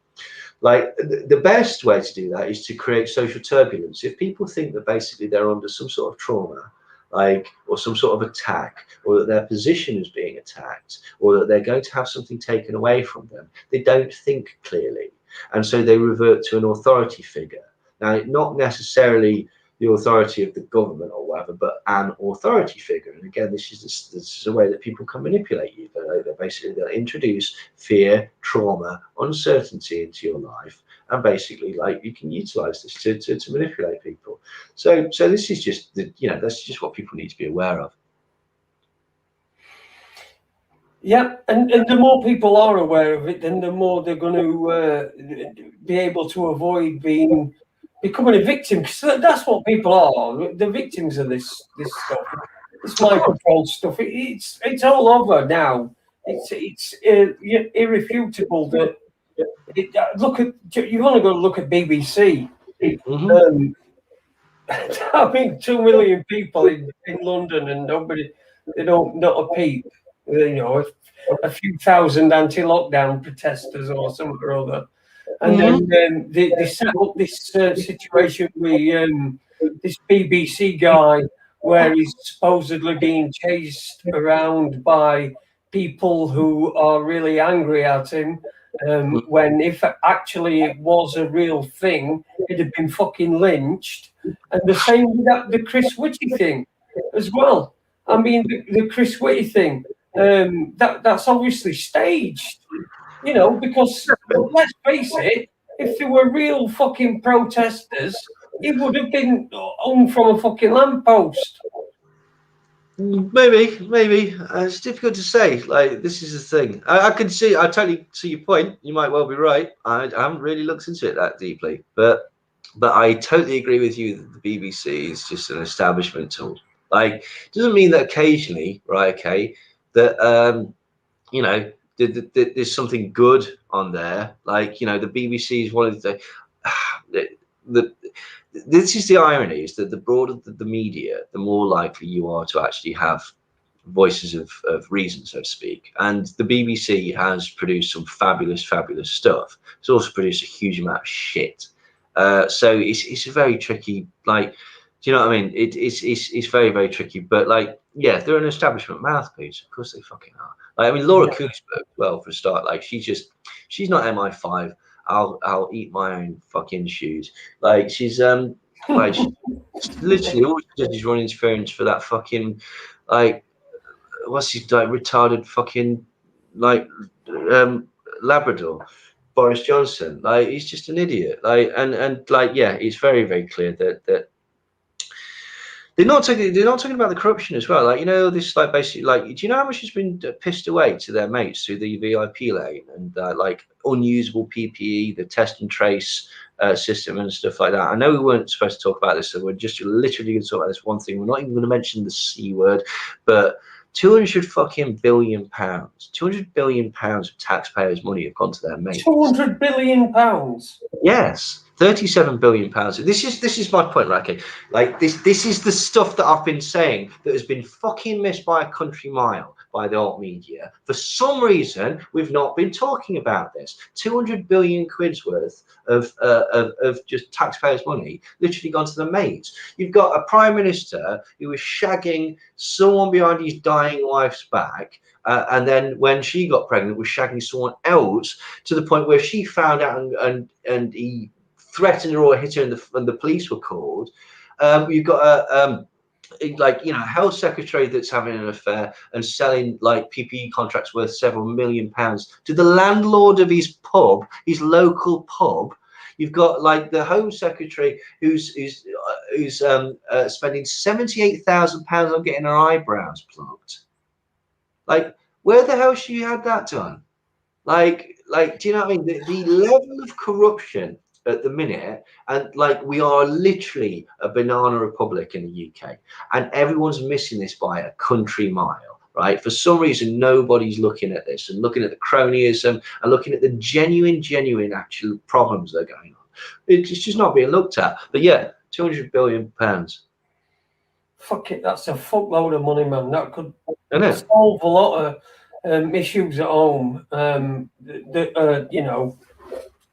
Like, the best way to do that is to create social turbulence. If people think that basically they're under some sort of trauma, like, or some sort of attack, or that their position is being attacked, or that they're going to have something taken away from them, they don't think clearly, and so they revert to an authority figure. Now, not necessarily the authority of the government or whatever, but an authority figure. And again, this is a way that people can manipulate you. They'll introduce fear, trauma, uncertainty into your life, and basically, like, you can utilize this to manipulate people. So this is just that's just what people need to be aware of. Yeah, and the more people are aware of it, then the more they're going to be able to avoid becoming a victim, because that's what people are. The victims of this stuff, this mind control stuff. It's all over now. It's irrefutable that. You want to go look at BBC. Mm-hmm. I mean, 2 million people in London, and nobody, they don't, not a peep. You know, a few thousand anti-lockdown protesters or something or other. And then they set up this situation with this BBC guy where he's supposedly being chased around by people who are really angry at him. When if actually it was a real thing, he'd have been fucking lynched. And the same with that, the Chris Whitty thing as well. I mean, the Chris Whitty thing, that's obviously staged, you know, because let's face it, if there were real fucking protesters, he would have been hung from a fucking lamppost. Maybe. It's difficult to say. Like, this is the thing. I totally see your point. You might well be right. I haven't really looked into it that deeply, but I totally agree with you that the BBC is just an establishment tool. Like, it doesn't mean that occasionally, right? Okay, that you know, there's something good on there. Like, you know, the BBC is one of the this is the irony, is that the broader the media, the more likely you are to actually have voices of reason, so to speak. And the BBC has produced some fabulous stuff. It's also produced a huge amount of shit. So it's a very tricky, like, do you know what I mean? It's very tricky. But like, yeah, they're an establishment mouthpiece. Of course they fucking are. Like, I mean, Laura Kuenssberg, well, for a start, like, she's not MI5. I'll eat my own fucking shoes. Like, she's like, she's literally all she does is run interference for that fucking, like, what's his, like, retarded fucking, like, Labrador, Boris Johnson. Like, he's just an idiot. Like, and like, yeah, it's very clear that they're not talking about the corruption as well. Like, you know, this, like, basically, like, do you know how much has been pissed away to their mates through the VIP lane, and like unusable PPE, the test and trace system and stuff like that? I know we weren't supposed to talk about this, so we're just literally going to talk about this one thing. We're not even going to mention the C word, but 200 fucking billion pounds, 200 billion pounds of taxpayers' money have gone to their mates. 200 billion pounds. Yes. 37 billion pounds. This is my point, right? Okay. Like, this is the stuff that I've been saying that has been fucking missed by a country mile by the alt media. For some reason, we've not been talking about this. 200 billion quid's worth of just taxpayers' money literally gone to the mates. You've got a prime minister who was shagging someone behind his dying wife's back, and then when she got pregnant, was shagging someone else, to the point where she found out and he threatened her or hit her, and the police were called. You've got a like, you know, health secretary that's having an affair and selling, like, PPE contracts worth several £million to the landlord of his pub, his local pub. You've got, like, the home secretary who's spending £78,000 on getting her eyebrows plucked. Like, where the hell she had that done? Like, do you know what I mean? The level of corruption at the minute, and like, we are literally a banana republic in the UK, and everyone's missing this by a country mile, right? For some reason, nobody's looking at this and looking at the cronyism and looking at the genuine actual problems that are going on. It's just not being looked at. But yeah, 200 billion pounds. Fuck it, that's a fuckload of money, man. That could Isn't it? solve a lot of issues at home that are, you know,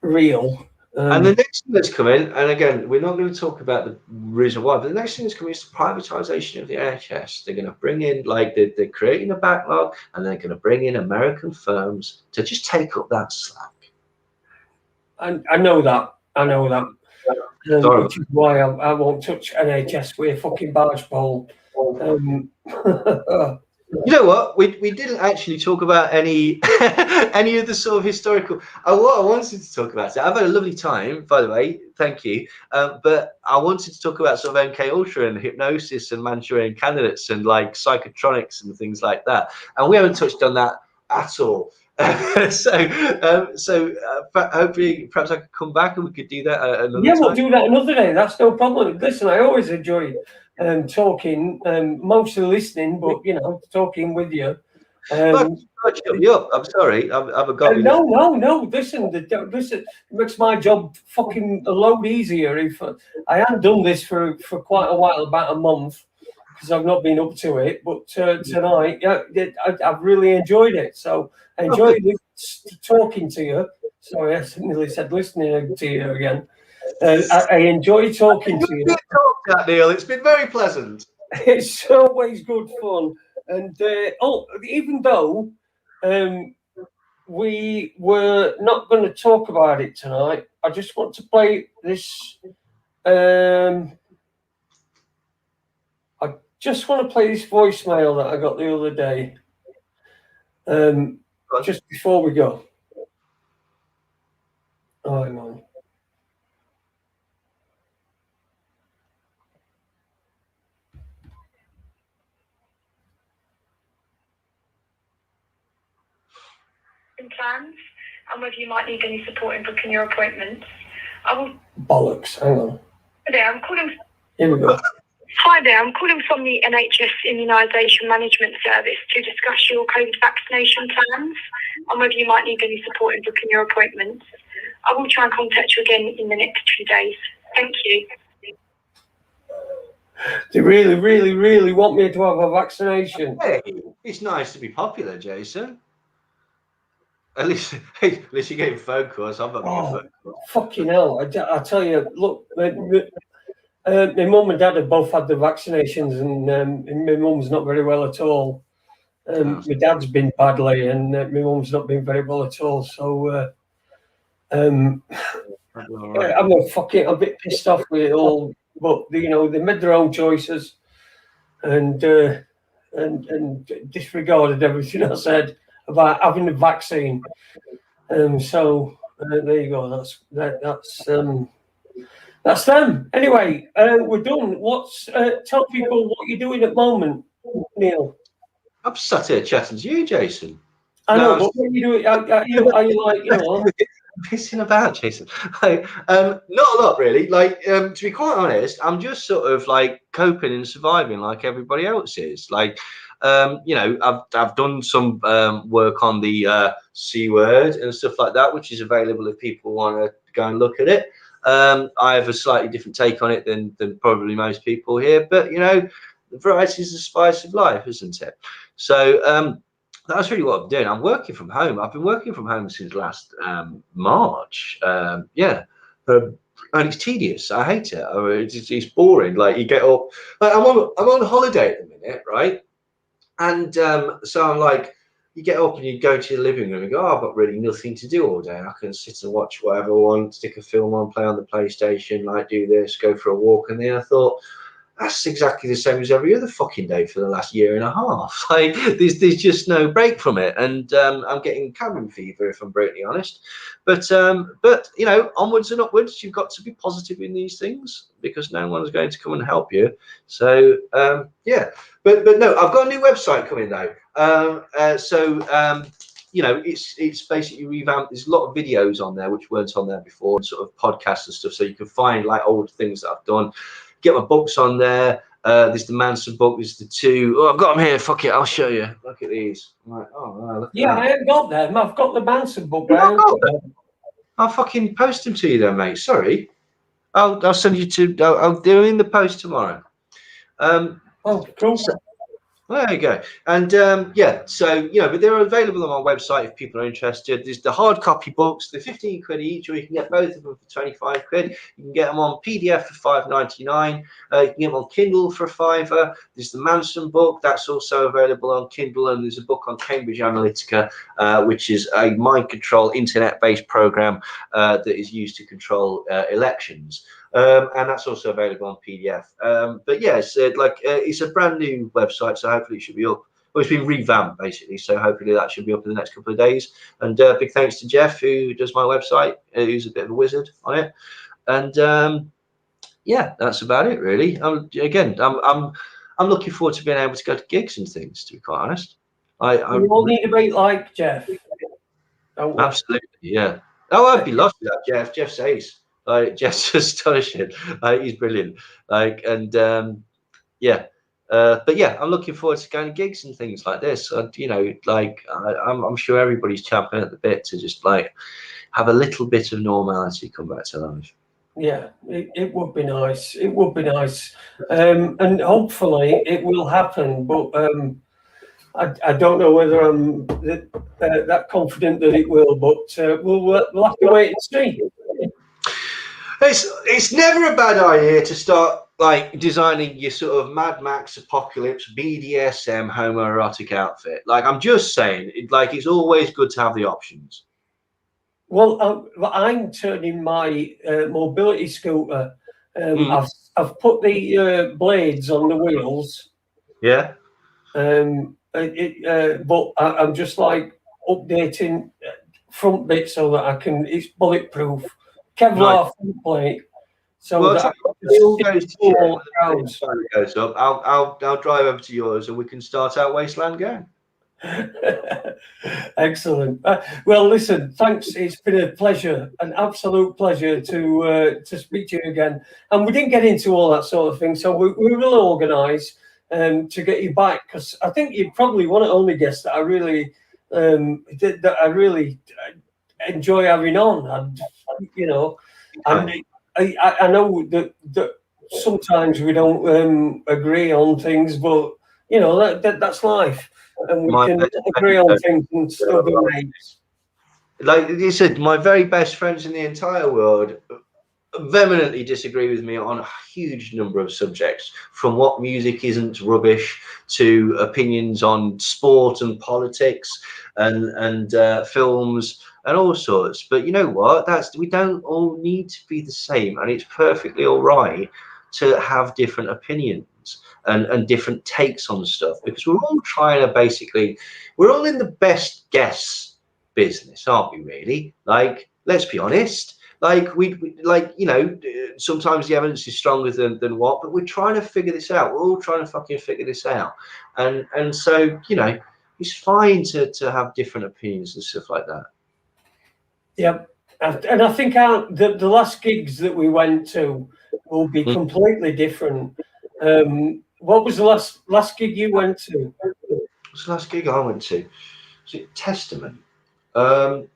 real. And the next thing that's coming, and again, we're not going to talk about the reason why, but the next thing that's coming is the privatisation of the NHS. They're going to bring in, like, they're creating a backlog, and they're going to bring in American firms to just take up that slack. I know that. Which is why I won't touch NHS with a fucking barge pole. You know what? We didn't actually talk about any of the sort of historical. What I wanted to talk about. I've had a lovely time, by the way. Thank you. But I wanted to talk about sort of MKUltra and hypnosis and Manchurian candidates and, like, psychotronics and things like that. And we haven't touched on that at all. So hopefully, perhaps I could come back and we could do that another time. We'll do that another day. That's no problem. Listen, I always enjoy talking, mostly listening, but, you know, talking with you. I'm sorry. I've got no. Listen, it makes my job fucking a load easier. If I hadn't done this for quite a while, about a month, because I've not been up to it. But tonight, I've really enjoyed it. So I enjoyed talking to you. Sorry, I nearly said listening to you again. I enjoy talking to you. Neil, it's been very pleasant. it's always good fun. And even though we were not going to talk about it tonight, I just want to play this. I just want to play this voicemail that I got the other day. Just before we go. Oh, hang on. Plans and whether you might need any support in booking your appointments. Bollocks, hang on. There, I'm calling. Here we go. Hi there, I'm calling from the NHS Immunisation Management Service to discuss your COVID vaccination plans and whether you might need any support in booking your appointments. I will try and contact you again in the next few days. Thank you. They really, really, really want me to have a vaccination. Hey, it's nice to be popular, Jason. At least you're getting phone calls. I'm not getting phone calls. Fucking hell. I tell you, look, my mum and dad have both had the vaccinations, and my mum's not very well at all. My dad's been badly, and my mum's not been very well at all. So I'm a bit pissed off with it all. But they made their own choices, and disregarded everything I said about having a vaccine. So there you go. That's them. Anyway, we're done. Tell people what you're doing at the moment, Neil. I'm sat here chatting to you, Jason. I know, but what are you doing? Are you like, pissing about, Jason? Not a lot, really. To be quite honest, I'm just sort of like coping and surviving like everybody else is. I've done some work on the C word and stuff like that, which is available if people want to go and look at it. I have a slightly different take on it than probably most people here, but the variety is the spice of life, isn't it? So that's really what I'm doing. I'm working from home. I've been working from home since last March. And it's tedious. I hate it. It's boring. Like, you get up. I'm on holiday at the minute, right? And so I'm like, you get up and you go to your living room and go, I've got really nothing to do all day. I can sit and watch whatever I want, stick a film on, play on the PlayStation, like do this, go for a walk. And then I thought, that's exactly the same as every other fucking day for the last year and a half. Like, there's just no break from it, and I'm getting cabin fever, if I'm brutally honest. But onwards and upwards. You've got to be positive in these things because no one's going to come and help you. So yeah, but no, I've got a new website coming though. It's basically revamped. There's a lot of videos on there which weren't on there before, and sort of podcasts and stuff, so you can find like old things that I've done. Get my books on there. There's the Manson book. There's the two. Oh, I've got them here. Fuck it, I'll show you. Look at these. Like, look at that. I haven't got them. I've got the Manson book. I'll fucking post them to you then, mate. Sorry. I'll send you to. I'll do it in the post tomorrow. Cool. There you go. And but they're available on my website if people are interested. There's the hard copy books, they're 15 quid each, or you can get both of them for 25 quid. You can get them on PDF for £5.99. You can get them on Kindle for £5. There's the Manson book, that's also available on Kindle, and there's a book on Cambridge Analytica, which is a mind control internet-based program that is used to control elections. And that's also available on PDF. But yes, it's a brand new website, so hopefully it should be up. Well, it's been revamped basically, so hopefully that should be up in the next couple of days. And big thanks to Jeff, who does my website, who's a bit of a wizard on it. And yeah, that's about it really. I'm looking forward to being able to go to gigs and things. To be quite honest, we all need to be like Jeff. Absolutely, yeah. Oh, I'd be lovely that Jeff. Jeff says. Like, Jeff's astonishing. He's brilliant. But yeah, I'm looking forward to going to gigs and things like this. I'm sure everybody's champing at the bit to just like have a little bit of normality come back to life. Yeah, it would be nice. It would be nice, and hopefully it will happen. But I don't know whether I'm that confident that it will. But we'll have to wait and see. It's never a bad idea to start like designing your sort of Mad Max apocalypse BDSM homoerotic outfit. Like I'm just saying, it's always good to have the options. Well, I'm turning my mobility scooter. I've put the blades on the wheels. Yeah. But I'm just like updating front bit so that I can. It's bulletproof, Kevlar front plate. So that goes up. I'll drive over to yours and we can start our wasteland game. Excellent. Well, listen, thanks. It's been a pleasure, an absolute pleasure to speak to you again. And we didn't get into all that sort of thing, so we will organise to get you back, because I think you're probably one of the only guests that I really enjoy having on. And I know that sometimes we don't agree on things, but that's life. And we can agree on things and still be mates. Like you said, my very best friends in the entire world vehemently disagree with me on a huge number of subjects, from what music isn't rubbish to opinions on sport and politics and films and all sorts. But you know what? We don't all need to be the same, and it's perfectly all right to have different opinions and different takes on stuff, because we're all trying to we're all in the best guess business, aren't we? Really, like, let's be honest. Like sometimes the evidence is stronger than what, but we're trying to figure this out. We're all trying to fucking figure this out, and so it's fine to have different opinions and stuff like that. Yeah, and I think the last gigs that we went to will be completely different. What was the last gig you went to? What's the last gig I went to? Was it Testament? I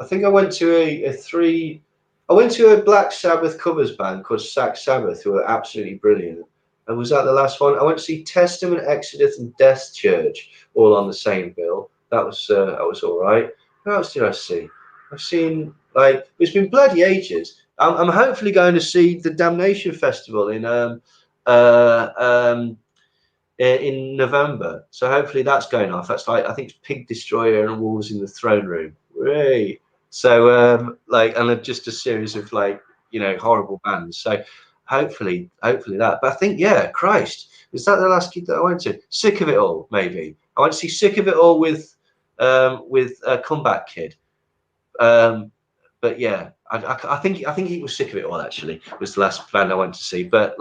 think I went to I went to a Black Sabbath covers band called Sack Sabbath, who were absolutely brilliant. And was that the last one? I went to see Testament, Exodus, and Death Church all on the same bill. That was all right. Who else did I see? I've seen, it's been bloody ages. I'm hopefully going to see the Damnation Festival in November. So hopefully that's going off. That's I think it's Pig Destroyer and Wolves in the Throne Room. Hooray! So and just a series of horrible bands. So hopefully that. But I think, yeah, Christ, was that the last gig that I went to? Sick of It All, maybe. I went to see Sick of It All with Comeback Kid. But yeah, I think it was Sick of It All, actually, was the last band I went to see. But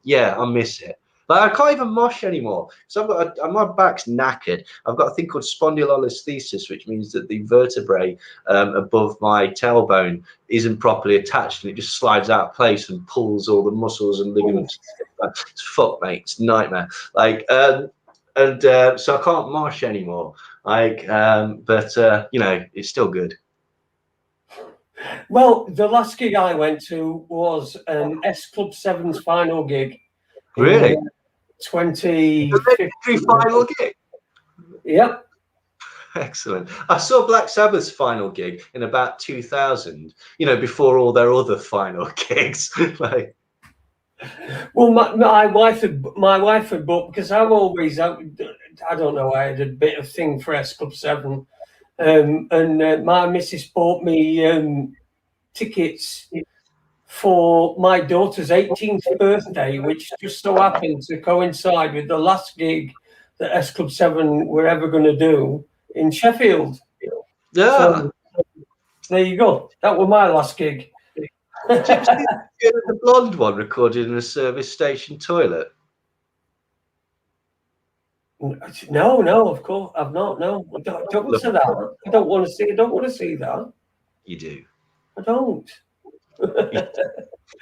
yeah, I miss it. I can't even mosh anymore. So my back's knackered. I've got a thing called spondylolisthesis, which means that the vertebrae above my tailbone isn't properly attached, and it just slides out of place and pulls all the muscles and ligaments. It's fuck, mate. It's a nightmare. So I can't mosh anymore. But it's still good. Well, the last gig I went to was S Club 7's final gig. Really? 20 final gig. Yep. Excellent. I saw Black Sabbath's final gig in about 2000. Before all their other final gigs. Well, my wife had booked, because I've always, I don't know, I had a bit of thing for S Club 7, and my missus bought me tickets for my daughter's 18th birthday, which just so happened to coincide with the last gig that S Club 7 were ever going to do in Sheffield. Yeah. So, there you go. That was my last gig. The blonde one recorded in a service station toilet? No, of course I've not. No, don't say that. I don't want to see. I don't want to see that. You do. I don't.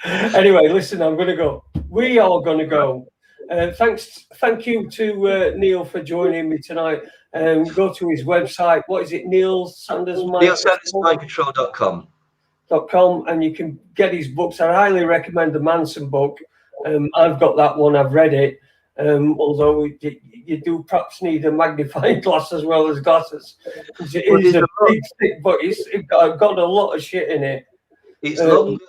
Anyway, listen, I'm going to go. We are going to go. Thank you to Neil for joining me tonight. Go to his website. What is it? NeilSandersMicrocontrol.com. And you can get his books. I highly recommend the Manson book. I've got that one. I've read it. Although you do perhaps need a magnifying glass as well as glasses. It is a big stick, but it's got a lot of shit in it. It's longer.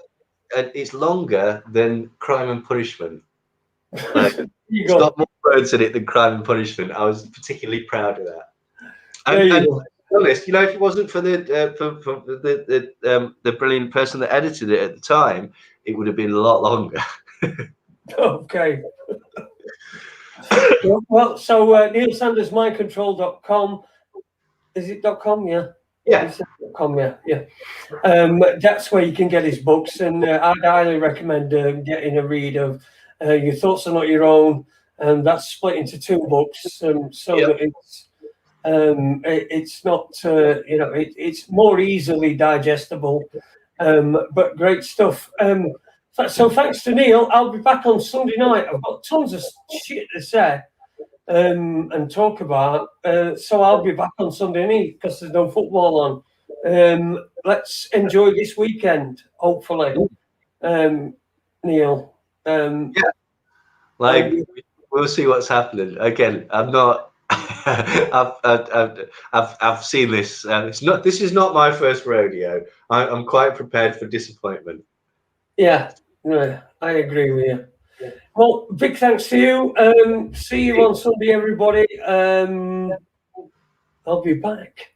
it's longer than Crime and Punishment. Like, You it's go. got more words in it than Crime and Punishment. I was particularly proud of that. There you And go. to be honest, you know, if it wasn't for the brilliant person that edited it at the time, it would have been a lot longer. Okay. Well, so neilsandersmindcontrol.com. Is it .com? Yeah. Yeah. .com, yeah. That's where you can get his books, and I'd highly recommend getting a read of Your Thoughts Are Not Your Own, and that's split into 2 books, so that it's not, it's more easily digestible, but great stuff. So thanks to Neil. I'll be back on Sunday night. I've got tons of shit to say and talk about. So I'll be back on Sunday night because there's no football on. Let's enjoy this weekend, hopefully. Neil. We'll see what's happening. Again, I'm not. I've seen this. This is not my first rodeo. I'm quite prepared for disappointment. Yeah, I agree with you. Well, big thanks to you. See you on Sunday, everybody. I'll be back.